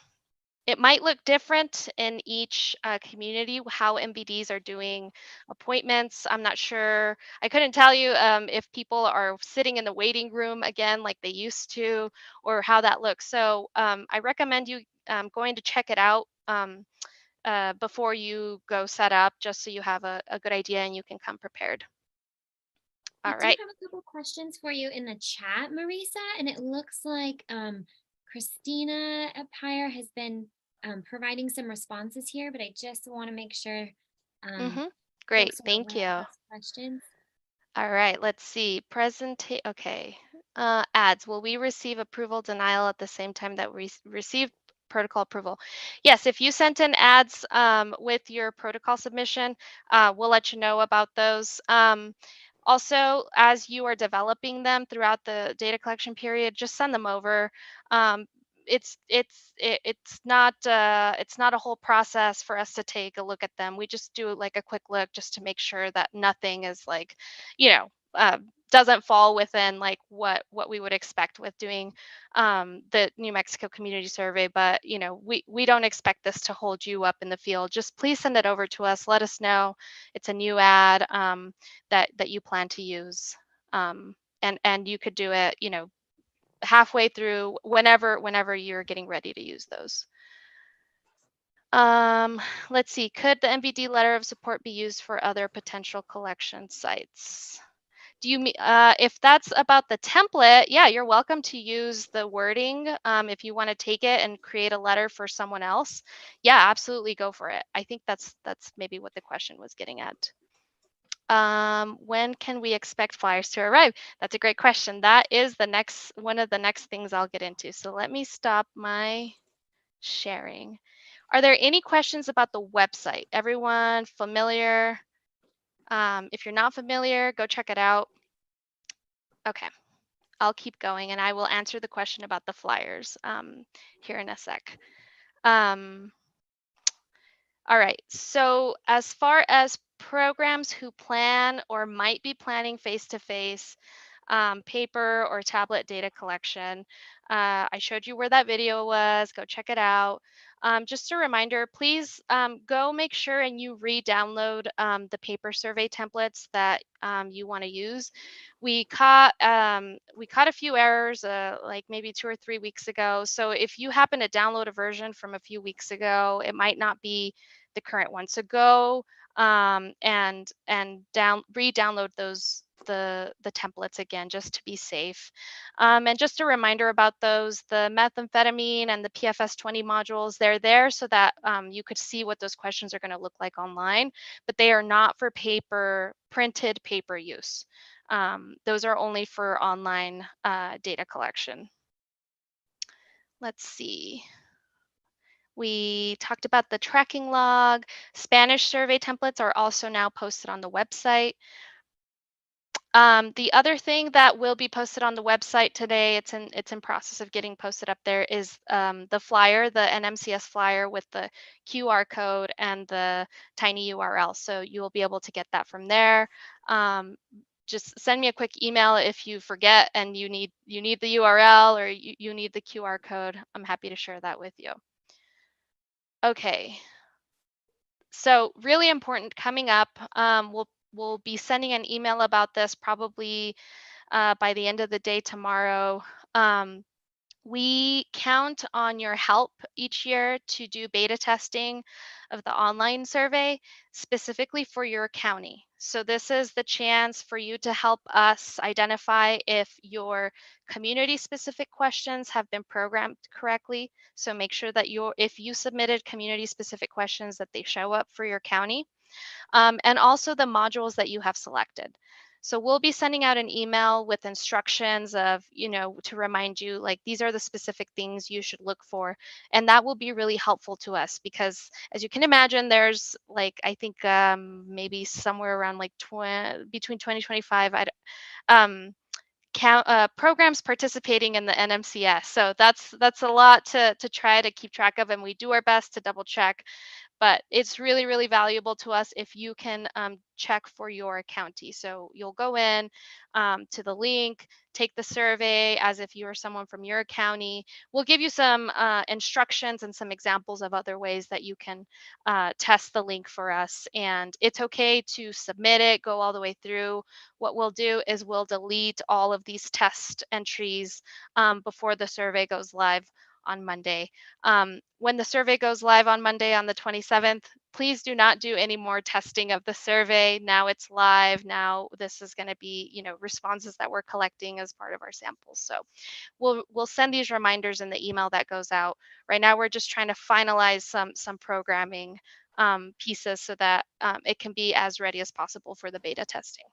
It might look different in each community, how MVDs are doing appointments. I'm not sure. I couldn't tell you if people are sitting in the waiting room again like they used to, or how that looks. So I recommend you going to check it out before you go set up, just so you have a good idea and you can come prepared. I All do right. have a couple questions for you in the chat, Marisa, and it looks like Christina Empire has been providing some responses here, but I just want to make sure Great. folks are Thank aware of you. those questions. All right, let's see. Okay. Ads. Will we receive approval denial at the same time that we receive protocol approval? Yes, if you sent in ads with your protocol submission, we'll let you know about those. Also, as you are developing them throughout the data collection period, just send them over. It's not a whole process for us to take a look at them. We just do like a quick look just to make sure that nothing is like, you know, doesn't fall within like what we would expect with doing the New Mexico Community Survey. But you know, we don't expect this to hold you up in the field. Just please send it over to us. Let us know it's a new ad that you plan to use, and you could do it, you know, halfway through whenever you're getting ready to use those. Let's see, could the MVD letter of support be used for other potential collection sites? Do you mean if that's about the template? Yeah, you're welcome to use the wording. If you want to take it and create a letter for someone else, yeah, absolutely go for it. I think that's maybe what the question was getting at. When can we expect flyers to arrive? That's a great question. That is one of the next things I'll get into. So let me stop my sharing. Are there any questions about the website? Everyone familiar? If you're not familiar, go check it out. Okay, I'll keep going and I will answer the question about the flyers here in a sec. All right, so as far as programs who plan or might be planning face-to-face paper or tablet data collection, I showed you where that video was. Go check it out. Just a reminder, please go make sure and you re-download the paper survey templates that you want to use. We caught a few errors like maybe 2 or 3 weeks ago. So if you happen to download a version from a few weeks ago, it might not be the current one. So go and re-download those the templates again just to be safe. And just a reminder about those, the methamphetamine and the PFS 20 modules, they're there so that you could see what those questions are going to look like online, but they are not for printed paper use. Those are only for online data collection. Let's see. We talked about the tracking log. Spanish survey templates are also now posted on the website. The other thing that will be posted on the website today, it's in process of getting posted up there, is the flyer, the NMCS flyer with the QR code and the tiny URL. So you will be able to get that from there. Just send me a quick email if you forget and you need the URL or you need the QR code. I'm happy to share that with you. Okay. So really important coming up. We'll be sending an email about this probably by the end of the day tomorrow. We count on your help each year to do beta testing of the online survey specifically for your county. So this is the chance for you to help us identify if your community specific questions have been programmed correctly. So make sure that if you submitted community specific questions that they show up for your county. And also the modules that you have selected. So we'll be sending out an email with instructions of, to remind you, like, these are the specific things you should look for. And that will be really helpful to us because, as you can imagine, there's like, I think maybe somewhere around like between 2025, programs participating in the NMCS. So that's a lot to try to keep track of, and we do our best to double check. but it's really, really valuable to us if you can check for your county. So you'll go in to the link, take the survey as if you were someone from your county. We'll give you some instructions and some examples of other ways that you can test the link for us. And it's okay to submit it, go all the way through. What we'll do is we'll delete all of these test entries before the survey goes live on Monday. When the survey goes live on Monday on the 27th, please do not do any more testing of the survey. Now it's live. Now this is going to be, you know, responses that we're collecting as part of our samples. So we'll send these reminders in the email that goes out. Right now, we're just trying to finalize some programming pieces so that it can be as ready as possible for the beta testing.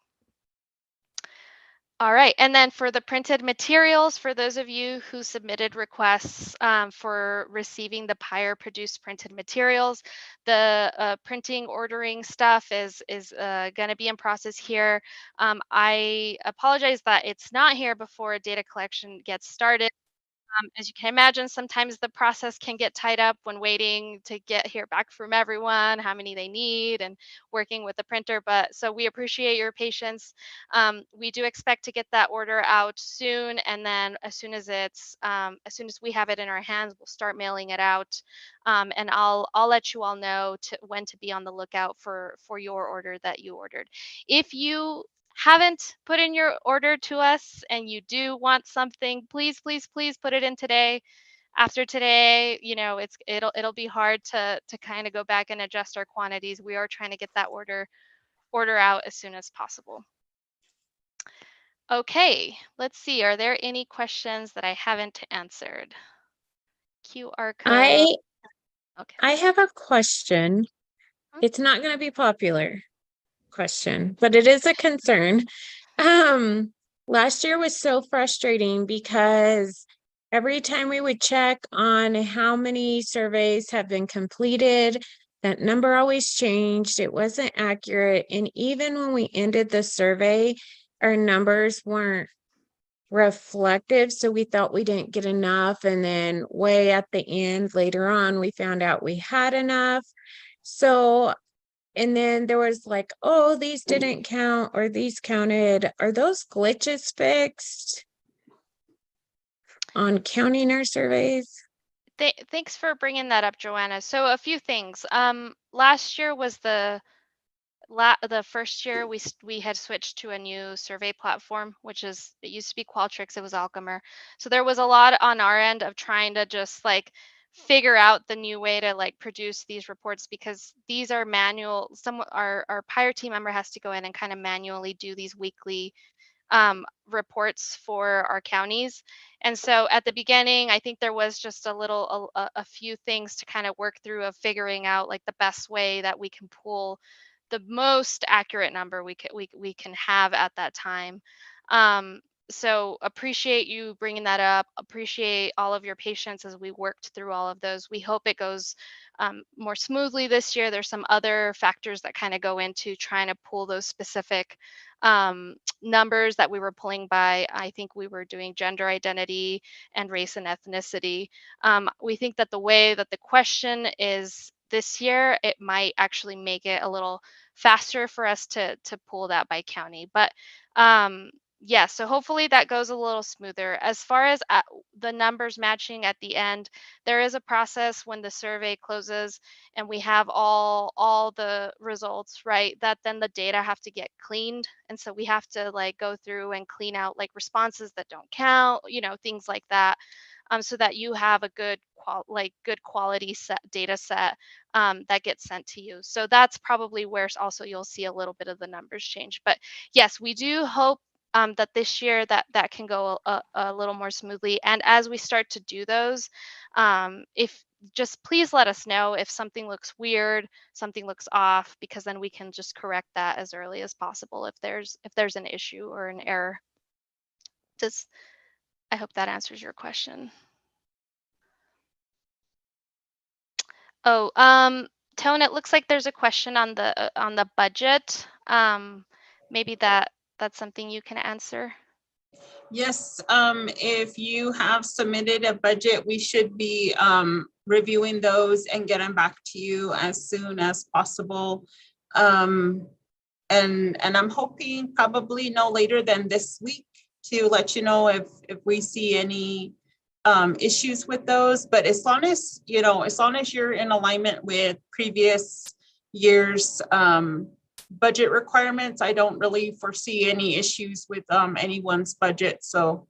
All right, and then for the printed materials, for those of you who submitted requests for receiving the PIRE produced printed materials, the printing ordering stuff is going to be in process here. I apologize that it's not here before data collection gets started. As you can imagine, sometimes the process can get tied up when waiting to hear back from everyone, how many they need, and working with the printer. But so we appreciate your patience. We do expect to get that order out soon, and then as soon as we have it in our hands, we'll start mailing it out. And I'll let you all know when to be on the lookout for your order that you ordered. If you haven't put in your order to us and you do want something, please put it in today. After today, you know, it'll be hard to kind of go back and adjust our quantities. We are trying to get that order out as soon as possible. Okay, let's see. Are there any questions that I haven't answered? QR code. I have a question. It's not going to be popular question, but it is a concern. Last year was so frustrating because every time we would check on how many surveys have been completed, that number always changed. It wasn't accurate. And even when we ended the survey, our numbers weren't reflective. So we thought we didn't get enough. And then way at the end, later on, we found out we had enough. So and then there was like, oh, these didn't count or these counted. Are those glitches fixed on counting our surveys? Thanks for bringing that up, Joanna. So a few things. Last year was the first year we had switched to a new survey platform, which is, it used to be Qualtrics, it was Alchemer. So there was a lot on our end of trying to just like figure out the new way to like produce these reports, because these are manual. Our PIRE team member has to go in and kind of manually do these weekly reports for our counties. And so at the beginning, I think there was just a few things to kind of work through of figuring out like the best way that we can pull the most accurate number we can have at that time. So appreciate you bringing that up. Appreciate all of your patience as we worked through all of those. We hope it goes more smoothly this year. There's some other factors that kind of go into trying to pull those specific numbers that we were pulling by. I think we were doing gender identity and race and ethnicity. We think that the way that the question is this year, it might actually make it a little faster for us to pull that by county. But yeah, so hopefully that goes a little smoother. As far as the numbers matching at the end, there is a process when the survey closes and we have all the results, right? That then the data have to get cleaned. And so we have to like go through and clean out like responses that don't count, you know, things like that. So that you have a good quality data set that gets sent to you. So that's probably where also you'll see a little bit of the numbers change. But yes, we do hope that this year that can go a little more smoothly. And as we start to do those, if just please let us know if something looks weird, something looks off, because then we can just correct that as early as possible if there's an issue or an error. I hope that answers your question. Oh, Tone, it looks like there's a question on the budget. Maybe that's something you can answer. Yes, if you have submitted a budget, we should be reviewing those and getting back to you as soon as possible. And I'm hoping probably no later than this week to let you know if we see any issues with those. But as long as, you know, as long as you're in alignment with previous years' budget requirements, I don't really foresee any issues with anyone's budget. So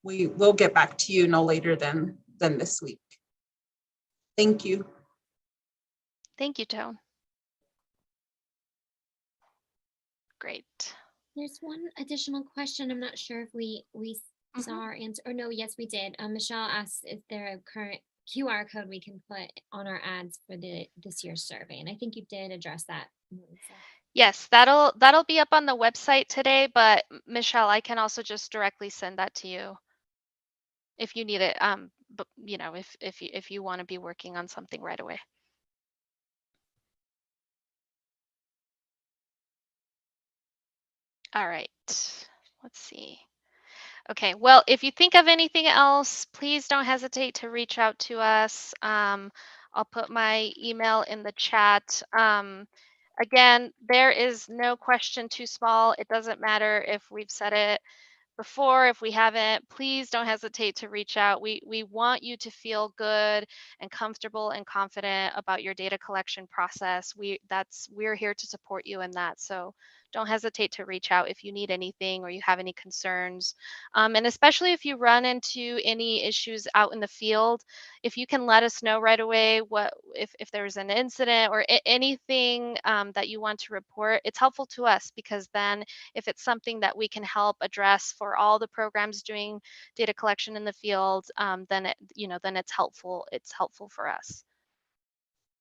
we will get back to you no later than this week. Thank you. Thank you, Tone. Great. There's one additional question. I'm not sure if we saw our answer, or no, yes, we did. Michelle asked if there a current QR code we can put on our ads for this year's survey, and I think you did address that, Melissa. Yes, that'll be up on the website today, but Michelle, I can also just directly send that to you if you need it. But you know, if you want to be working on something right away. All right, let's see. Okay, well, if you think of anything else, please don't hesitate to reach out to us. I'll put my email in the chat. Again, there is no question too small. It doesn't matter if we've said it before. If we haven't, please don't hesitate to reach out. We want you to feel good and comfortable and confident about your data collection process. We're here to support you in that. So don't hesitate to reach out if you need anything or you have any concerns. And especially if you run into any issues out in the field, if you can let us know right away if there's an incident or anything that you want to report, it's helpful to us, because then if it's something that we can help address for all the programs doing data collection in the field, then it's helpful. It's helpful for us.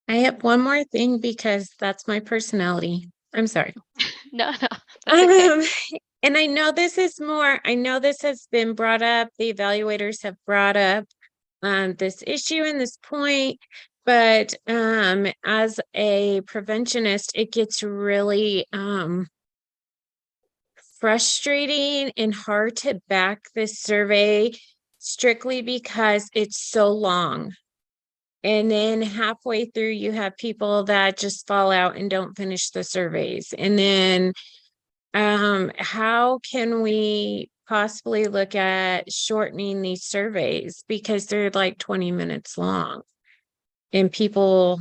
I have one more thing because that's my personality. I'm sorry. No, that's okay. And I know this has been brought up. The evaluators have brought up this issue and this point, but as a preventionist, it gets really frustrating and hard to back this survey strictly because it's so long. And then halfway through, you have people that just fall out and don't finish the surveys. And then how can we possibly look at shortening these surveys, because they're like 20 minutes long and people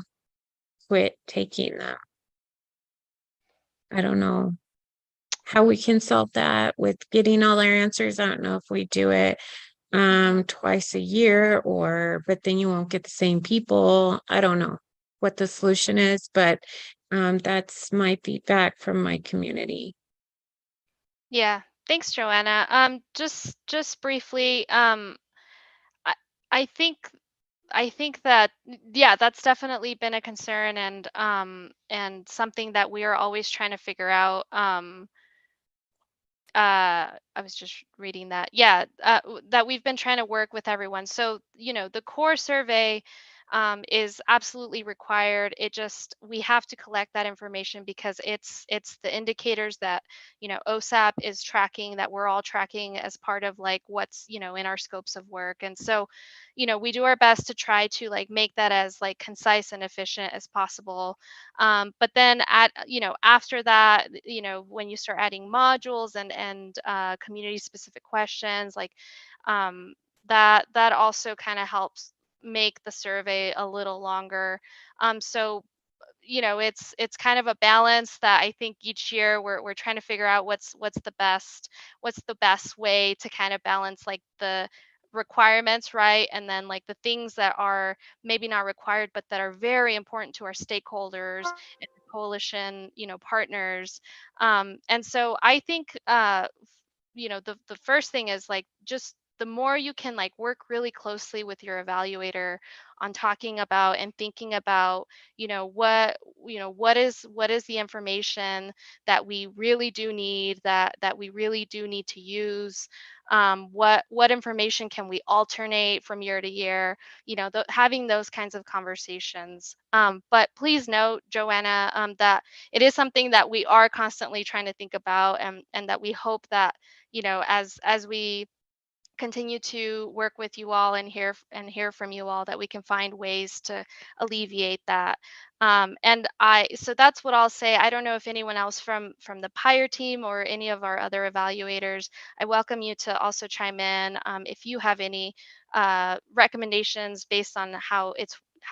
quit taking them? I don't know how we can solve that with getting all our answers. I don't know if we do it twice a year, but then you won't get the same people. I don't know what the solution is, but that's my feedback from my community. Yeah, thanks, Joanna. Just briefly, I think that, yeah, that's definitely been a concern, and something that we are always trying to figure out. I was just reading that. Yeah, that we've been trying to work with everyone. So, the core survey is absolutely required. We have to collect that information because it's the indicators that, OSAP is tracking, that we're all tracking as part of like what's, in our scopes of work. And so, we do our best to try to like make that as like concise and efficient as possible. But then after that, when you start adding modules and community specific questions, like that also kind of helps make the survey a little longer. So it's kind of a balance that I think each year we're trying to figure out what's the best way to kind of balance like the requirements, right? And then like the things that are maybe not required, but that are very important to our stakeholders and the coalition, partners. And so I think the first thing is like just the more you can like work really closely with your evaluator on talking about and thinking about what is the information that we really do need, that we really do need to use, what information can we alternate from year to year, having those kinds of conversations. But please note, Joanna, that it is something that we are constantly trying to think about, and that we hope that as we continue to work with you all and hear from you all, that we can find ways to alleviate that. So that's what I'll say. I don't know if anyone else from the Pyre team or any of our other evaluators, I welcome you to also chime in if you have any recommendations based on how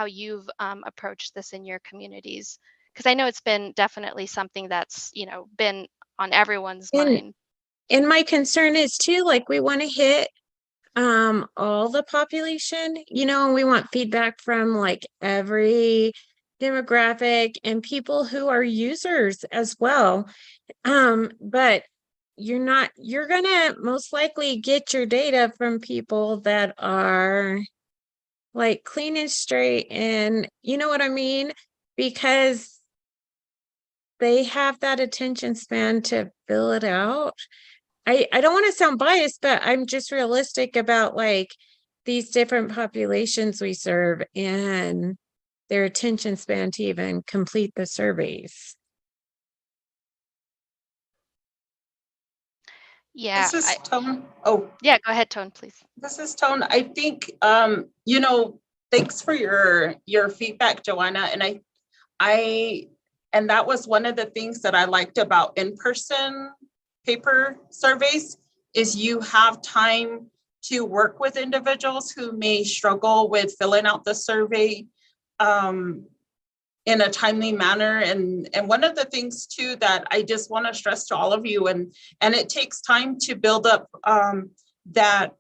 you've approached this in your communities, because I know it's been definitely something that's been on everyone's mind. And my concern is too, like, we want to hit all the population, and we want feedback from like every demographic and people who are users as well. But you're gonna most likely get your data from people that are like clean and straight, and you know what I mean? Because they have that attention span to fill it out. I don't want to sound biased, but I'm just realistic about like these different populations we serve and their attention span to even complete the surveys. Yeah. This is Tone. Oh, yeah, go ahead, Tone, please. this is Tone. I think, thanks for your feedback, Joanna. And that was one of the things that I liked about in-person paper surveys, is you have time to work with individuals who may struggle with filling out the survey in a timely manner. And one of the things too that I just want to stress to all of you, and it takes time to build up that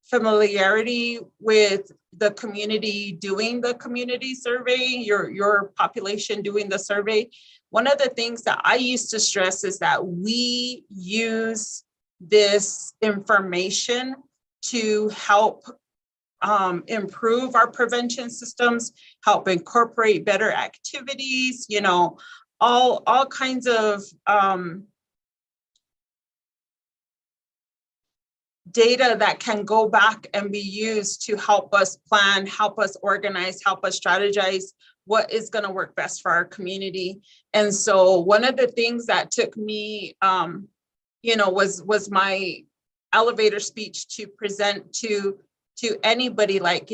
familiarity with the community doing the community survey, your population doing the survey. One of the things that I used to stress is that we use this information to help improve our prevention systems, help incorporate better activities, all kinds of data that can go back and be used to help us plan, help us organize, help us strategize what is going to work best for our community. And so one of the things that took me, was my elevator speech to present to anybody, like,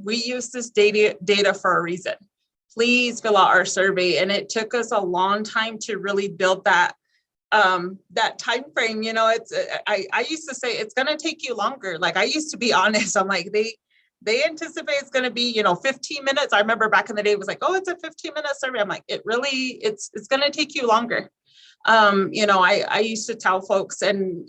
we use this data for a reason. Please fill out our survey. And it took us a long time to really build that time frame. I used to say it's going to take you longer. Like, I used to be honest. I'm like, they anticipate it's going to be 15 minutes. I remember back in the day it was like, oh, it's a 15-minute survey. I'm like, it's going to take you longer. I used to tell folks, and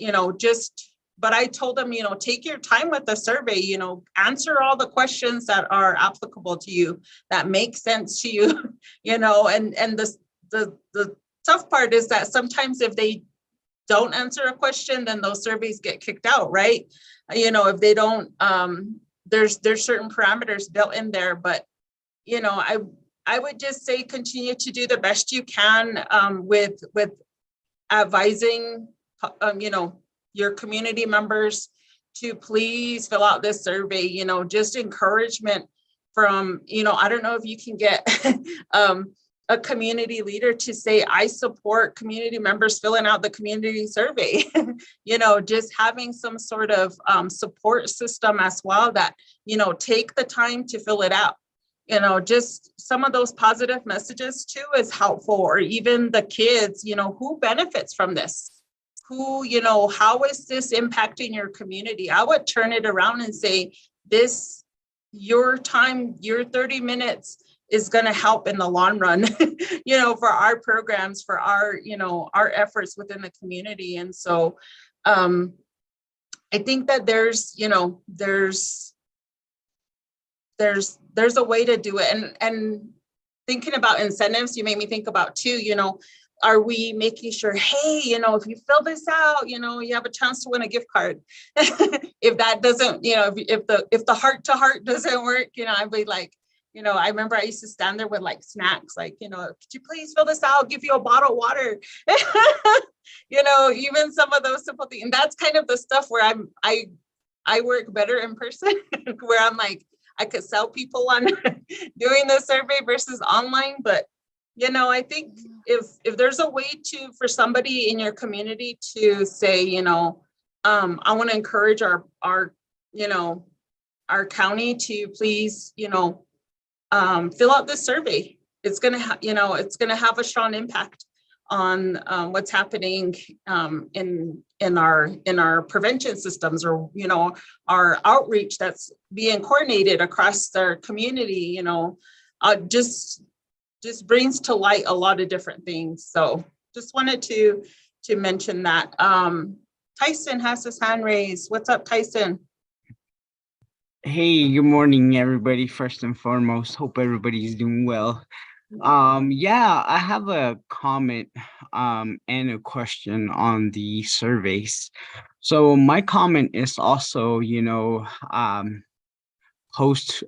but I told them, take your time with the survey, answer all the questions that are applicable to you, that make sense to you, and the tough part is that sometimes if they don't answer a question, then those surveys get kicked out, right? If they don't, there's certain parameters built in there, but I would just say continue to do the best you can with advising, your community members to please fill out this survey. Just encouragement from, I don't know if you can get a community leader to say, I support community members filling out the community survey. Just having some sort of support system as well, that, take the time to fill it out. Just some of those positive messages too is helpful, or even the kids, who benefits from this? Who, how is this impacting your community? I would turn it around and say, your time, your 30 minutes is going to help in the long run, for our programs, for our, our efforts within the community. And so I think that there's a way to do it. And thinking about incentives, you made me think about too, are we making sure, hey, if you fill this out, you have a chance to win a gift card. If that doesn't, if the heart to heart doesn't work, I'd be like, I remember I used to stand there with like snacks, like, could you please fill this out? I'll give you a bottle of water. Even some of those simple things. And that's kind of the stuff where I work better in person, where I'm like, I could sell people on doing the survey versus online. But, I think if there's a way for somebody in your community to say, I want to encourage our you know, our county to please, you know, fill out this survey. It's gonna have, you know, it's gonna have a strong impact on what's happening in our prevention systems, or, you know, our outreach that's being coordinated across our community, you know, just brings to light a lot of different things. So just wanted to mention that. Tyson has his hand raised. What's up, Tyson? Hey, good morning, everybody. First and foremost, hope everybody's doing well. Yeah, I have a comment and a question on the surveys. So my comment is also, you know, post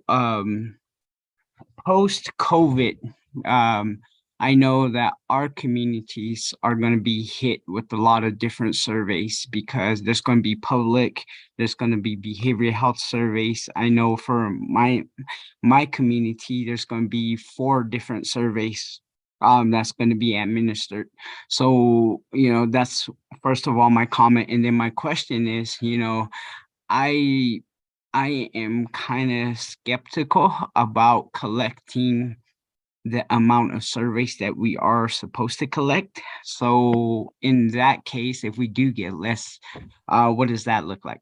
post-COVID, I know that our communities are going to be hit with a lot of different surveys because there's going to be public, there's going to be behavioral health surveys. I know for my community, there's going to be 4 different surveys that's going to be administered. So, you know, that's first of all my comment. And then my question is, you know, I am kind of skeptical about collecting the amount of surveys that we are supposed to collect. So in that case, if we do get less, what does that look like?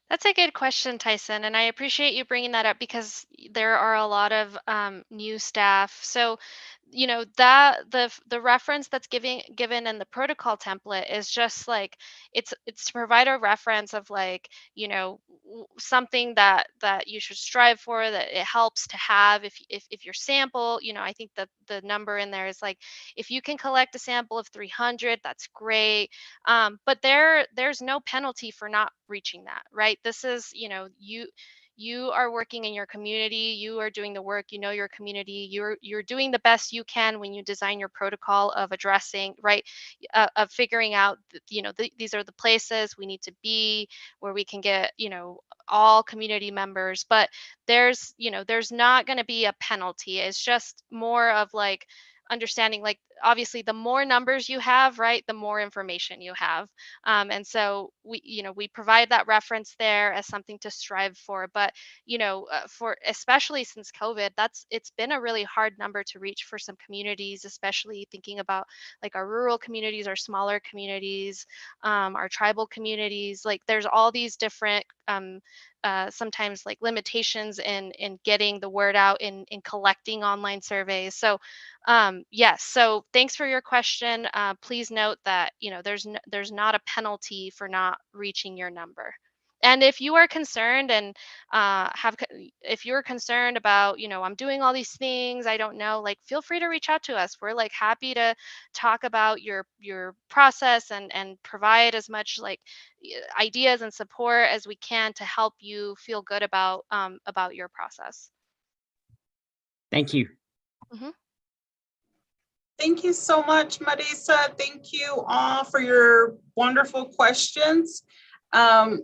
That's a good question, Tyson, and I appreciate you bringing that up because there are a lot of new staff. So, you know, that the reference that's given in the protocol template is just like it's to provide a reference of, like, you know, something that you should strive for, that it helps to have if your sample, you know, I think that the number in there is like, if you can collect a sample of 300, that's great. But there's no penalty for not reaching that, right? This is, you know, you are working in your community, you are doing the work, you know, your community, you're doing the best you can when you design your protocol of addressing, right, of figuring out, you know, these are the places we need to be where we can get, you know, all community members. But there's, you know, there's not going to be a penalty. It's just more of like understanding, like, obviously the more numbers you have, right, the more information you have. And so we, you know, we provide that reference there as something to strive for. But, you know, for especially since COVID, it's been a really hard number to reach for some communities, especially thinking about like our rural communities, our smaller communities, our tribal communities. Like, there's all these different sometimes like limitations in getting the word out in collecting online surveys. So yes, so thanks for your question. Please note that, you know, there's not a penalty for not reaching your number. And if you are concerned and if you're concerned about, you know, I'm doing all these things, I don't know, like, feel free to reach out to us. We're like happy to talk about your process and provide as much like ideas and support as we can to help you feel good about your process. Thank you. Mm-hmm. Thank you so much, Marisa. Thank you all for your wonderful questions.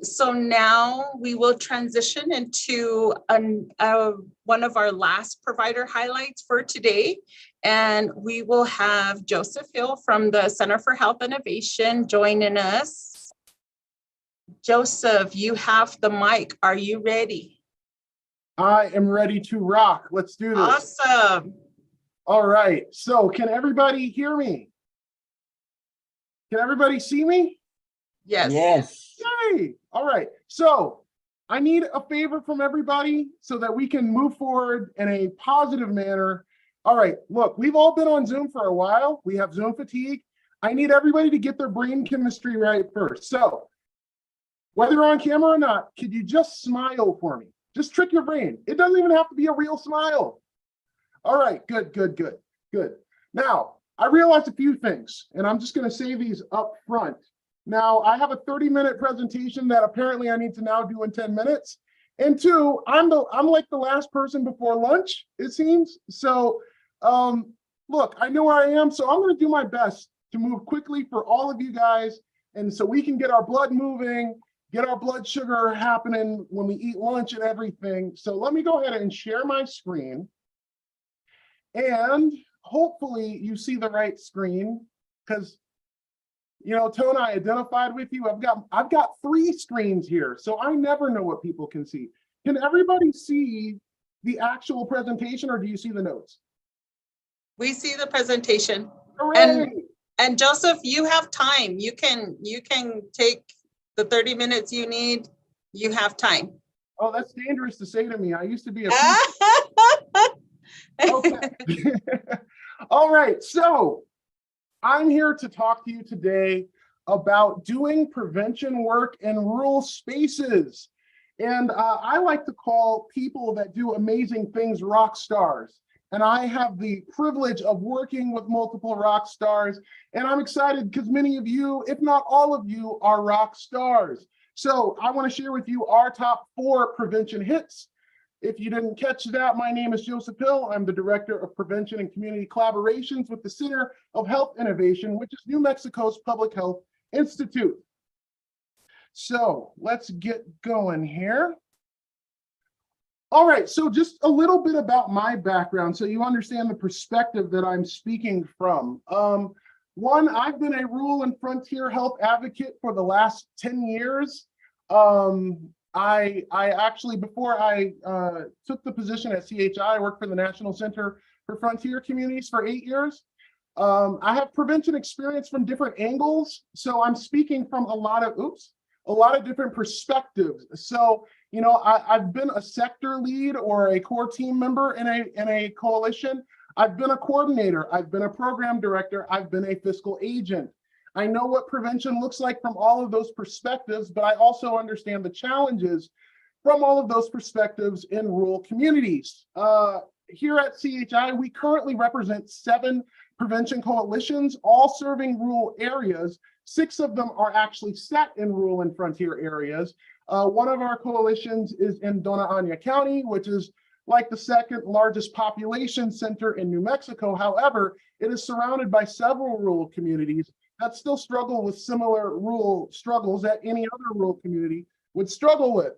So now we will transition into one of our last provider highlights for today. And we will have Joseph Hill from the Center for Health Innovation joining us. Joseph, you have the mic. Are you ready? I am ready to rock. Let's do this. Awesome. All right. So can everybody hear me? Can everybody see me? Yes. Yes. Yay. All right. So I need a favor from everybody so that we can move forward in a positive manner. All right. Look, we've all been on Zoom for a while. We have Zoom fatigue. I need everybody to get their brain chemistry right first. So whether you're on camera or not, could you just smile for me? Just trick your brain. It doesn't even have to be a real smile. All right, good. Now, I realized a few things, and I'm just going to say these up front. Now, I have a 30-minute presentation that apparently I need to now do in 10 minutes. And 2, I'm like the last person before lunch, it seems. So, look, I know where I am, so I'm going to do my best to move quickly for all of you guys, and so we can get our blood moving, get our blood sugar happening when we eat lunch and everything. So let me go ahead and share my screen. And hopefully you see the right screen, because You know, Tone, I identified with you. I've got 3 screens here, so I never know what people can see. Can everybody see the actual presentation, or do you see the notes? We see the presentation. Hooray! And Joseph, you have time. You can take the 30 minutes you need. You have time. Oh, that's dangerous to say to me. I used to be a okay. All right, so I'm here to talk to you today about doing prevention work in rural spaces. And I like to call people that do amazing things rock stars. And I have the privilege of working with multiple rock stars. And I'm excited because many of you, if not all of you, are rock stars. So I want to share with you our top 4 prevention hits. If you didn't catch that, my name is Joseph Hill. I'm the Director of Prevention and Community Collaborations with the Center of Health Innovation, which is New Mexico's Public Health Institute. So let's get going here. All right, so just a little bit about my background so you understand the perspective that I'm speaking from. One, I've been a rural and frontier health advocate for the last 10 years. I actually, before I took the position at CHI, I worked for the National Center for Frontier Communities for 8 years. I have prevention experience from different angles, so I'm speaking from a lot of different perspectives. So, you know, I've been a sector lead or a core team member in a coalition. I've been a coordinator. I've been a program director. I've been a fiscal agent. I know what prevention looks like from all of those perspectives, but I also understand the challenges from all of those perspectives in rural communities. Here at CHI, we currently represent 7 prevention coalitions, all serving rural areas. 6 of them are actually set in rural and frontier areas. One of our coalitions is in Dona Ana County, which is like the 2nd largest population center in New Mexico. However, it is surrounded by several rural communities that still struggle with similar rural struggles that any other rural community would struggle with.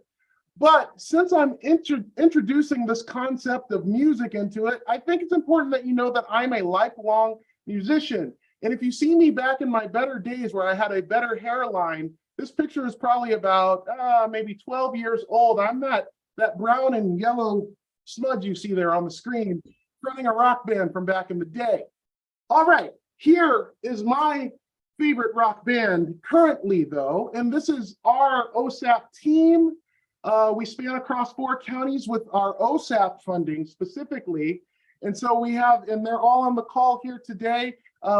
But since I'm introducing this concept of music into it, I think it's important that you know that I'm a lifelong musician. And if you see me back in my better days where I had a better hairline, this picture is probably about maybe 12 years old. I'm that brown and yellow smudge you see there on the screen, running a rock band from back in the day. All right, here is my favorite rock band currently, though, and this is our OSAP team. We span across 4 counties with our OSAP funding specifically. And so we have, and they're all on the call here today.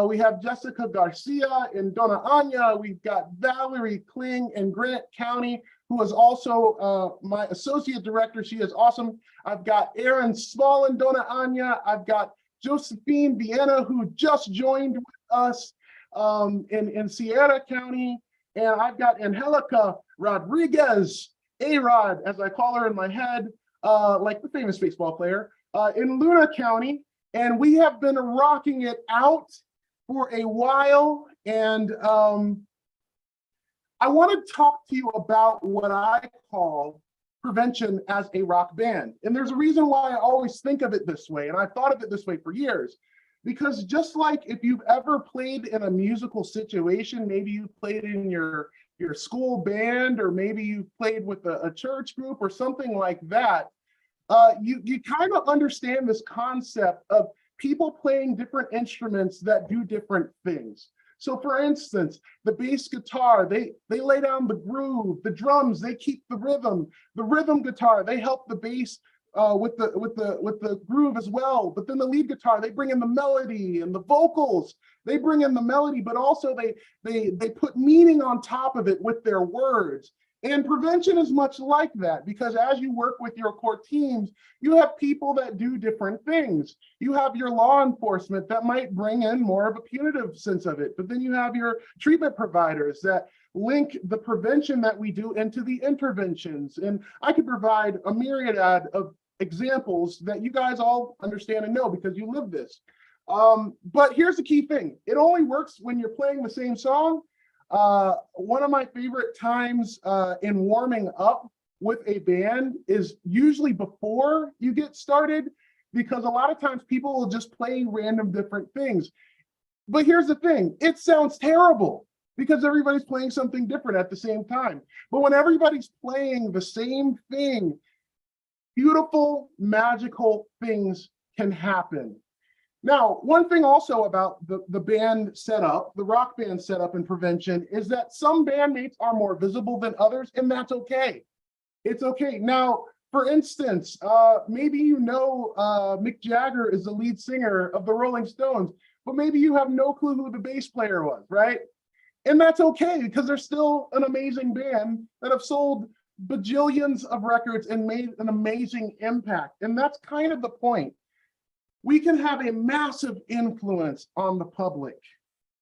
We have Jessica Garcia in Dona Ana. We've got Valerie Kling in Grant County, who is also my associate director. She is awesome. I've got Erin Small in Dona Ana. I've got Josephine Vienna, who just joined with us in Sierra County. And I've got Angelica Rodriguez, A-Rod, as I call her in my head, like the famous baseball player, in Luna County. And we have been rocking it out for a while. And I want to talk to you about what I call prevention as a rock band. And there's a reason why I always think of it this way. And I've thought of it this way for years. Because just like if you've ever played in a musical situation, maybe you played in your school band, or maybe you played with a church group or something like that, you kind of understand this concept of people playing different instruments that do different things. So for instance, the bass guitar, they lay down the groove, the drums, they keep the rhythm guitar, they help the bass with the groove as well. But then the lead guitar, they bring in the melody, and the vocals, they bring in the melody, but also they put meaning on top of it with their words. And prevention is much like that, because as you work with your core teams, you have people that do different things. You have your law enforcement that might bring in more of a punitive sense of it, but then you have your treatment providers that link the prevention that we do into the interventions. And I could provide a myriad of examples that you guys all understand and know because you live this. But here's the key thing. It only works when you're playing the same song. One of my favorite times in warming up with a band is usually before you get started, because a lot of times people will just play random different things. But here's the thing, it sounds terrible because everybody's playing something different at the same time. But when everybody's playing the same thing, beautiful, magical things can happen. Now, one thing also about the band setup, the rock band setup in prevention, is that some bandmates are more visible than others, and that's okay. It's okay. Now, for instance, maybe you know Mick Jagger is the lead singer of the Rolling Stones, but maybe you have no clue who the bass player was, right? And that's okay, because they're still an amazing band that have sold bajillions of records and made an amazing impact. And that's kind of the point. We can have a massive influence on the public,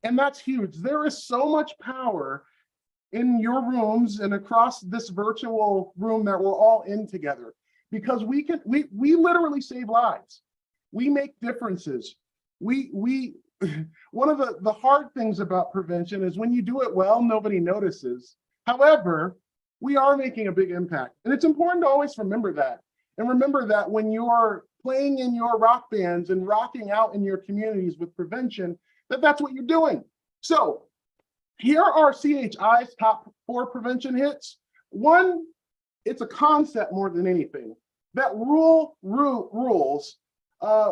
and that's huge. There is so much power in your rooms and across this virtual room that we're all in together, because we literally save lives. We make differences. One of the hard things about prevention is when you do it well, nobody notices. However, we are making a big impact, and it's important to always remember that. And remember that when you're playing in your rock bands and rocking out in your communities with prevention, that's what you're doing. So here are CHI's top 4 prevention hits. One, it's a concept more than anything. That rules,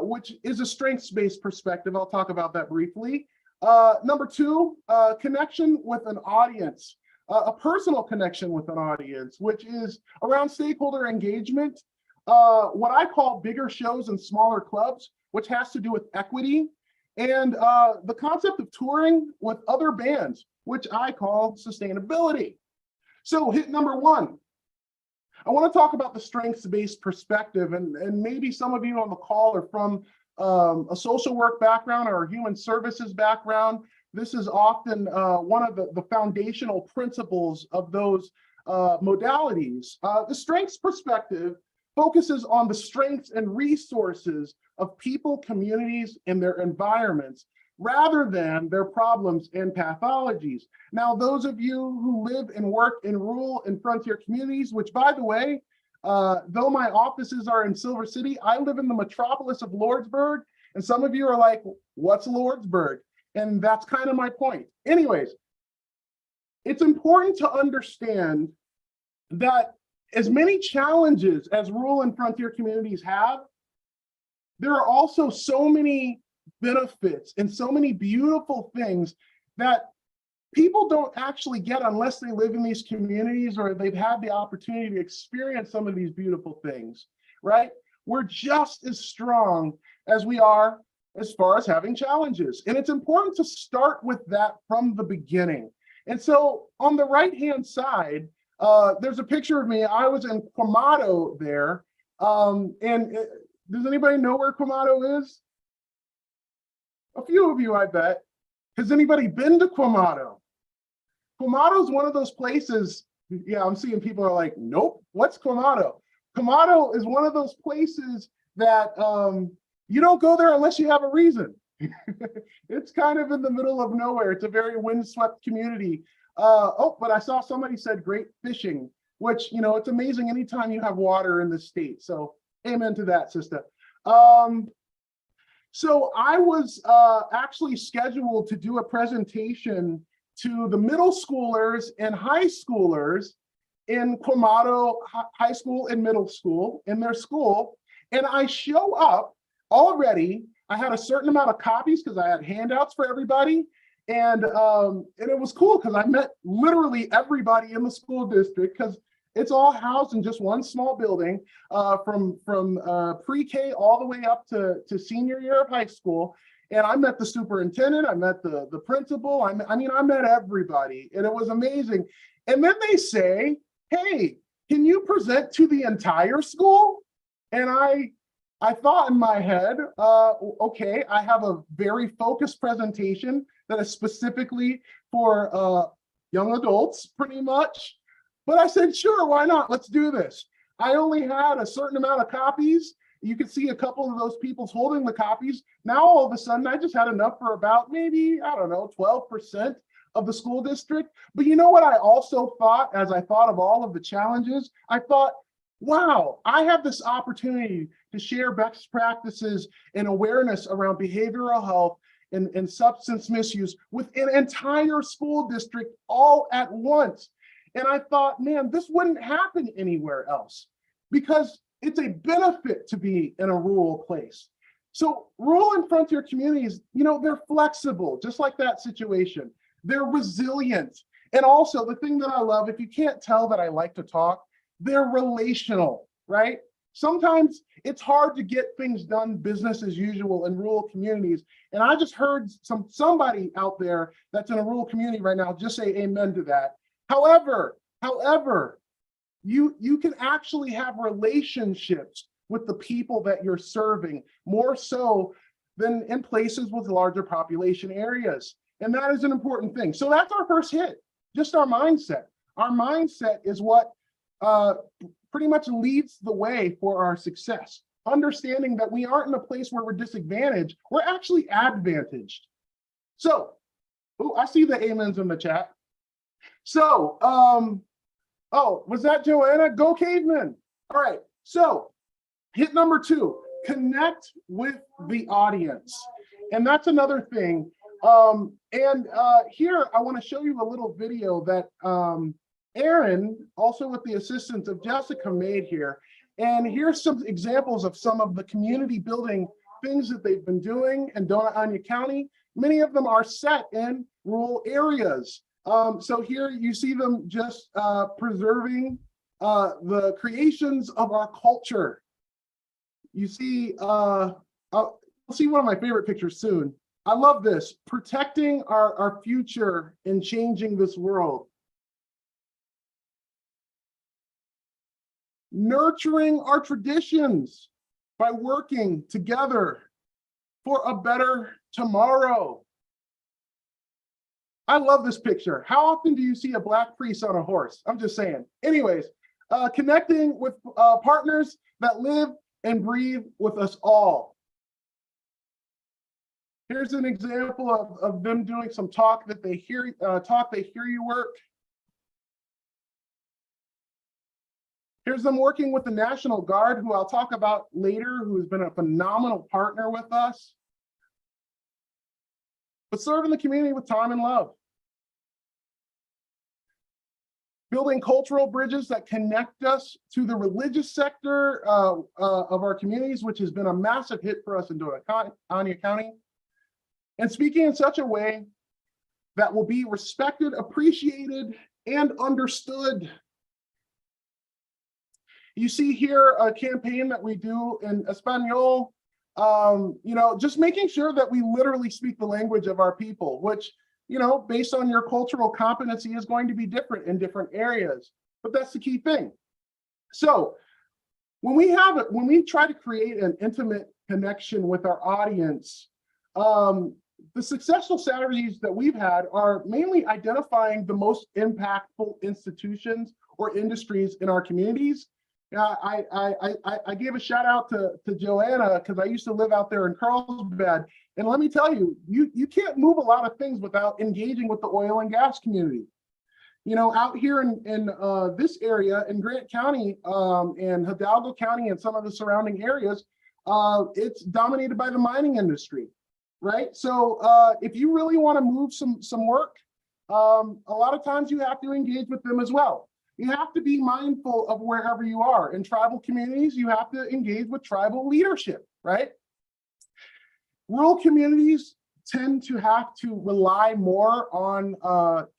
which is a strengths-based perspective. I'll talk about that briefly. Number 2, connection with an audience, a personal connection with an audience, which is around stakeholder engagement. What I call bigger shows and smaller clubs, which has to do with equity, and the concept of touring with other bands, which I call sustainability. So hit number 1, I want to talk about the strengths-based perspective, and maybe some of you on the call are from a social work background or a human services background. This is often one of the foundational principles of those modalities. The strengths perspective focuses on the strengths and resources of people, communities, and their environments, rather than their problems and pathologies. Now, those of you who live and work in rural and frontier communities, which, by the way, though my offices are in Silver City, I live in the metropolis of Lordsburg, and some of you are like, what's Lordsburg? And that's kind of my point. Anyways, it's important to understand that as many challenges as rural and frontier communities have, there are also so many benefits and so many beautiful things that people don't actually get unless they live in these communities or they've had the opportunity to experience some of these beautiful things, right? We're just as strong as we are as far as having challenges. And it's important to start with that from the beginning. And so on the right-hand side, there's a picture of me. I was in Quamato there. Does anybody know where Quamato is? A few of you, I bet. Has anybody been to Quamato? Quamato is one of those places, yeah, I'm seeing people are like, nope, what's Quamato? Quamato is one of those places that you don't go there unless you have a reason. It's kind of in the middle of nowhere. It's a very windswept community. But I saw somebody said great fishing, which, you know, it's amazing anytime you have water in the state. So amen to that, sister. So I was actually scheduled to do a presentation to the middle schoolers and high schoolers in Quamato High School and Middle School in their school. And I show up already. I had a certain amount of copies because I had handouts for everybody. And it was cool because I met literally everybody in the school district, because it's all housed in just one small building, from pre-K all the way up to senior year of high school. And I met the superintendent, I met the principal, I met everybody, and it was amazing. And then they say, hey, can you present to the entire school? And I thought in my head, okay, I have a very focused presentation that is specifically for young adults, pretty much. But I said, sure, why not? Let's do this. I only had a certain amount of copies. You could see a couple of those people holding the copies. Now, all of a sudden, I just had enough for about maybe, I don't know, 12% of the school district. But you know what I also thought, as I thought of all of the challenges? I thought, wow, I have this opportunity to share best practices and awareness around behavioral health and substance misuse with an entire school district all at once. And I thought, man, this wouldn't happen anywhere else because it's a benefit to be in a rural place. So rural and frontier communities, you know, they're flexible, just like that situation. They're resilient. And also the thing that I love, if you can't tell that I like to talk, they're relational, right? Sometimes it's hard to get things done business as usual in rural communities. And I just heard somebody out there that's in a rural community right now just say amen to that. However, you can actually have relationships with the people that you're serving more so than in places with larger population areas. And that is an important thing. So that's our first hit, just our mindset. Our mindset is what pretty much leads the way for our success. Understanding that we aren't in a place where we're disadvantaged, we're actually advantaged. So, oh, I see the amens in the chat. So, oh, was that Joanna? Go Cavemen. All right, so hit number 2, connect with the audience. And that's another thing. Here, I wanna show you a little video that Aaron, also with the assistance of Jessica, made here. And here's some examples of some of the community building things that they've been doing in Doña County. Many of them are set in rural areas. So here you see them just preserving the creations of our culture. You see, I'll see one of my favorite pictures soon. I love this, protecting our future and changing this world. Nurturing our traditions by working together for a better tomorrow. I love this picture. How often do you see a Black priest on a horse? I'm just saying. Anyways, connecting with partners that live and breathe with us all. Here's an example of them doing some talk they hear you work. Here's them working with the National Guard, who I'll talk about later, who has been a phenomenal partner with us. But serving the community with time and love. Building cultural bridges that connect us to the religious sector of our communities, which has been a massive hit for us in Doña County. And speaking in such a way that will be respected, appreciated, and understood. You see here a campaign that we do in Espanol, you know, just making sure that we literally speak the language of our people, which, you know, based on your cultural competency is going to be different in different areas, but that's the key thing. So when we try to create an intimate connection with our audience, the successful strategies that we've had are mainly identifying the most impactful institutions or industries in our communities. I gave a shout out to Joanna because I used to live out there in Carlsbad. And let me tell you, you can't move a lot of things without engaging with the oil and gas community. You know, out here in this area in Grant County and Hidalgo County and some of the surrounding areas, it's dominated by the mining industry, right? So if you really want to move some work, a lot of times you have to engage with them as well. You have to be mindful of wherever you are. In tribal communities, you have to engage with tribal leadership, right? Rural communities tend to have to rely more on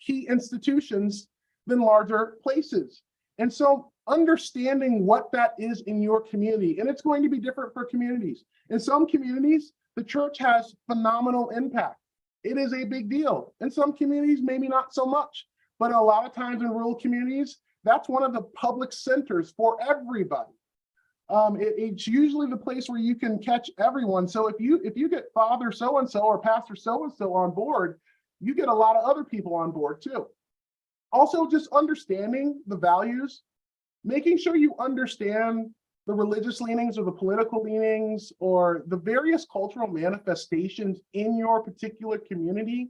key institutions than larger places. And so understanding what that is in your community, and it's going to be different for communities. In some communities, the church has phenomenal impact. It is a big deal. In some communities, maybe not so much, but a lot of times in rural communities, that's one of the public centers for everybody. It's usually the place where you can catch everyone. So if you get Father so-and-so or Pastor so-and-so on board, you get a lot of other people on board too. Also, just understanding the values, making sure you understand the religious leanings or the political leanings or the various cultural manifestations in your particular community.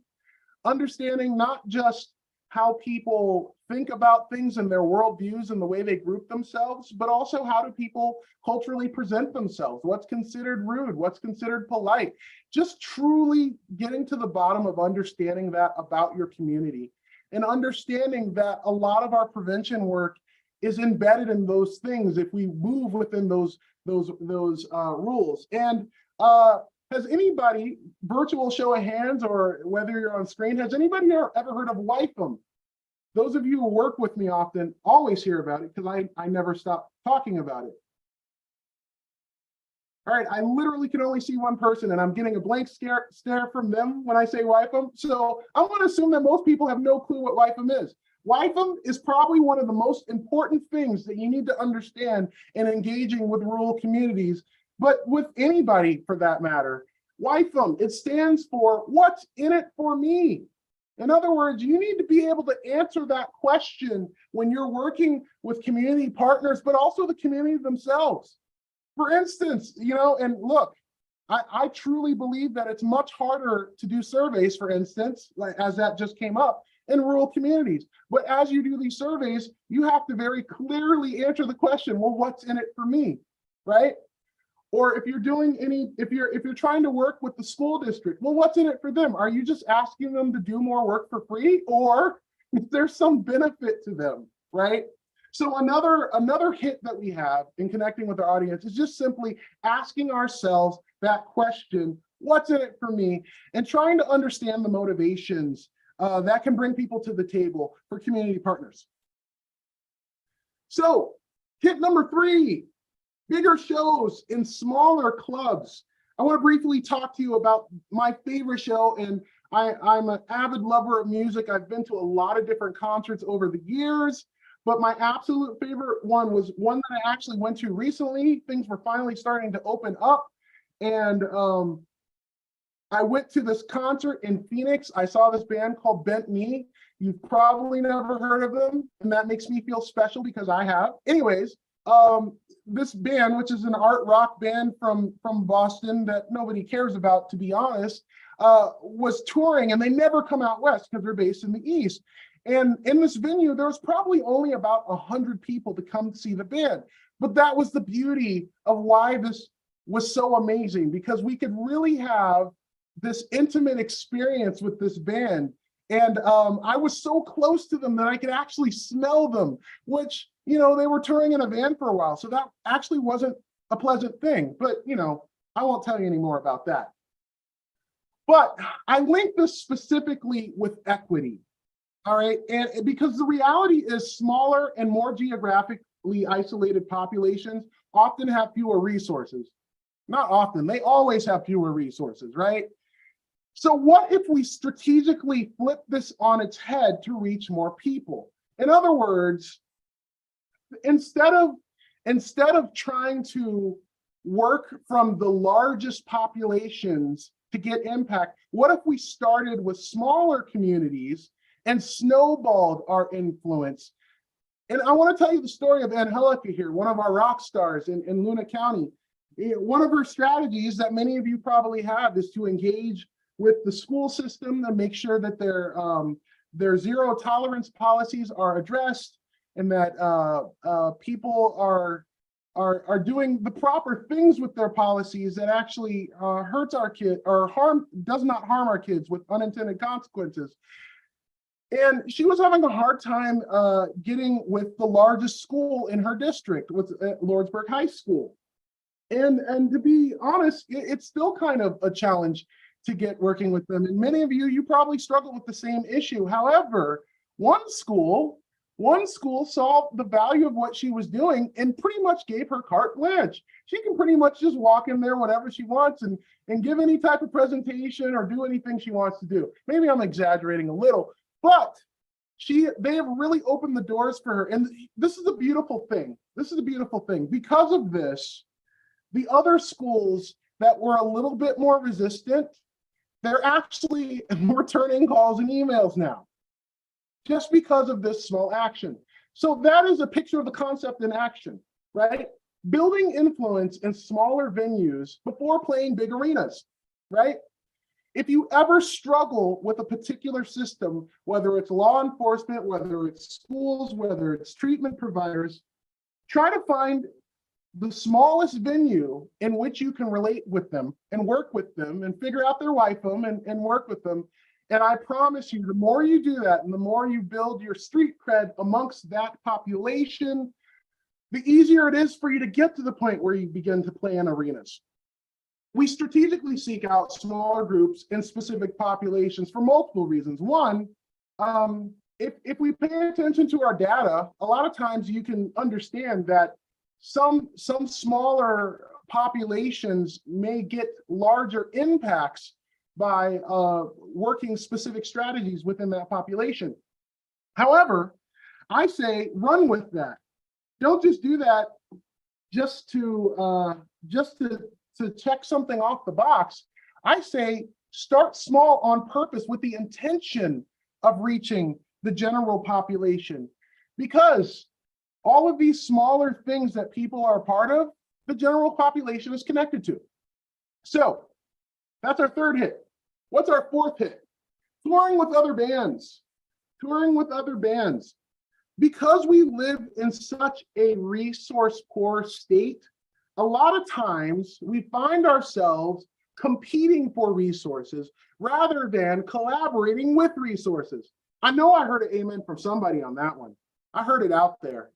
Understanding not just how people think about things and their worldviews and the way they group themselves, but also how do people culturally present themselves? What's considered rude? What's considered polite? Just truly getting to the bottom of understanding that about your community and understanding that a lot of our prevention work is embedded in those things if we move within those rules. And has anybody, virtual show of hands or whether you're on screen, has anybody ever heard of WIFM? Those of you who work with me often always hear about it because I never stop talking about it. All right, I literally can only see one person and I'm getting a blank stare from them when I say WIFM. So I want to assume that most people have no clue what WIFM is. WIFM is probably one of the most important things that you need to understand in engaging with rural communities, but with anybody for that matter. WIFM, it stands for what's in it for me. In other words, you need to be able to answer that question when you're working with community partners, but also the community themselves. For instance, you know, and look, I truly believe that it's much harder to do surveys, for instance, like as that just came up, in rural communities. But as you do these surveys, you have to very clearly answer the question, well, what's in it for me, right? Or if you're doing if you're trying to work with the school district, well, what's in it for them? Are you just asking them to do more work for free, or is there some benefit to them, right? So another hit that we have in connecting with our audience is just simply asking ourselves that question, what's in it for me? And trying to understand the motivations that can bring people to the table for community partners. So hit number 3, bigger shows in smaller clubs. I want to briefly talk to you about my favorite show, and I'm an avid lover of music. I've been to a lot of different concerts over the years, but my absolute favorite one was one that I actually went to recently. Things were finally starting to open up, and I went to this concert in Phoenix. I saw this band called Bent Knee. You've probably never heard of them, and that makes me feel special because I have. Anyways, this band, which is an art rock band from Boston that nobody cares about, to be honest, was touring, and they never come out west because they're based in the East. And in this venue, there was probably only about 100 people to come see the band. But that was the beauty of why this was so amazing, because we could really have this intimate experience with this band. And I was so close to them that I could actually smell them, which, you know, they were touring in a van for a while. So that actually wasn't a pleasant thing. But, you know, I won't tell you any more about that. But I link this specifically with equity. All right. And because the reality is smaller and more geographically isolated populations often have fewer resources. Not often, they always have fewer resources, right? So what if we strategically flip this on its head to reach more people? In other words, instead of trying to work from the largest populations to get impact, what if we started with smaller communities and snowballed our influence? And I want to tell you the story of Angelica here, one of our rock stars in Luna County. One of her strategies that many of you probably have is to engage with the school system and make sure that their zero tolerance policies are addressed, and that people are doing the proper things with their policies that actually hurts our kid or does not harm our kids with unintended consequences. And she was having a hard time getting with the largest school in her district, with Lordsburg High School. And to be honest, it's still kind of a challenge to get working with them. And many of you probably struggle with the same issue. However, one school saw the value of what she was doing and pretty much gave her carte blanche. She can pretty much just walk in there whenever she wants and give any type of presentation or do anything she wants to do. Maybe I'm exaggerating a little, but they have really opened the doors for her. And this is a beautiful thing. This is a beautiful thing. Because of this, the other schools that were a little bit more resistant, they're actually returning calls and emails now, just because of this small action. So that is a picture of the concept in action, right? Building influence in smaller venues before playing big arenas, right? If you ever struggle with a particular system, whether it's law enforcement, whether it's schools, whether it's treatment providers, try to find the smallest venue in which you can relate with them and work with them and figure out their WIFM and work with them. And I promise you, the more you do that and the more you build your street cred amongst that population, the easier it is for you to get to the point where you begin to play in arenas. We strategically seek out smaller groups in specific populations for multiple reasons. One, if we pay attention to our data, a lot of times you can understand that some smaller populations may get larger impacts by working specific strategies within that population. However, I say run with that. Don't just do that just to check something off the box. I say start small on purpose with the intention of reaching the general population, because all of these smaller things that people are a part of, the general population is connected to. So that's our third hit. What's our fourth hit? Touring with other bands. Touring with other bands. Because we live in such a resource poor state, a lot of times we find ourselves competing for resources rather than collaborating with resources. I know I heard an amen from somebody on that one. I heard it out there.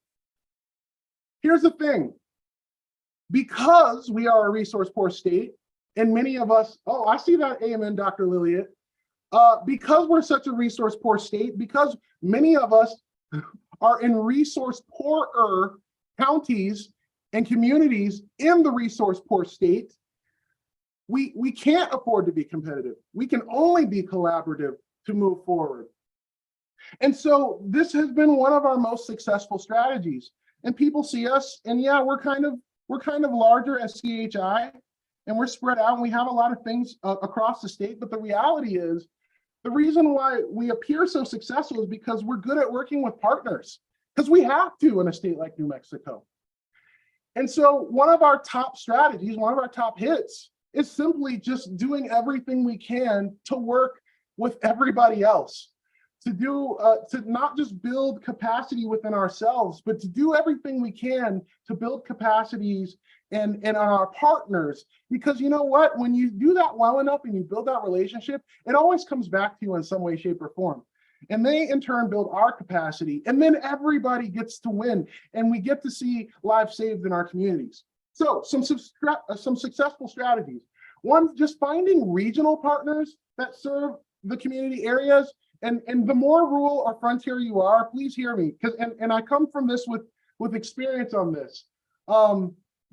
Here's the thing. Because we are a resource poor state, and many of us, oh, I see that amen, Dr. Lilliot. Because we're such a resource poor state, because many of us are in resource poorer counties and communities in the resource poor state, we can't afford to be competitive. We can only be collaborative to move forward. And so this has been one of our most successful strategies. And people see us, and yeah, we're kind of larger as CHI, and we're spread out, and we have a lot of things across the state. But the reality is, the reason why we appear so successful is because we're good at working with partners, because we have to in a state like New Mexico. And so one of our top strategies, one of our top hits, is simply just doing everything we can to work with everybody else, to not just build capacity within ourselves, but to do everything we can to build capacities and our partners. Because you know what, when you do that well enough and you build that relationship, it always comes back to you in some way, shape, or form. And they in turn build our capacity, and then everybody gets to win, and we get to see lives saved in our communities. So some successful strategies. One, just finding regional partners that serve the community areas. And the more rural or frontier you are, please hear me, because and I come from this with experience on this.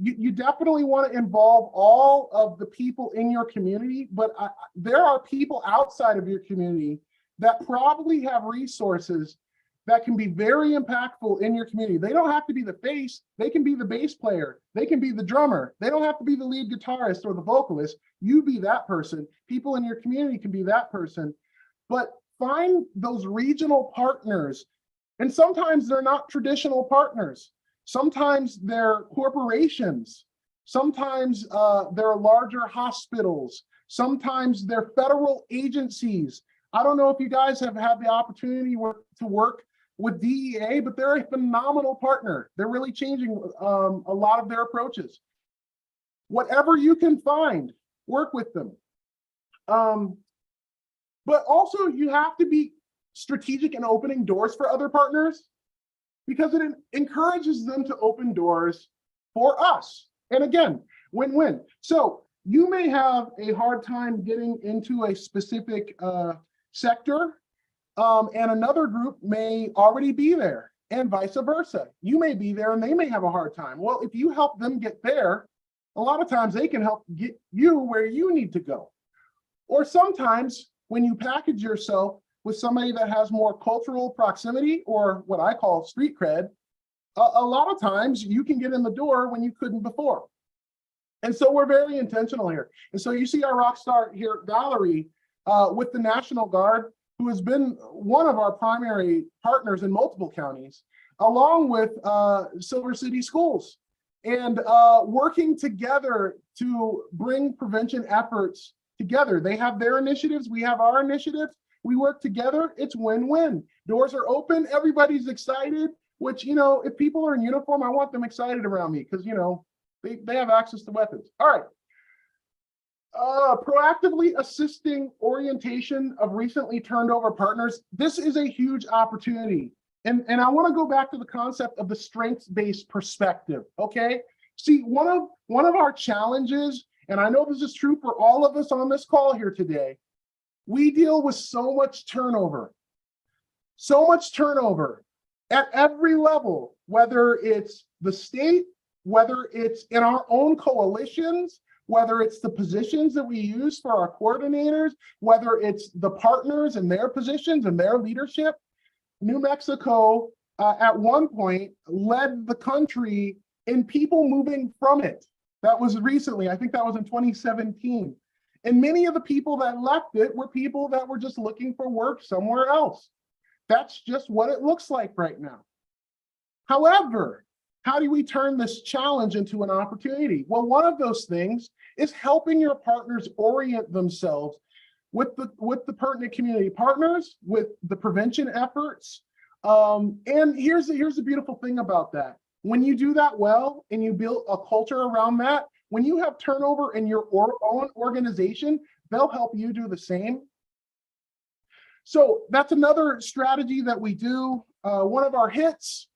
You definitely want to involve all of the people in your community, but there are people outside of your community that probably have resources that can be very impactful in your community. They don't have to be the face, they can be the bass player, they can be the drummer, they don't have to be the lead guitarist or the vocalist. You be that person. People in your community can be that person. But find those regional partners. And sometimes they're not traditional partners. Sometimes they're corporations. Sometimes they're larger hospitals. Sometimes they're federal agencies. I don't know if you guys have had the opportunity to work with DEA, but they're a phenomenal partner. They're really changing a lot of their approaches. Whatever you can find, work with them. But also you have to be strategic in opening doors for other partners, because it encourages them to open doors for us. And again, win-win. So you may have a hard time getting into a specific sector, and another group may already be there, and vice versa. You may be there and they may have a hard time. Well, if you help them get there, a lot of times they can help get you where you need to go. Or sometimes when you package yourself with somebody that has more cultural proximity, or what I call street cred, a lot of times you can get in the door when you couldn't before. And so we're very intentional here. And so you see our rock star here, Valerie, with the National Guard, who has been one of our primary partners in multiple counties, along with Silver City Schools, and working together to bring prevention efforts together. They have their initiatives, we have our initiatives. We work together, it's win-win. Doors are open, everybody's excited, which, you know, if people are in uniform, I want them excited around me because, you know, they have access to weapons. All right. Proactively assisting orientation of recently turned over partners. This is a huge opportunity. And I want to go back to the concept of the strengths-based perspective, okay? See, one of our challenges, and I know this is true for all of us on this call here today, we deal with so much turnover at every level, whether it's the state, whether it's in our own coalitions, whether it's the positions that we use for our coordinators, whether it's the partners and their positions and their leadership. New Mexico, at one point, led the country in people moving from it. That was recently, I think that was in 2017. And many of the people that left it were people that were just looking for work somewhere else. That's just what it looks like right now. However, how do we turn this challenge into an opportunity? Well, one of those things is helping your partners orient themselves with the pertinent community partners, with the prevention efforts. And here's the beautiful thing about that. When you do that well and you build a culture around that, when you have turnover in your own organization, they'll help you do the same. So that's another strategy that we do, one of our hits.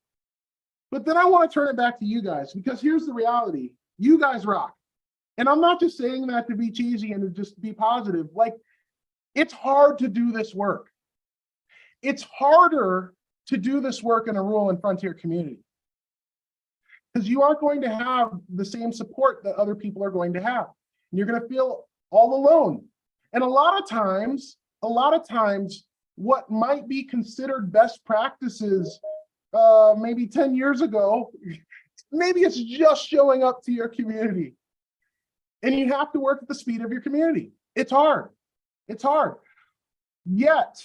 But then I want to turn it back to you guys, because here's the reality. You guys rock. And I'm not just saying that to be cheesy and to just be positive. Like, it's hard to do this work. It's harder to do this work in a rural and frontier community, because you aren't going to have the same support that other people are going to have. And you're going to feel all alone. And a lot of times, what might be considered best practices maybe 10 years ago, maybe it's just showing up to your community. And you have to work at the speed of your community. It's hard. It's hard. Yet,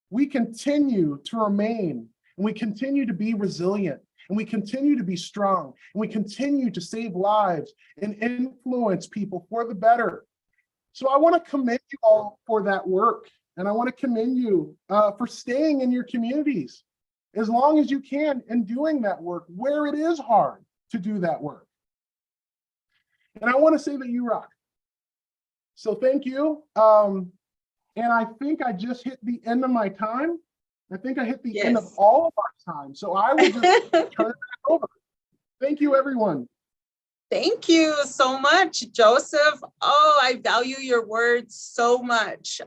we continue to remain, and we continue to be resilient, and we continue to be strong, and we continue to save lives and influence people for the better. So I want to commend you all for that work. And I want to commend you for staying in your communities as long as you can and doing that work where it is hard to do that work. And I want to say that you rock. So thank you. And I think I just hit the end of my time. I think I hit the end of all of our time. So I will just turn it back over. Thank you, everyone. Thank you so much, Joseph. Oh, I value your words so much.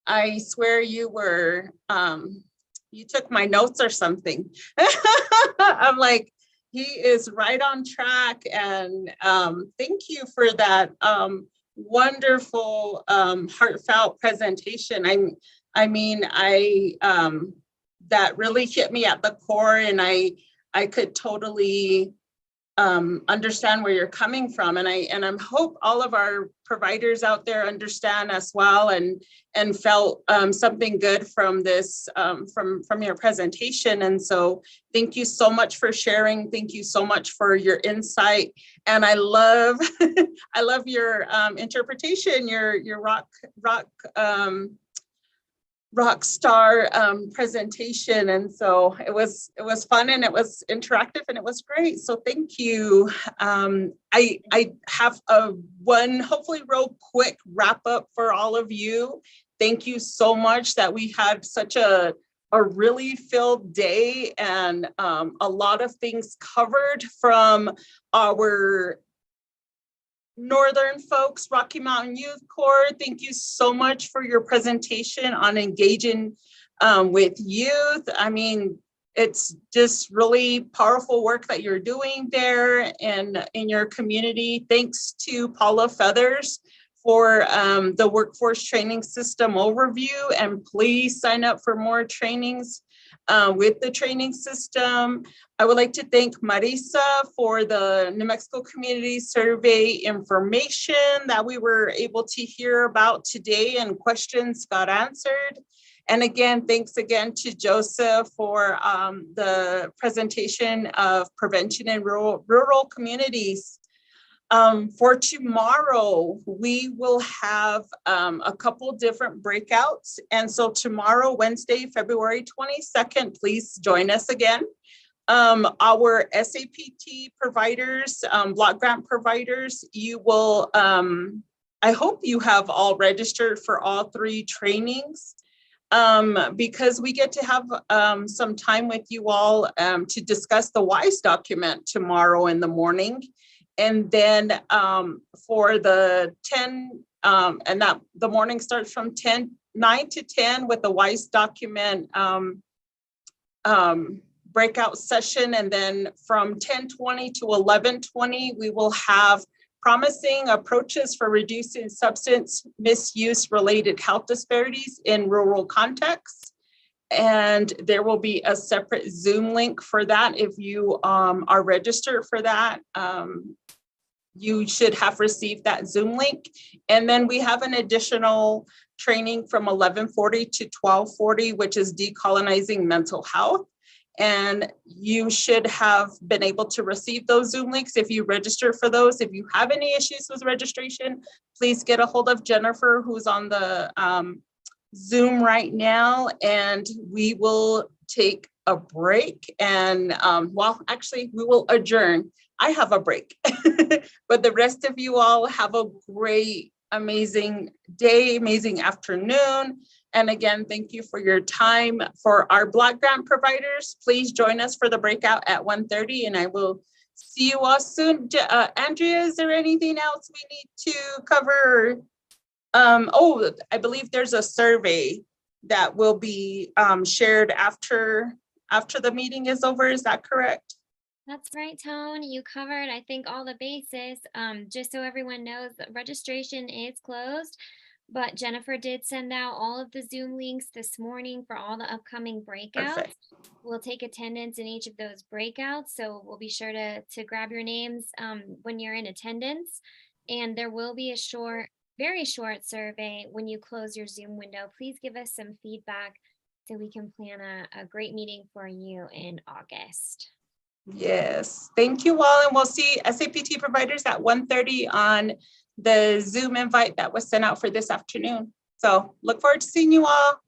I swear you were, you took my notes or something. I'm like, he is right on track. And thank you for that wonderful, heartfelt presentation. That really hit me at the core, and I could totally understand where you're coming from, and I hope all of our providers out there understand as well, and felt something good from this from your presentation. And so thank you so much for sharing. Thank you so much for your insight, and I love I love your interpretation, your rock star presentation. And so it was fun, and it was interactive, and it was great. So thank you. I have one hopefully real quick wrap up for all of you. Thank you so much that we had such a really filled day, and a lot of things covered from our Northern folks, Rocky Mountain Youth Corps. Thank you so much for your presentation on engaging with youth. I mean, it's just really powerful work that you're doing there and in your community. Thanks to Paula Feathers for the workforce training system overview, and please sign up for more trainings with the training system. I would like to thank Marisa for the New Mexico Community Survey information that we were able to hear about today, and questions got answered. And again, thanks again to Joseph for the presentation of prevention in rural communities. For tomorrow, we will have a couple different breakouts. And so tomorrow, Wednesday, February 22nd, please join us again. Our SAPT providers, block grant providers, you will, I hope you have all registered for all 3 trainings. Because we get to have some time with you all to discuss the WISE document tomorrow in the morning. And then for the 10, and that the morning starts from 9 to 10 with the WISE document breakout session. And then from 10:20 to 11:20, we will have promising approaches for reducing substance misuse related health disparities in rural contexts. And there will be a separate Zoom link for that. If you are registered for that, you should have received that Zoom link. And then we have an additional training from 11:40 to 12:40, which is decolonizing mental health. And you should have been able to receive those Zoom links if you register for those. If you have any issues with registration, please get a hold of Jennifer, who's on the Zoom right now, and we will take a break. And well, actually, we will adjourn. I have a break, but the rest of you all have a great, amazing day, amazing afternoon. And again, thank you for your time. For our block grant providers, please join us for the breakout at 1:30, and I will see you all soon. Andrea, is there anything else we need to cover? Oh, I believe there's a survey that will be shared after the meeting is over. Is that correct? That's right, Tone. You covered, I think, all the bases. Just so everyone knows, registration is closed, but Jennifer did send out all of the Zoom links this morning for all the upcoming breakouts. Perfect. We'll take attendance in each of those breakouts, so we'll be sure to grab your names when you're in attendance. And there will be a very short survey when you close your Zoom window. Please give us some feedback so we can plan a great meeting for you in August. Yes, thank you all, and we'll see SAPT providers at 1:30 on the Zoom invite that was sent out for this afternoon. So look forward to seeing you all.